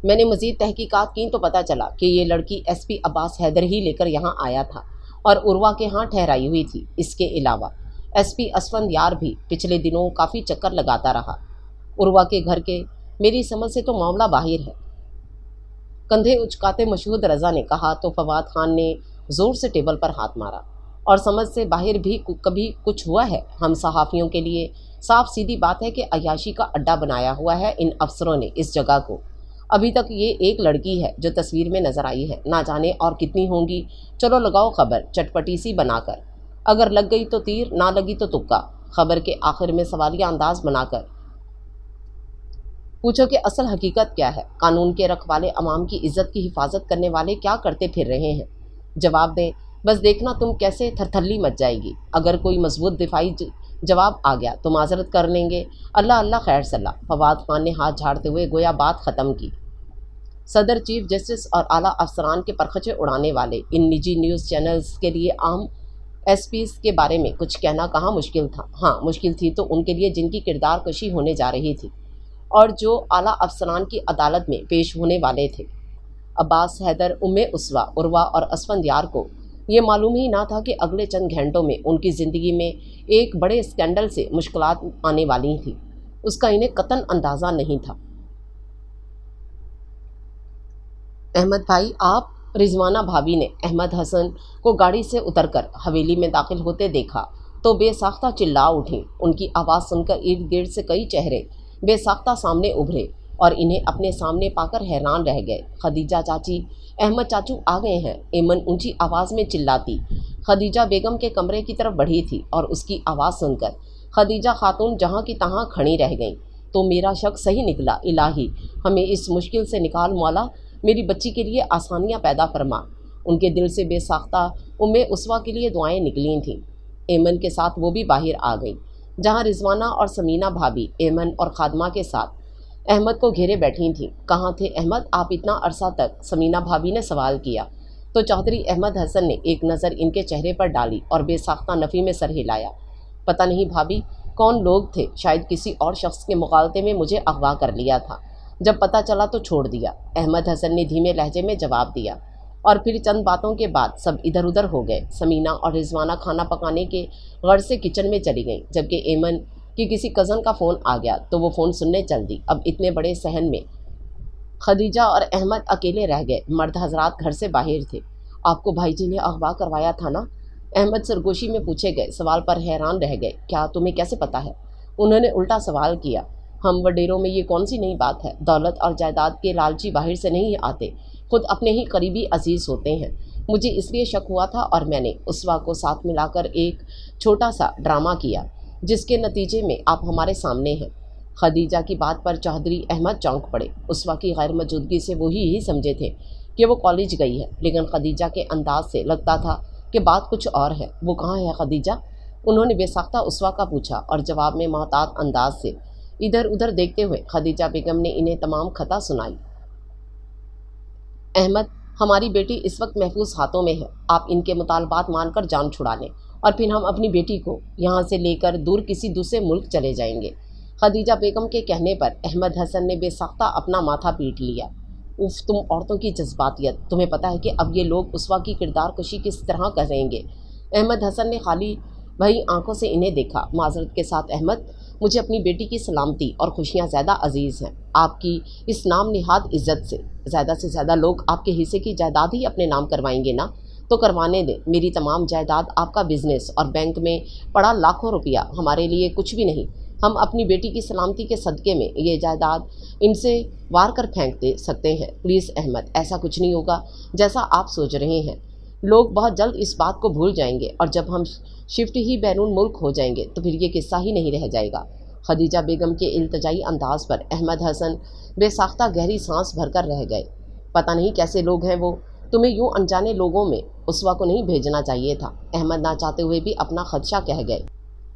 मैंने मज़ीद तहकीकात की तो पता चला कि ये लड़की एसपी अब्बास हैदर ही लेकर यहाँ आया था और उर्वा के यहाँ ठहराई हुई थी। इसके अलावा एसपी असफंदयार भी पिछले दिनों काफ़ी चक्कर लगाता रहा उर्वा के घर के। मेरी समझ से तो मामला बाहिर है, कंधे उचकाते मशहूद रज़ा ने कहा तो फवाद खान ने ज़ोर से टेबल पर हाथ मारा। और समझ से बाहर भी कभी कुछ हुआ है? हम सहाफ़ियों के लिए साफ सीधी बात है कि अय्याशी का अड्डा बनाया हुआ है इन अफसरों ने इस जगह को। अभी तक ये एक लड़की है जो तस्वीर में नज़र आई है, ना जाने और कितनी होंगी। चलो लगाओ खबर चटपटी सी बनाकर, अगर लग गई तो तीर, ना लगी तो तुक्का। खबर के आखिर में सवालिया अंदाज बनाकर पूछो कि असल हकीकत क्या है, कानून के रखवाले अवाम की इज्जत की हिफाजत करने वाले क्या करते फिर रहे हैं? जवाब दें, बस देखना तुम कैसे थरथल्ली मच जाएगी। अगर कोई मजबूत दिफाई जवाब आ गया तो माजरत कर लेंगे। अल्लाह अल्लाह खैर सल्ला। फवाद खान ने हाथ झाड़ते हुए गोया बात ख़त्म की। सदर, चीफ जस्टिस और आला अफसरान के परखचे उड़ाने वाले इन निजी न्यूज़ चैनल्स के लिए आम एसपीज़ के बारे में कुछ कहना कहाँ मुश्किल था। हाँ, मुश्किल थी तो उनके लिए जिनकी किरदार कशी होने जा रही थी और जो आला अफसरान की अदालत में पेश होने वाले थे। अब्बास हैदर, उम्मे उसवा, उर्वा और असफंदयार को ये मालूम ही ना था कि अगले चंद घंटों में उनकी ज़िंदगी में एक बड़े स्कैंडल से मुश्किलात आने वाली थी। उसका इन्हें कतन अंदाज़ा नहीं था। अहमद भाई, आप? रिजवाना भाभी ने अहमद हसन को गाड़ी से उतरकर हवेली में दाखिल होते देखा तो बेसाख्ता चिल्ला उठी। उनकी आवाज़ सुनकर इर्द गिर्द से कई चेहरे बेसाख्ता सामने उभरे और इन्हें अपने सामने पाकर हैरान रह गए। खदीजा चाची, अहमद चाचू आ गए हैं, एमन ऊंची आवाज़ में चिल्लाती खदीजा बेगम के कमरे की तरफ बढ़ी थी और उसकी आवाज़ सुनकर खदीजा खातून जहाँ की तहाँ खड़ी रह गईं। तो मेरा शक सही निकला। इलाही, हमें इस मुश्किल से निकाल मौला, मेरी बच्ची के लिए आसानियाँ पैदा फरमा। उनके दिल से बेसाख्ता उम्मे उसवा के लिए दुआएं निकली थीं। एमन के साथ वो भी बाहर आ गई, जहाँ रिजवाना और समीना भाभी एमन और खादमा के साथ अहमद को घेरे बैठी थीं। कहाँ थे अहमद आप इतना अरसा तक? समीना भाभी ने सवाल किया तो चौधरी अहमद हसन ने एक नज़र इनके चेहरे पर डाली और बेसाख्ता नफ़ी में सर हिलाया। पता नहीं भाभी, कौन लोग थे, शायद किसी और शख्स के मुगालते में मुझे अगवा कर लिया था। जब पता चला तो छोड़ दिया, अहमद हसन ने धीमे लहजे में जवाब दिया। और फिर चंद बातों के बाद सब इधर उधर हो गए। समीना और रिजवाना खाना पकाने के गर्ज से किचन में चली गईं, जबकि एमन कि किसी कज़न का फ़ोन आ गया तो वो फ़ोन सुनने चल दी। अब इतने बड़े सहन में खदीजा और अहमद अकेले रह गए। मर्द हजरात घर से बाहर थे। आपको भाई जी ने अगवा करवाया था ना? अहमद सरगोशी में पूछे गए सवाल पर हैरान रह गए। क्या तुम्हें कैसे पता है? उन्होंने उल्टा सवाल किया। हम वडेरों में ये कौन सी नई बात है? दौलत और जायदाद के लालची बाहर से नहीं आते, खुद अपने ही करीबी अजीज़ होते हैं। मुझे इसलिए शक हुआ था और मैंने उसवा को साथ मिलाकर एक छोटा सा ड्रामा किया जिसके नतीजे में आप हमारे सामने हैं। खदीजा की बात पर चौधरी अहमद चौंक पड़े। उसवा की गैर मौजूदगी से वो ही समझे थे कि वो कॉलेज गई है, लेकिन खदीजा के अंदाज से लगता था कि बात कुछ और है। वो कहाँ है खदीजा? उन्होंने बेसाख्ता उसवा का पूछा और जवाब में मोहतात अंदाज से इधर उधर देखते हुए खदीजा बेगम ने इन्हें तमाम खता सुनाई। अहमद, हमारी बेटी इस वक्त महफूज हाथों में है। आप इनके मुतालबात मानकर जान छुड़ा लें और फिर हम अपनी बेटी को यहाँ से लेकर दूर किसी दूसरे मुल्क चले जाएंगे। खदीजा बेगम के कहने पर अहमद हसन ने बेसाख्ता अपना माथा पीट लिया। उफ, तुम औरतों की जज्बातियत, तुम्हें पता है कि अब ये लोग उसवा की किरदार कशी किस तरह करेंगे? अहमद हसन ने खाली वही आंखों से इन्हें देखा। माजरत के साथ अहमद, मुझे अपनी बेटी की सलामती और खुशियाँ ज़्यादा अजीज़ हैं आपकी इस नाम निहाद इज़्ज़त से ज़्यादा लोग आपके हिस्से की जायदाद ही अपने नाम करवाएंगे ना, तो करवाने दें। मेरी तमाम जायदाद, आपका बिजनेस और बैंक में पड़ा लाखों रुपया हमारे लिए कुछ भी नहीं। ہم اپنی بیٹی کی سلامتی کے صدقے میں یہ جائیداد ان سے وار کر پھینک دے سکتے ہیں۔ پلیز احمد، ایسا کچھ نہیں ہوگا جیسا آپ سوچ رہے ہیں۔ لوگ بہت جلد اس بات کو بھول جائیں گے، اور جب ہم شفٹ ہی بیرون ملک ہو جائیں گے تو پھر یہ قصہ ہی نہیں رہ جائے گا۔ خدیجہ بیگم کے التجائی انداز پر احمد حسن بے ساختہ گہری سانس بھر کر رہ گئے۔ پتہ نہیں کیسے لوگ ہیں وہ، تمہیں یوں انجانے لوگوں میں اسوا کو نہیں بھیجنا چاہیے تھا۔ احمد نہ چاہتے ہوئے بھی اپنا خدشہ کہہ گئے۔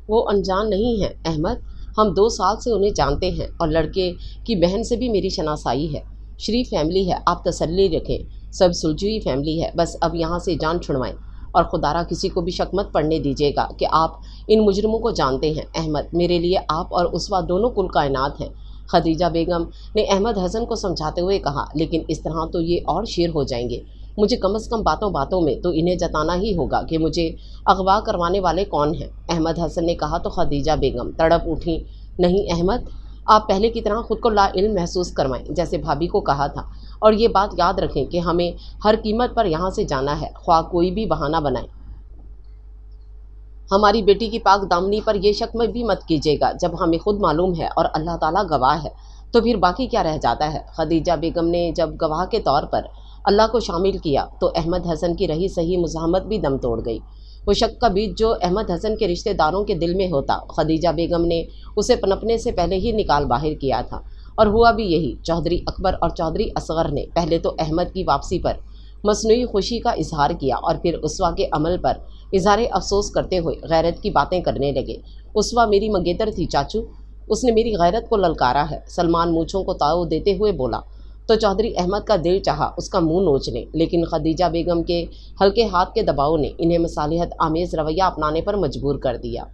وہ انجان نہیں ہیں احمد، ہم 2 سال سے انہیں جانتے ہیں، اور لڑکے کی بہن سے بھی میری شناسائی ہے۔ شریف فیملی ہے، آپ تسلی رکھیں، سب سلجھی فیملی ہے۔ بس اب یہاں سے جان چھڑوائیں، اور خدارا کسی کو بھی شک مت پڑنے دیجیے گا کہ آپ ان مجرموں کو جانتے ہیں۔ احمد، میرے لیے آپ اور اسوا دونوں کل کائنات ہیں، خدیجہ بیگم نے احمد حسن کو سمجھاتے ہوئے کہا۔ لیکن اس طرح تو یہ اور شیر ہو جائیں گے، مجھے کم از کم باتوں باتوں میں تو انہیں جتانا ہی ہوگا کہ مجھے اغوا کروانے والے کون ہیں۔ احمد حسن نے کہا تو خدیجہ بیگم تڑپ اٹھیں۔ نہیں احمد، آپ پہلے کی طرح خود کو لا علم محسوس کروائیں جیسے بھابھی کو کہا تھا، اور یہ بات یاد رکھیں کہ ہمیں ہر قیمت پر یہاں سے جانا ہے، خواہ کوئی بھی بہانہ بنائیں۔ ہماری بیٹی کی پاک دامنی پر یہ شک میں بھی مت کیجیے گا، جب ہمیں خود معلوم ہے اور اللہ تعالیٰ گواہ ہے تو پھر باقی کیا رہ جاتا ہے۔ خدیجہ بیگم نے جب گواہ کے طور پر اللہ کو شامل کیا تو احمد حسن کی رہی صحیح مزاحمت بھی دم توڑ گئی۔ وہ شک کا بیج جو احمد حسن کے رشتہ داروں کے دل میں ہوتا، خدیجہ بیگم نے اسے پنپنے سے پہلے ہی نکال باہر کیا تھا، اور ہوا بھی یہی۔ چودھری اکبر اور چودھری اصغر نے پہلے تو احمد کی واپسی پر مصنوعی خوشی کا اظہار کیا، اور پھر اسوا کے عمل پر اظہار افسوس کرتے ہوئے غیرت کی باتیں کرنے لگے۔ اسوا میری منگیتر تھی چاچو، اس نے میری غیرت کو للکارا ہے، سلمان مونچھوں کو تاؤ دیتے ہوئے بولا۔ تو چودھری احمد کا دل چاہا اس کا منہ نوچ لیں، لیکن خدیجہ بیگم کے ہلکے ہاتھ کے دباؤ نے انہیں مصالحت آمیز رویہ اپنانے پر مجبور کر دیا۔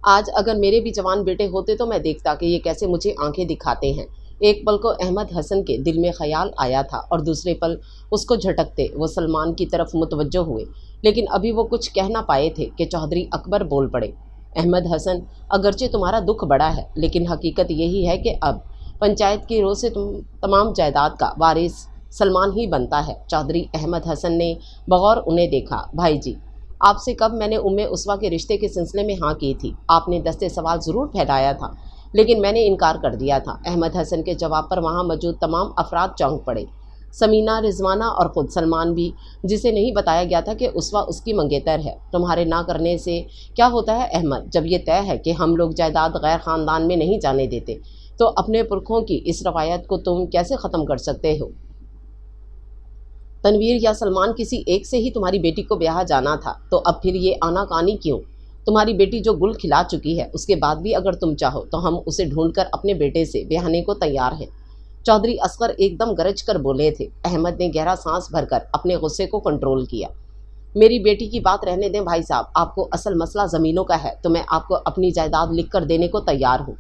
آج اگر میرے بھی جوان بیٹے ہوتے تو میں دیکھتا کہ یہ کیسے مجھے آنکھیں دکھاتے ہیں۔ ایک پل کو احمد حسن کے دل میں خیال آیا تھا، اور دوسرے پل اس کو جھٹکتے وہ سلمان کی طرف متوجہ ہوئے، لیکن ابھی وہ کچھ کہہ نہ پائے تھے کہ چودھری اکبر بول پڑے۔ احمد حسن، اگرچہ تمہارا دکھ بڑا ہے، لیکن حقیقت یہی ہے کہ اب پنچایت کی رو سے تمام جائیداد کا وارث سلمان ہی بنتا ہے۔ چودھری احمد حسن نے بغور انہیں دیکھا۔ بھائی جی، آپ سے کب میں نے اسوا کے رشتے کے سلسلے میں ہاں کی تھی؟ آپ نے دستے سوال ضرور پھیلایا تھا، لیکن میں نے انکار کر دیا تھا۔ احمد حسن کے جواب پر وہاں موجود تمام افراد چونک پڑے، سمینہ، رضوانہ اور خود سلمان بھی، جسے نہیں بتایا گیا تھا کہ اسوا اس کی منگیتر ہے۔ تمہارے نہ کرنے سے کیا ہوتا ہے احمد؟ جب یہ طے ہے کہ ہم لوگ جائیداد غیر خاندان میں نہیں جانے دیتے، تو اپنے پرکھوں کی اس روایت کو تم کیسے ختم کر سکتے ہو؟ تنویر یا سلمان کسی ایک سے ہی تمہاری بیٹی کو بیاہ جانا تھا، تو اب پھر یہ آنا کانی کیوں؟ تمہاری بیٹی جو گل کھلا چکی ہے، اس کے بعد بھی اگر تم چاہو تو ہم اسے ڈھونڈ کر اپنے بیٹے سے بیاہنے کو تیار ہیں۔ چودھری اصغر ایک دم گرج کر بولے تھے۔ احمد نے گہرا سانس بھر کر اپنے غصے کو کنٹرول کیا۔ میری بیٹی کی بات رہنے دیں بھائی صاحب، آپ کو اصل مسئلہ زمینوں کا ہے تو میں آپ کو اپنی جائیداد لکھ کر دینے کو تیار ہوں۔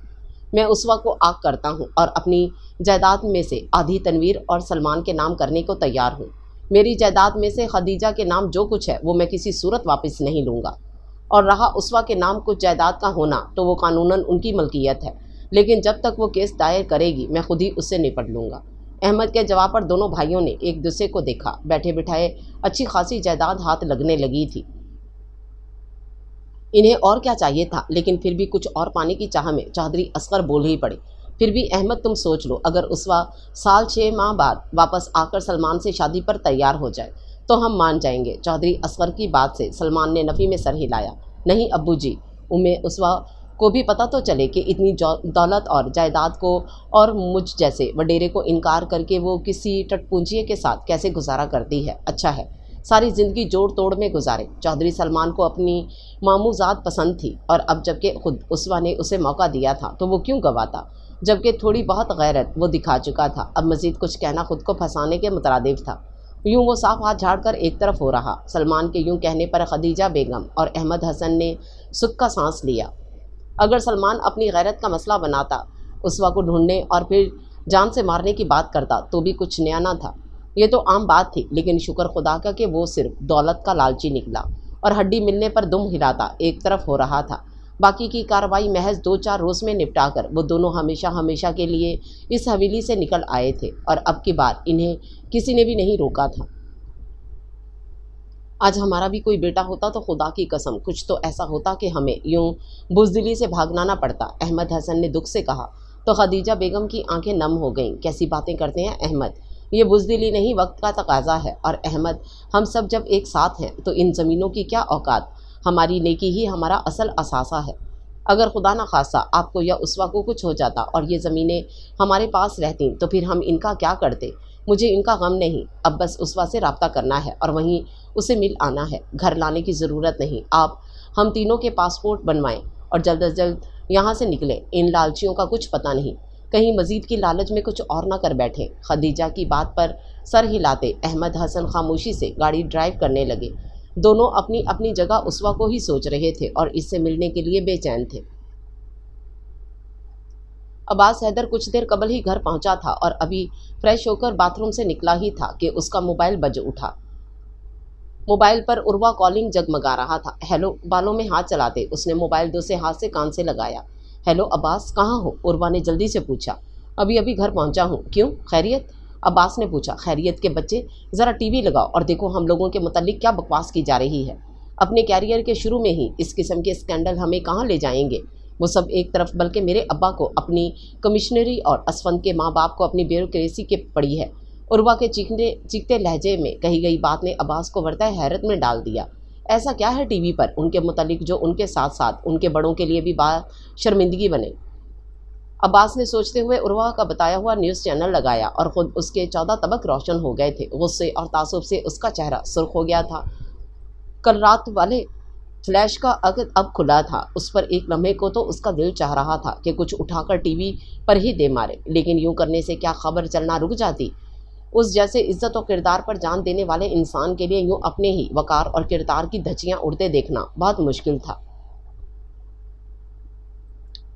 میں اسوا کو آگ کرتا ہوں اور اپنی جائیداد میں سے آدھی تنویر اور سلمان کے نام کرنے کو تیار ہوں۔ میری جائیداد میں سے خدیجہ کے نام جو کچھ ہے وہ میں کسی صورت واپس نہیں لوں گا، اور رہا اسوا کے نام کچھ جائیداد کا ہونا تو وہ قانوناً ان کی ملکیت ہے، لیکن جب تک وہ کیس دائر کرے گی میں خود ہی اس سے نپٹ لوں گا۔ احمد کے جواب پر دونوں بھائیوں نے ایک دوسرے کو دیکھا۔ بیٹھے بٹھائے اچھی خاصی جائیداد ہاتھ لگنے لگی تھی، انہیں اور کیا چاہیے تھا، لیکن پھر بھی کچھ اور پانے کی چاہ میں چودھری اصغر بول ہی پڑے۔ پھر بھی احمد تم سوچ لو، اگر اسوا سال 6 ماہ بعد واپس آ کر سلمان سے شادی پر تیار ہو جائے تو ہم مان جائیں گے۔ چودھری اصغر کی بات سے سلمان نے نفی میں سر ہلایا۔ نہیں ابو جی، اسوا کو بھی پتہ تو چلے کہ اتنی دولت اور جائیداد کو اور مجھ جیسے وڈیرے کو انکار کر کے وہ کسی ٹٹ پونجیے کے ساتھ کیسے گزارا کرتی ہے۔ اچھا ہے ساری زندگی جوڑ توڑ میں گزارے۔ چودھری سلمان کو اپنی ماموں ذات پسند تھی، اور اب جبکہ خود اسوا نے اسے موقع دیا تھا تو وہ کیوں گواتا، جبکہ تھوڑی بہت غیرت وہ دکھا چکا تھا۔ اب مزید کچھ کہنا خود کو پھنسانے کے مترادف تھا۔ یوں وہ صاف ہاتھ جھاڑ کر ایک طرف ہو رہا۔ سلمان کے یوں کہنے پر خدیجہ بیگم اور احمد حسن نے سکھ کا سانس لیا۔ اگر سلمان اپنی غیرت کا مسئلہ بناتا، اسوا کو ڈھونڈنے اور پھر جان سے مارنے کی بات کرتا تو بھی کچھ نیا نہ تھا، یہ تو عام بات تھی، لیکن شکر خدا کا کہ وہ صرف دولت کا لالچی نکلا اور ہڈی ملنے پر دم ہلاتا ایک طرف ہو رہا تھا۔ باقی کی کارروائی محض 2-4 روز میں نپٹا کر وہ دونوں ہمیشہ ہمیشہ کے لیے اس حویلی سے نکل آئے تھے، اور اب کی بار انہیں کسی نے بھی نہیں روکا تھا۔ आज हमारा भी कोई बेटा होता तो खुदा की कसम कुछ तो ऐसा होता कि हमें यूं बुजदिली से भागना ना पड़ता, अहमद हसन ने दुख से कहा। तो खदीजा बेगम की आंखें नम हो गईं। कैसी बातें करते हैं अहमद, ये बुजदिली नहीं वक्त का तकाजा है। और अहमद, हम सब जब एक साथ हैं तो इन ज़मीनों की क्या औकात, हमारी नेकी ही हमारा असल असासा है। अगर खुदा न खासा आपको या उसवा को कुछ हो जाता और ये ज़मीनें हमारे पास रहतीं तो फिर हम इनका क्या करते। मुझे इनका गम नहीं, अब बस उसवा से रब्ता करना है और वहीं उसे मिल आना है। घर लाने की ज़रूरत नहीं, आप हम तीनों के पासपोर्ट बनवाएं और जल्द अज जल्द यहाँ से निकलें। इन लालचियों का कुछ पता नहीं, कहीं मज़ीद की लालच में कुछ और ना कर बैठें। खदीजा की बात पर सर हिलाते अहमद हसन खामोशी से गाड़ी ड्राइव करने लगे। दोनों अपनी अपनी जगह उसवा को ही सोच रहे थे और इससे मिलने के लिए बेचैन थे। अब्बास हैदर कुछ देर कबल ही घर पहुंचा था और अभी फ्रेश होकर बाथरूम से निकला ही था कि उसका मोबाइल बज उठा। मोबाइल पर उर्वा कॉलिंग जगमगा रहा था। हेलो, बालों में हाथ चलाते उसने मोबाइल दूसरे हाथ से कान से लगाया। हेलो अब्बास, कहाँ हो? उर्वा ने जल्दी से पूछा। अभी अभी घर पहुंचा हूँ। क्यों, खैरियत? अब्बास ने पूछा। खैरियत के बच्चे, ज़रा टीवी लगाओ और देखो हम लोगों के मुतालिक क्या बकवास की जा रही है। अपने कैरियर के शुरू में ही इस किस्म के स्कैंडल हमें कहाँ ले जाएंगे। वो सब एक तरफ, बल्कि मेरे अब्बा को अपनी कमिश्नरी और असफंद के माँ बाप को अपनी ब्यूरोक्रेसी के पड़ी है। उर्वा के चीखते लहजे में कही गई बात ने अब्बास को वर्ता हैरत में डाल दिया। ऐसा क्या है टीवी पर उनके मुतालिक जो उनके साथ साथ उनके बड़ों के लिए भी बात शर्मिंदगी बने। अब्बास ने सोचते हुए उर्वा का बताया हुआ न्यूज़ चैनल लगाया और ख़ुद उसके 14 तबक रोशन हो गए थे। गुस्से और तासुब से उसका चेहरा सुर्ख हो गया था। कल रात वाले फ्लैश का अगद अब खुला था। उस पर एक लम्हे को तो उसका दिल चाह रहा था कि कुछ उठाकर टीवी पर ही दे मारे, लेकिन यूं करने से क्या खबर चलना रुक जाती। उस जैसे इज्जत और किरदार पर जान देने वाले इंसान के लिए यूं अपने ही वकार और किरदार की धज्जियां उड़ते देखना बहुत मुश्किल था।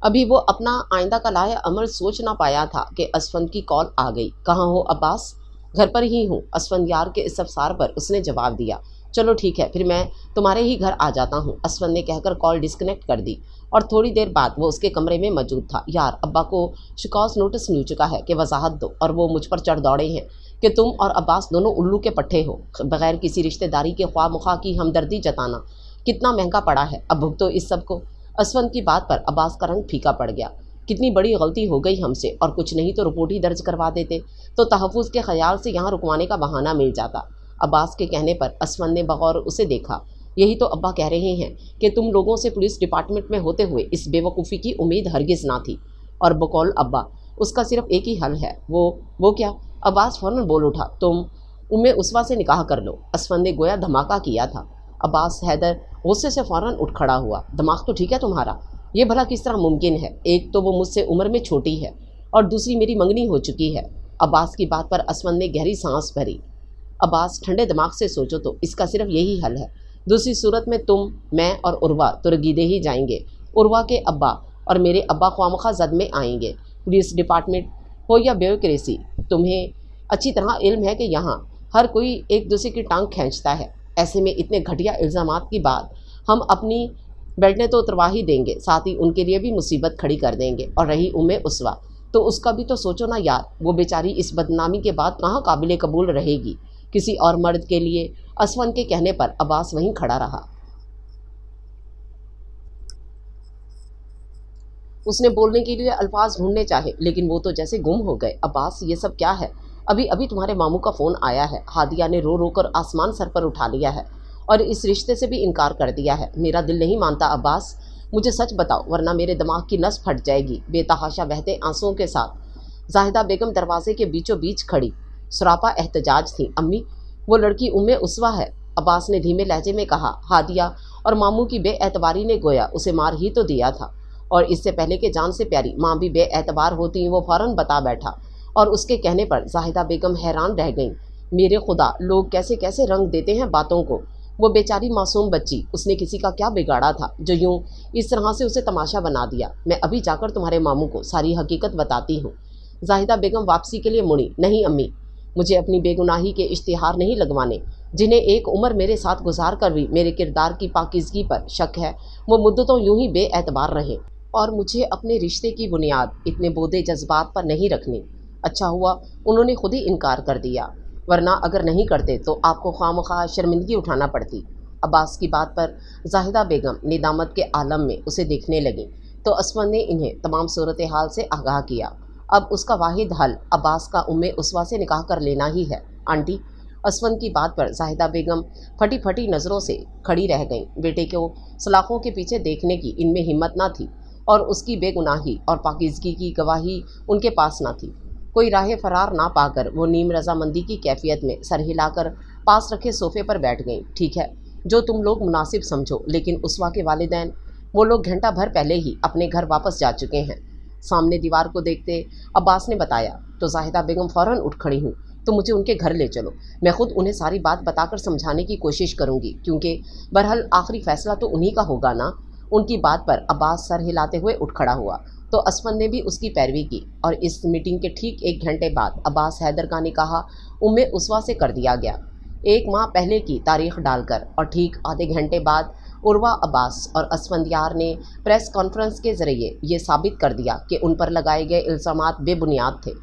अभी वो अपना आइंदा का लाए अमल सोच ना पाया था कि असफंद की कॉल आ गई। कहाँ हो अब्बास? घर पर ही हूँ, असफंद यार के इस्तफसार पर उसने जवाब दिया। चलो ठीक है, फिर मैं तुम्हारे ही घर आ जाता हूँ, असफंद ने कहकर कॉल डिस्कनेक्ट कर दी। और थोड़ी देर बाद वो उसके कमरे में मौजूद था। यार, अब्बा को शिकौस नोटिस मिल चुका है कि वजाहत दो, और वो मुझ पर चढ़ दौड़े हैं कि तुम और अब्बास दोनों उल्लू के पट्टे हो। बगैर किसी रिश्तेदारी के ख्वाह मुखा की हमदर्दी जताना कितना महंगा पड़ा है। अब भुगतो इस सब को। असफंद की बात पर अब्बास का रंग फीका पड़ गया। कितनी बड़ी गलती हो गई हमसे, और कुछ नहीं तो रिपोर्ट ही दर्ज करवा देते तो तहफ़्फ़ुज़ के ख्याल से यहाँ रुकवाने का बहाना मिल जाता। अब्बास के कहने पर असफंद ने बगौर उसे देखा। यही तो अब्बा कह रहे हैं कि तुम लोगों से पुलिस डिपार्टमेंट में होते हुए इस बेवकूफ़ी की उम्मीद हरगिज़ ना थी। और बकौल अब्बा, उसका सिर्फ एक ही हल है। वो क्या? अब्बास फ़ौरन बोल उठा। तुम उम्मे उसवा से निकाह कर लो। असफंद ने गोया धमाका किया था। अब्बास हैदर गुस्से से फ़ौरन उठ खड़ा हुआ। दिमाग तो ठीक है तुम्हारा? ये भला किस तरह मुमकिन है? एक तो वो मुझसे उम्र में छोटी है और दूसरी मेरी मंगनी हो चुकी है। अब्बास की बात पर असफंद ने गहरी सांस भरी। अब्बास, ठंडे दिमाग से सोचो तो इसका सिर्फ यही हल है। दूसरी सूरत में तुम, मैं और उर्वा तुरगीदे ही जाएंगे। उर्वा के अब्बा और मेरे अब्बा ख्वामखा जद में आएंगे। पुलिस डिपार्टमेंट हो या ब्यूरोक्रेसी, तुम्हें अच्छी तरह इल्म है कि यहाँ हर कोई एक दूसरे की टांग खींचता है। ऐसे में इतने घटिया इल्ज़ामात की बात हम अपनी बेल्टें तो उतरवा ही देंगे, साथ ही उनके लिए भी मुसीबत खड़ी कर देंगे। और रही उम्मे उसवा, तो उसका भी तो सोचो ना यार। वो बेचारी इस बदनामी के बाद कहाँ काबिल कबूल रहेगी किसी और मर्द के लिए। असफंद के कहने पर अब्बास वहीं खड़ा रहा। उसने बोलने के लिए अल्फाज ढूंढने चाहे, लेकिन वो तो जैसे गुम हो गए। अब्बास, ये सब क्या है? अभी अभी तुम्हारे मामू का फ़ोन आया है। हादिया ने रो रो कर आसमान सर पर उठा लिया है और इस रिश्ते से भी इनकार कर दिया है। मेरा दिल नहीं मानता अब्बास, मुझे सच बताओ वरना मेरे दिमाग की नस फट जाएगी। बेतहाशा बहते आंसुओं के साथ जाहिदा बेगम दरवाजे के बीचों बीच खड़ी सरापा एहतजाज थी। अम्मी, वो लड़की उम्मे उसवा है, अब्बास ने धीमे लहजे में कहा। हादिया और मामू की बेएतबारी ने गोया उसे मार ही तो दिया था, और इससे पहले कि जान से प्यारी माँ भी बेएतबार होती वो फ़ौरन बता बैठा। और उसके कहने पर जाहिदा बेगम हैरान रह गईं। मेरे खुदा, लोग कैसे कैसे रंग देते हैं बातों को। वो बेचारी मासूम बच्ची, उसने किसी का क्या बिगाड़ा था जो यूँ इस तरह से उसे तमाशा बना दिया। मैं अभी जाकर तुम्हारे मामू को सारी हकीकत बताती हूँ। जाहिदा बेगम वापसी के लिए मुड़ी। नहीं अम्मी, मुझे अपनी बेगुनाही के इश्तिहार नहीं लगवाने। जिन्हें एक उम्र मेरे साथ गुजार कर भी मेरे किरदार की पाकीज़गी पर शक है, वो मुद्दतों यूं ही बेएतबार रहे, और मुझे अपने रिश्ते की बुनियाद इतने बोदे जज्बात पर नहीं रखनी। अच्छा हुआ उन्होंने खुद ही इनकार कर दिया। ورنہ اگر نہیں کرتے تو آپ کو خواہ شرمندگی اٹھانا پڑتی۔ عباس کی بات پر زاہدہ بیگم ندامت کے عالم میں اسے دیکھنے لگیں تو اسود نے انہیں تمام صورتحال سے آگاہ کیا۔ اب اس کا واحد حل عباس کا اسوہ سے نکاح کر لینا ہی ہے۔ آنٹی، اسود کی بات پر زاہدہ بیگم پھٹی پھٹی نظروں سے کھڑی رہ گئیں۔ بیٹے کو سلاخوں کے پیچھے دیکھنے کی ان میں ہمت نہ تھی اور اس کی بے گناہی اور پاکیزگی کی گواہی ان کے پاس نہ تھی۔ کوئی راہ فرار نہ پا کر وہ نیم رضامندی کی کیفیت میں سر ہلا کر پاس رکھے صوفے پر بیٹھ گئیں۔ ٹھیک ہے، جو تم لوگ مناسب سمجھو، لیکن اسوہ کے والدین، وہ لوگ گھنٹہ بھر پہلے ہی اپنے گھر واپس جا چکے ہیں۔ سامنے دیوار کو دیکھتے عباس نے بتایا۔ تو زاہدہ بیگم فوراً اٹھ کھڑی ہوں، تو مجھے ان کے گھر لے چلو، میں خود انہیں ساری بات بتا کر سمجھانے کی کوشش کروں گی، کیونکہ بہرحال آخری فیصلہ تو انہی کا ہوگا نا۔ ان کی بات پر عباس سر ہلاتے ہوئے اٹھ کھڑا ہوا تو اسود نے بھی اس کی پیروی کی، اور اس میٹنگ کے ٹھیک 1 گھنٹے بعد عباس حیدر کا نکاح اسوہ سے کر دیا گیا، 1 ماہ پہلے کی تاریخ ڈال کر، اور ٹھیک آدھے گھنٹے بعد عروہ عباس اور اسفندیار نے پریس کانفرنس کے ذریعے یہ ثابت کر دیا کہ ان پر لگائے گئے الزامات بے بنیاد تھے۔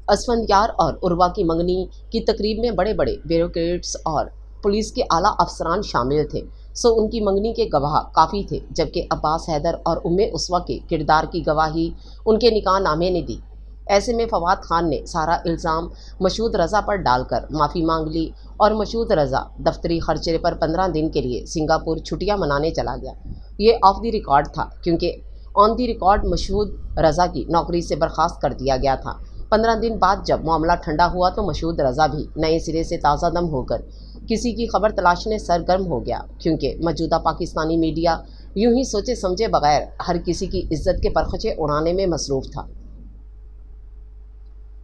اسفندیار اور عروہ کی منگنی کی تقریب میں بڑے بڑے بیوروکریٹس اور پولیس کے اعلیٰ افسران شامل تھے، سو ان کی منگنی کے گواہ کافی تھے، جبکہ عباس حیدر اور اسوہ کے کردار کی گواہی ان کے نکاح نامے نے دی۔ ایسے میں فواد خان نے سارا الزام مشہود رضا پر ڈال کر معافی مانگ لی، اور مشہود رضا دفتری خرچے پر 15 دن کے لیے سنگاپور چھٹیاں منانے چلا گیا۔ یہ آف دی ریکارڈ تھا، کیونکہ آن دی ریکارڈ مشہود رضا کی نوکری سے برخاست کر دیا گیا تھا۔ 15 دن بعد جب معاملہ ٹھنڈا ہوا تو مشہود رضا بھی نئے سرے سے تازہ دم ہو کر کسی کی خبر تلاشنے سرگرم ہو گیا، کیونکہ موجودہ پاکستانی میڈیا یوں ہی سوچے سمجھے بغیر ہر کسی کی عزت کے پرخچے اڑانے میں مصروف تھا۔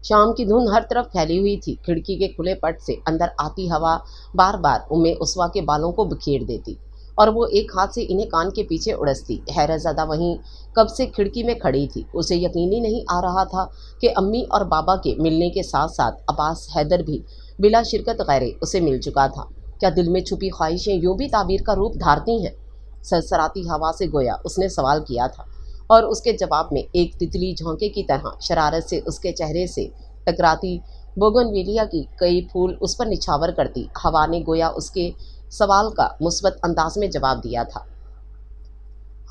شام کی دھند ہر طرف پھیلی ہوئی تھی۔ کھڑکی کے کھلے پٹ سے اندر آتی ہوا بار بار اسوہ کے بالوں کو بکھیر دیتی، اور وہ ایک ہاتھ سے انہیں کان کے پیچھے اڑستی۔ حیرت زدہ وہیں کب سے کھڑکی میں کھڑی تھی۔ اسے یقین ہی نہیں آ رہا تھا کہ امی اور بابا کے ملنے کے ساتھ ساتھ عباس حیدر بھی بلا شرکت غیرے اسے مل چکا تھا۔ کیا دل میں چھپی خواہشیں یوں بھی تعبیر کا روپ دھارتی ہیں؟ سرسراتی ہوا سے گویا اس نے سوال کیا تھا، اور اس کے جواب میں ایک تتلی جھونکے کی طرح شرارت سے اس کے چہرے سے ٹکراتی بوگنویلیا کی کئی پھول اس پر نچھاور کرتی ہوا نے گویا اس کے سوال کا مثبت انداز میں جواب دیا تھا۔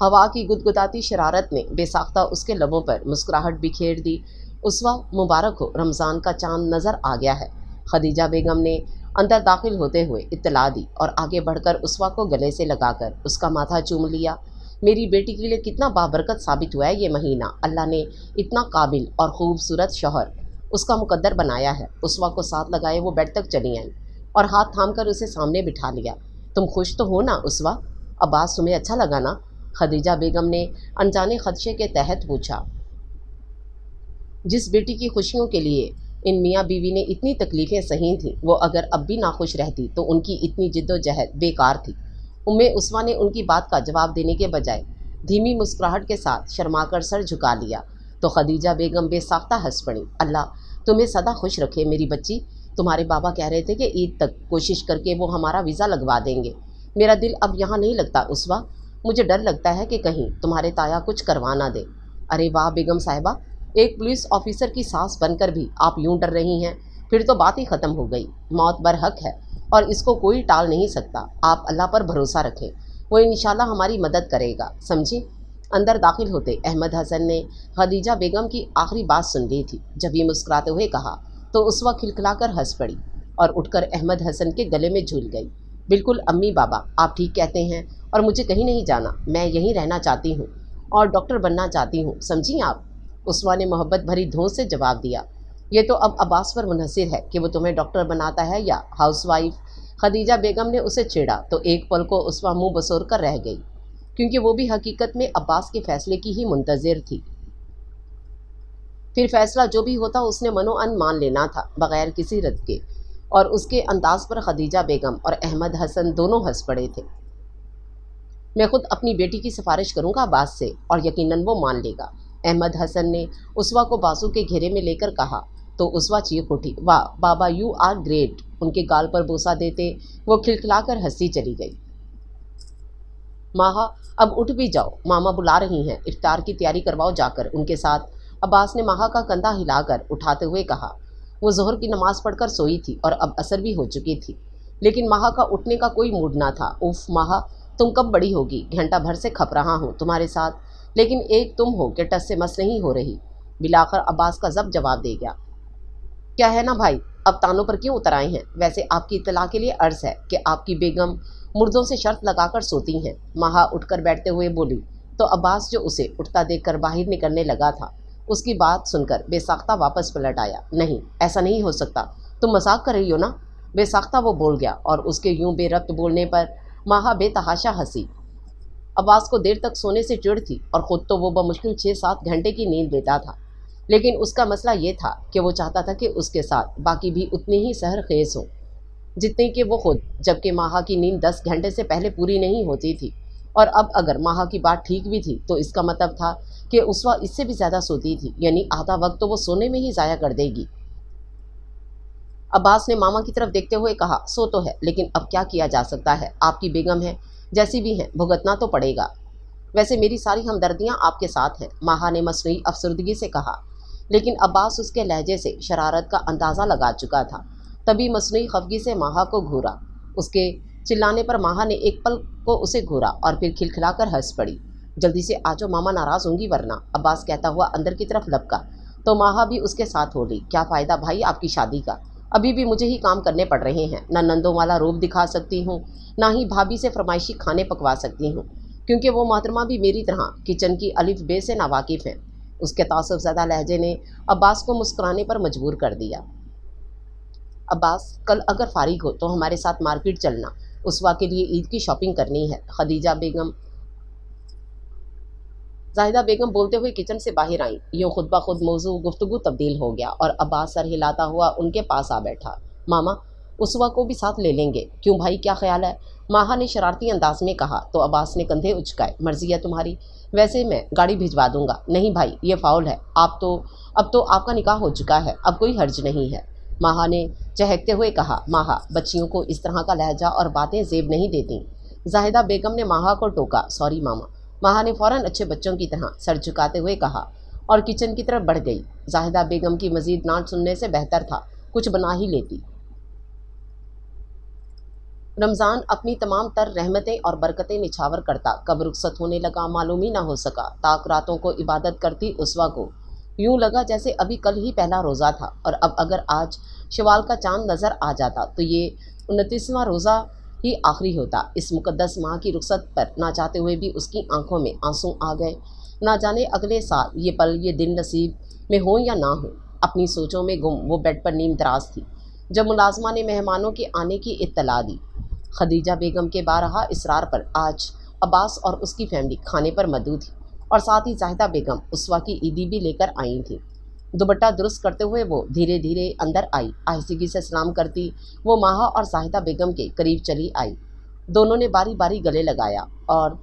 ہوا کی گدگداتی شرارت نے بے ساختہ اس کے لبوں پر مسکراہٹ بکھیر دی۔ اسوہ مبارک ہو، رمضان کا چاند نظر آ گیا ہے، خدیجہ بیگم نے اندر داخل ہوتے ہوئے اطلاع دی، اور آگے بڑھ کر اسوہ کو گلے سے لگا کر اس کا ماتھا چوم لیا۔ میری بیٹی کے لیے کتنا بابرکت ثابت ہوا ہے یہ مہینہ، اللہ نے اتنا قابل اور خوبصورت شوہر اس کا مقدر بنایا ہے۔ اسوہ کو ساتھ لگائے وہ بیڈ تک چلی آئیں اور ہاتھ تھام کر اسے سامنے بٹھا لیا۔ تم خوش تو ہو نا اسوہ؟ عباس تمہیں اچھا لگا نا؟ خدیجہ بیگم نے انجانے خدشے کے تحت پوچھا۔ جس بیٹی کی خوشیوں کے لیے ان میاں بیوی نے اتنی تکلیفیں سہی تھیں، وہ اگر اب بھی ناخوش رہتی تو ان کی اتنی جد و جہد بیکار تھی۔ اسوہ نے ان کی بات کا جواب دینے کے بجائے دھیمی مسکراہٹ کے ساتھ شرما کر سر جھکا لیا، تو خدیجہ بیگم بے ساختہ ہنس پڑیں۔ اللہ تمہیں سدا خوش رکھے میری بچی، تمہارے بابا کہہ رہے تھے کہ عید تک کوشش کر کے وہ ہمارا ویزا لگوا دیں گے۔ میرا دل اب یہاں نہیں لگتا اسوہ، مجھے ڈر لگتا ہے کہ کہیں تمہارے تایا کچھ کروا نہ دے۔ ارے واہ بیگم صاحبہ، ایک پولیس آفیسر کی ساس بن کر بھی آپ یوں ڈر رہی ہیں، پھر تو بات ہی ختم ہو گئی۔ موت برحق ہے اور اس کو کوئی ٹال نہیں سکتا، آپ اللہ پر بھروسہ رکھیں، وہ انشاءاللہ ہماری مدد کرے گا، سمجھے؟ اندر داخل ہوتے احمد حسن نے خدیجہ بیگم کی آخری بات سن لی تھی۔ جب یہ مسکراتے ہوئے کہا تو اسوہ کھلکھلا کر ہنس پڑی اور اٹھ کر احمد حسن کے گلے میں جھول گئی۔ بالکل امی بابا، آپ ٹھیک کہتے ہیں، اور مجھے کہیں نہیں جانا، میں یہیں رہنا چاہتی ہوں اور ڈاکٹر بننا چاہتی ہوں، سمجھیں آپ؟ اسوہ نے محبت بھری دھون سے جواب دیا۔ یہ تو اب عباس پر منحصر ہے کہ وہ تمہیں ڈاکٹر بناتا ہے یا ہاؤس وائف۔ خدیجہ بیگم نے اسے چھیڑا تو ایک پل کو اسوہ منہ بسور کر رہ گئی، کیونکہ وہ بھی حقیقت میں عباس کے فیصلے کی ہی منتظر تھی۔ پھر فیصلہ جو بھی ہوتا اس نے منو ان مان لینا تھا، بغیر کسی رد کے، اور اس کے انداز پر خدیجہ بیگم اور احمد حسن دونوں ہنس پڑے تھے۔ میں خود اپنی بیٹی کی سفارش کروں گا عباس سے، اور یقیناً وہ مان لے گا، احمد حسن نے اسوہ کو بازو کے گھیرے میں لے کر کہا، تو اسوہ چیخ اٹھی، واہ بابا یو آر گریٹ۔ ان کے گال پر بوسہ دیتے وہ کھلکھلا کر ہنسی چلی گئی۔ ماہا اب اٹھ بھی جاؤ، ماما بلا رہی ہیں، افطار کی تیاری کرواؤ جا کر ان کے ساتھ۔ عباس نے ماہا کا کندھا ہلا کر اٹھاتے ہوئے کہا۔ वो ज़ोहर की नमाज़ पढ़कर सोई थी और अब असर भी हो चुकी थी, लेकिन माहा का उठने का कोई मूड ना था। उफ माहा, तुम कब बड़ी होगी? घंटा भर से खप रहा हूँ तुम्हारे साथ, लेकिन एक तुम हो कि टस से मस नहीं हो रही। बिलाकर अब्बास का जब जवाब दे गया। क्या है ना भाई, अब तानों पर क्यों उतर आए हैं? वैसे आपकी इत्तला के लिए अर्ज़ है कि आपकी बेगम मुर्दों से शर्त लगाकर सोती हैं। माहा उठकर बैठते हुए बोली तो अब्बास, जो उसे उठता देखकर बाहर निकलने लगा था, उसकी बात सुनकर बेसाख्ता वापस पलट आया। नहीं, ऐसा नहीं हो सकता, तुम मजाक कर रही हो ना? बेसाख्ता वो बोल गया और उसके यूं बेरब्त बोलने पर माहा बेतहाशा हंसी। अब्बास को देर तक सोने से चिढ़ थी और ख़ुद तो वो बमुश्किल 6-7 घंटे की नींद लेता था, लेकिन उसका मसला ये था कि वो चाहता था कि उसके साथ बाकी भी उतनी ही सहर खेज हों जितनी कि वो खुद, जबकि माहा की नींद 10 घंटे से पहले पूरी नहीं होती थी। और अब अगर माहा की बात ठीक भी थी तो इसका मतलब था कि उसवा इससे भी ज़्यादा सोती थी, यानी आधा वक्त तो वो सोने में ही ज़ाया कर देगी। अब्बास ने मामा की तरफ देखते हुए कहा, सो तो है, लेकिन अब क्या किया जा सकता है? आपकी बेगम है, जैसी भी हैं, भुगतना तो पड़ेगा। वैसे मेरी सारी हमदर्दियाँ आपके साथ हैं, माहा ने मसनूई अफसरदगी से कहा, लेकिन अब्बास उसके लहजे से शरारत का अंदाज़ा लगा चुका था। तभी मसनूई खफगी से माहा को घूरा। उसके चिल्लाने पर माहा ने एक पल को उसे घूरा और फिर खिलखिलाकर हंस पड़ी। जल्दी से आ जाओ मामा, नाराज़ होंगी वरना, अब्बास कहता हुआ अंदर की तरफ लपका तो माहा भी उसके साथ हो ली। क्या फ़ायदा भाई आपकी शादी का, अभी भी मुझे ही काम करने पड़ रहे हैं। ना नंदों वाला रूप दिखा सकती हूँ, ना ही भाभी से फरमाइशी खाने पकवा सकती हूँ, क्योंकि वो मोहतरमा भी मेरी तरह किचन की अलिफ बे से नावाकिफ़ हैं। उसके तासुब ज़दा लहजे ने अब्बास को मुस्कुराने पर मजबूर कर दिया। अब्बास, कल अगर फारिग हो तो हमारे साथ मार्केट चलना, उसवा के लिए ईद की शॉपिंग करनी है। जाहिदा बेगम बोलते हुए किचन से बाहर आई। यूँ खुद ब खुद मौजू गुफ्तगू तब्दील हो गया और अब्बास सर हिलाता हुआ उनके पास आ बैठा। मामा, उसवा को भी साथ ले लेंगे? क्यों भाई, क्या ख्याल है? माहा ने शरारती अंदाज में कहा तो अब्बास ने कंधे उचकाए। मर्जी है तुम्हारी, वैसे मैं गाड़ी भिजवा दूंगा। नहीं भाई, ये फाउल है। अब तो आपका निकाह हो चुका है, अब कोई हर्ज नहीं है, माहा ने चहकते हुए कहा। माहा, बच्चियों को इस तरह का लहजा और बातें जेब नहीं देती। जाहिदा बेगम ने माहा को टोका। सॉरी मामा, माहा ने फ़ौरन अच्छे बच्चों की तरह सर झुकाते हुए कहा और किचन की तरफ बढ़ गई। जाहिदा बेगम की मजीद डांट सुनने से बेहतर था कुछ बना ही लेती। रमज़ान अपनी तमाम तर रहमतें और बरकतें निछावर करता कब रुखसत होने लगा मालूम ही ना हो सका। ताक रातों को इबादत करती उसवा को यूँ लगा जैसे अभी कल ही पहला रोज़ा था, और अब अगर आज शवाल का चांद नज़र आ जाता तो ये 29वां रोज़ा ही आखिरी होता। इस मुकद्दस माह की रुखसत पर ना चाहते हुए भी उसकी आंखों में आंसू आ गए। ना जाने अगले साल ये पल, ये दिन नसीब में हो या ना हो। अपनी सोचों में गुम वो बेड पर नीम दराज थी जब मुलाजमा ने मेहमानों के आने की इत्तला दी। खदीजा बेगम के बारहा इसरार पर आज अब्बास और उसकी फैमिली खाने पर मदऊ थी, और साथ ही जाहिदा बेगम उसवा की ईदी भी लेकर आई थी। दुपट्टा दुरुस्त करते हुए वो धीरे धीरे अंदर आई। आहिस्तगी से सलाम करती वो माहा और जाहिदा बेगम के करीब चली आई। दोनों ने बारी बारी गले लगाया और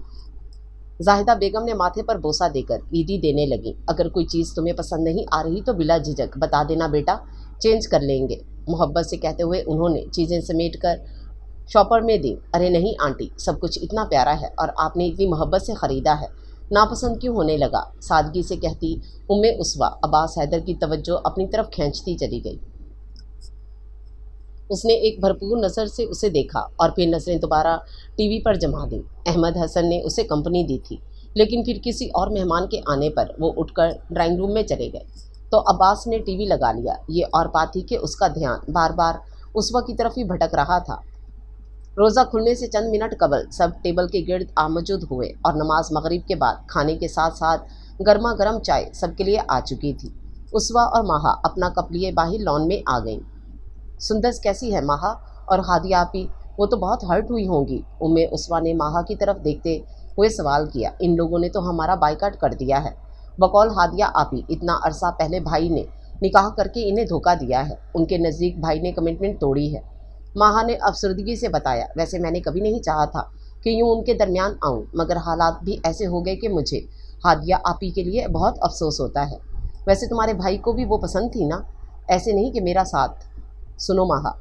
जाहिदा बेगम ने माथे पर बोसा देकर ईदी देने लगी। अगर कोई चीज़ तुम्हें पसंद नहीं आ रही तो बिला झिझक बता देना बेटा, चेंज कर लेंगे, मोहब्बत से कहते हुए उन्होंने चीज़ें समेट कर शॉपर में दी। अरे नहीं आंटी, सब कुछ इतना प्यारा है और आपने इतनी मोहब्बत से ख़रीदा है, नापसंद क्यों होने लगा, सादगी से कहती उम्मे उसवा। अब्बास हैदर की तवज्जो अपनी तरफ खींचती चली गई। उसने एक भरपूर नज़र से उसे देखा और फिर नज़रें दोबारा टीवी पर जमा दी। अहमद हसन ने उसे कंपनी दी थी, लेकिन फिर किसी और मेहमान के आने पर वो उठकर ड्राइंग रूम में चले गए तो अब्बास ने टीवी लगा लिया। ये और बात थी कि उसका ध्यान बार बार उसवा की तरफ ही भटक रहा था। रोज़ा खुलने से चंद मिनट कबल सब टेबल के गिर्द आमजूद हुए और नमाज मगरिब के बाद खाने के साथ साथ गर्मा गर्म चाय सबके लिए आ चुकी थी। उसवा और माहा अपना कप लिए बाहर लॉन में आ गईं। सुंदस कैसी है माहा और हादिया आपी, वो तो बहुत हर्ट हुई होंगी, उम्मे उसवा ने माहा की तरफ देखते हुए सवाल किया। इन लोगों ने तो हमारा बाइकाट कर दिया है। बकौल हादिया आपी, इतना अरसा पहले भाई ने निकाह करके इन्हें धोखा दिया है, उनके नज़दीक भाई ने कमिटमेंट तोड़ी है, माहा ने अफसरदगी से बताया। वैसे मैंने कभी नहीं चाहा था कि यूँ उनके दरमियान आऊँ, मगर हालात भी ऐसे हो गए कि मुझे हादिया आपी के लिए बहुत अफसोस होता है। वैसे तुम्हारे भाई को भी वो पसंद थी ना, ऐसे नहीं कि मेरा साथ। सुनो माहा,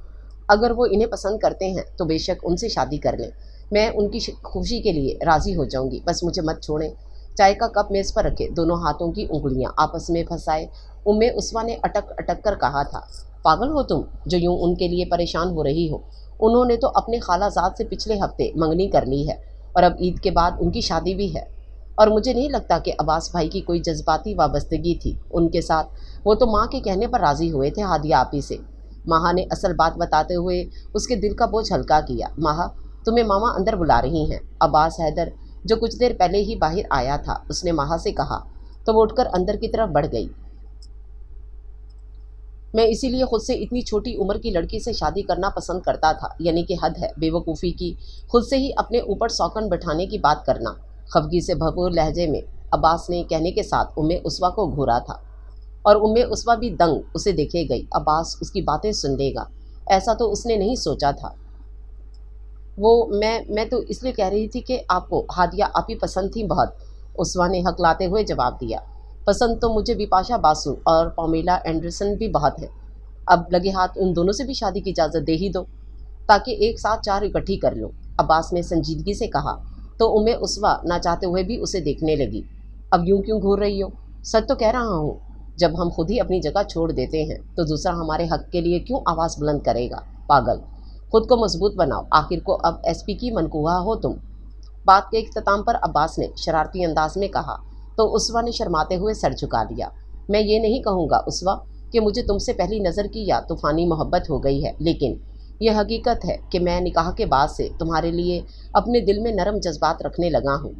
अगर वो इन्हें पसंद करते हैं तो बेशक उनसे शादी कर लें, मैं उनकी खुशी के लिए राज़ी हो जाऊंगी, बस मुझे मत छोड़ें। चाय का कप मेज़ पर रखे दोनों हाथों की उंगलियां आपस में फंसाए उम्मे उसवा ने अटक अटक कर कहा था। पागल हो तुम जो यूं उनके लिए परेशान हो रही हो। उन्होंने तो अपने खालाजाद से पिछले हफ्ते मंगनी कर ली है और अब ईद के बाद उनकी शादी भी है। और मुझे नहीं लगता कि अब्बास भाई की कोई जज्बाती वाबस्तगी थी उनके साथ, वो तो माँ के कहने पर राज़ी हुए थे हादिया आपी से। माहा ने असल बात बताते हुए उसके दिल का बोझ हल्का किया। माहा, तुम्हें मामा अंदर बुला रही हैं। अब्बास हैदर जो कुछ देर पहले ही बाहर आया था उसने माहा से कहा तो वो उठकर अंदर की तरफ बढ़ गई। मैं इसीलिए खुद से इतनी छोटी उम्र की लड़की से शादी करना पसंद करता था, यानी कि हद है बेवकूफ़ी की, खुद से ही अपने ऊपर सौकन बैठाने की बात करना। खफगी से भरपूर लहजे में अब्बास ने कहने के साथ उम्मे उसवा को घूरा था और उम्मे उसवा भी दंग उसे देखे गई। अब्बास उसकी बातें सुन लेगा ऐसा तो उसने नहीं सोचा था। वो मैं तो इसलिए कह रही थी कि आपको हादिया आपी पसंद थी बहुत, उसवा ने हकलाते हुए जवाब दिया। पसंद तो मुझे बिपाशा बासु और पामेला एंडरसन भी बहुत है। अब लगे हाथ उन दोनों से भी शादी की इजाज़त दे ही दो ताकि एक साथ चार इकट्ठी कर लो, अब्बास ने संजीदगी से कहा। तो उम्मे उसवा ना चाहते हुए भी उसे देखने लगी। अब यूं क्यों घूर रही हो? सच तो कह रहा हूँ, जब हम खुद ही अपनी जगह छोड़ देते हैं तो दूसरा हमारे हक के लिए क्यों आवाज़ बुलंद करेगा? पागल, खुद को मजबूत बनाओ, आखिर को अब एसपी की मनकूहा हो तुम। बात के इख्तिताम पर अब्बास ने शरारती अंदाज में कहा तो उसवा ने शर्माते हुए सर झुका दिया। मैं ये नहीं कहूँगा उसवा कि मुझे तुमसे पहली नज़र की या तूफ़ानी मोहब्बत हो गई है, लेकिन यह हकीकत है कि मैं निकाह के बाद से तुम्हारे लिए अपने दिल में नरम जज्बात रखने लगा हूँ।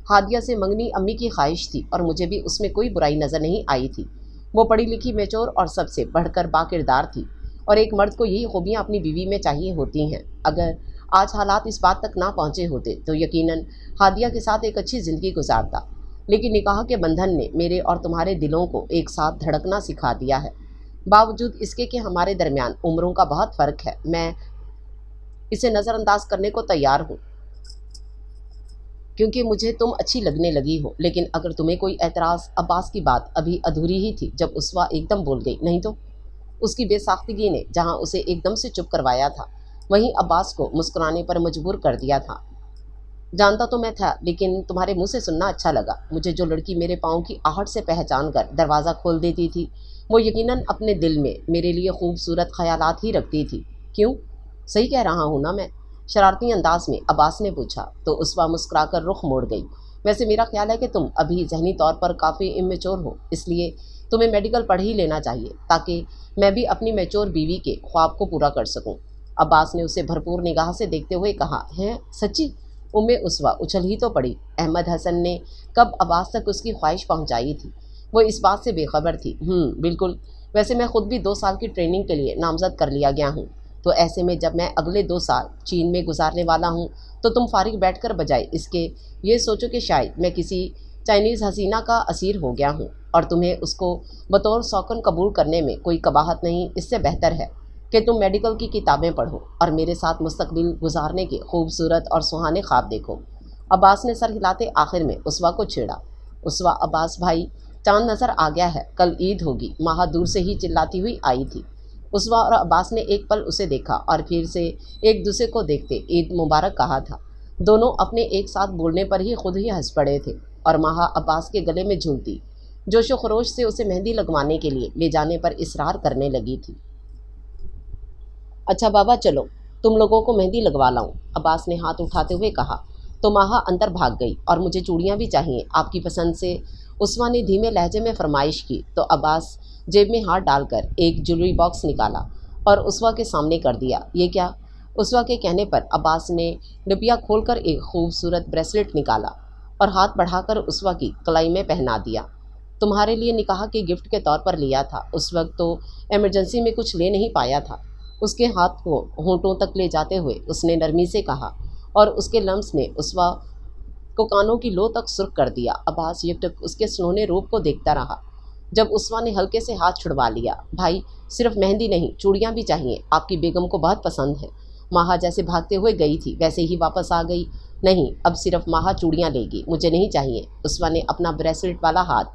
हादिया से मंगनी अम्मी की ख्वाहिश थी और मुझे भी उसमें कोई बुराई नज़र नहीं आई थी। वो पढ़ी लिखी, मेचोर और सबसे बढ़कर बाकिरदार थी और एक मर्द को यही खूबियाँ अपनी बीवी में चाहिए होती हैं। अगर आज हालात इस बात तक ना पहुँचे होते तो यकीनन हादिया के साथ एक अच्छी ज़िंदगी गुजारता, लेकिन निकाह के बंधन ने मेरे और तुम्हारे दिलों को एक साथ धड़कना सिखा दिया है। बावजूद इसके कि हमारे दरमियान उम्रों का बहुत फ़र्क है, मैं इसे नज़रअंदाज करने को तैयार हूँ क्योंकि मुझे तुम अच्छी लगने लगी हो। लेकिन अगर तुम्हें कोई एतराज़, अब्बास की बात अभी अधूरी ही थी जब उसवा एकदम बोल गई। नहीं तो उसकी बेसाख्तगी ने जहाँ उसे एकदम से चुप करवाया था वहीं अब्बास को मुस्कुराने पर मजबूर कर दिया था। जानता तो मैं था, लेकिन तुम्हारे मुंह से सुनना अच्छा लगा। मुझे जो लड़की मेरे पाँव की आहट से पहचान कर दरवाज़ा खोल देती थी वो यकीनन अपने दिल में मेरे लिए खूबसूरत ख्यालात ही रखती थी। क्यों? सही कह रहा हूँ ना मैं? शरारती अंदाज में अब्बास ने पूछा तो उसवा मुस्कुराकर रुख मोड़ गई। वैसे मेरा ख्याल है कि तुम अभी जहनी तौर पर काफ़ी इमेच्योर हो, इसलिए तुम्हें मेडिकल पढ़ ही लेना चाहिए ताकि मैं भी अपनी मैच्योर बीवी के ख्वाब को पूरा कर सकूं। अब्बास ने उसे भरपूर निगाह से देखते हुए कहा। हैं सच्ची? उम्मे उसवा उछल ही तो पड़ी। अहमद हसन ने कब अब्बास तक उसकी ख्वाहिश पहुंचाई थी? वो इस बात से बेखबर थी। बिल्कुल। वैसे मैं खुद भी 2 साल की ट्रेनिंग के लिए नामजद कर लिया गया हूँ, तो ऐसे में जब मैं अगले 2 साल चीन में गुजारने वाला हूँ तो तुम फारिग बैठकर बजाय इसके ये सोचो कि शायद मैं किसी चाइनीज़ हसीना का असीर हो गया हूँ और तुम्हें उसको बतौर सौकन कबूल करने में कोई कबाहत नहीं, इससे बेहतर है कि तुम मेडिकल की किताबें पढ़ो और मेरे साथ मुस्तकबिल गुजारने के खूबसूरत और सुहाने ख्वाब देखो। अब्बास ने सर हिलाते आखिर में उसवा को छेड़ा। उसवा, अब्बास भाई, चांद नज़र आ गया है, कल ईद होगी। माहा दूर से ही चिल्लाती हुई आई थी। उसवा और अब्बास ने एक पल उसे देखा और फिर से एक दूसरे को देखते ईद मुबारक कहा था। दोनों अपने एक साथ बोलने पर ही खुद ही हंस पड़े थे और माहा अब्बास के गले में झूलती जोशो खरोश से उसे मेहंदी लगवाने के लिए ले जाने पर इसरार करने लगी थी। अच्छा बाबा, चलो तुम लोगों को मेहंदी लगवा लाऊं, अब्बास ने हाथ उठाते हुए कहा। तो माहा अंदर भाग गई। और मुझे चूड़ियाँ भी चाहिए आपकी पसंद से, उसवा ने धीमे लहजे में फरमाइश की। तो अब्बास जेब में हाथ डालकर एक ज्वेलरी बॉक्स निकाला और उसवा के सामने कर दिया। ये क्या? उसवा के कहने पर अब्बास ने डिबिया खोलकर एक खूबसूरत ब्रेसलेट निकाला और हाथ बढ़ाकर उसवा की कलाई में पहना दिया। तुम्हारे लिए निकाह के गिफ्ट के तौर पर लिया था। उस वक्त तो इमरजेंसी में कुछ ले नहीं पाया था। उसके हाथ को होंठों तक ले जाते हुए उसने नरमी से कहा और उसके लम्स ने उसवा को कानों की लो तक सुर्ख कर दिया। अब्बास एकटक उसके सुनहरे रूप को देखता रहा जब उसवा ने हल्के से हाथ छुड़वा लिया। भाई, सिर्फ मेहंदी नहीं, चूड़ियाँ भी चाहिए, आपकी बेगम को बहुत पसंद है। माहा जैसे भागते हुए गई थी वैसे ही वापस आ गई। नहीं, अब सिर्फ माहा चूड़ियाँ लेगी, मुझे नहीं चाहिए। उसवा ने अपना ब्रेसलेट वाला हाथ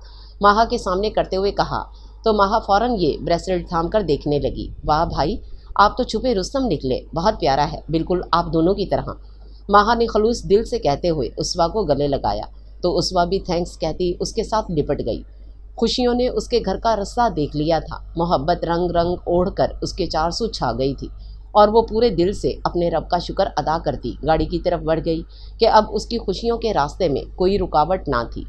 माहा के सामने करते हुए कहा। तो माहा फ़ौरन ये ब्रेसलेट थाम कर देखने लगी। वाह भाई, आप तो छुपे रुस्तम निकले, बहुत प्यारा है, बिल्कुल आप दोनों की तरह, माहा ने खलूस दिल से कहते हुए उसवा को गले लगाया। तो उसवा भी थैंक्स कहती उसके साथ लिपट गई। खुशियों ने उसके घर का रास्ता देख लिया था। मोहब्बत रंग रंग ओढ़ कर उसके चारसू छा गई थी और वो पूरे दिल से अपने रब का शुक्र अदा करती गाड़ी की तरफ बढ़ गई कि अब उसकी खुशियों के रास्ते में कोई रुकावट ना थी।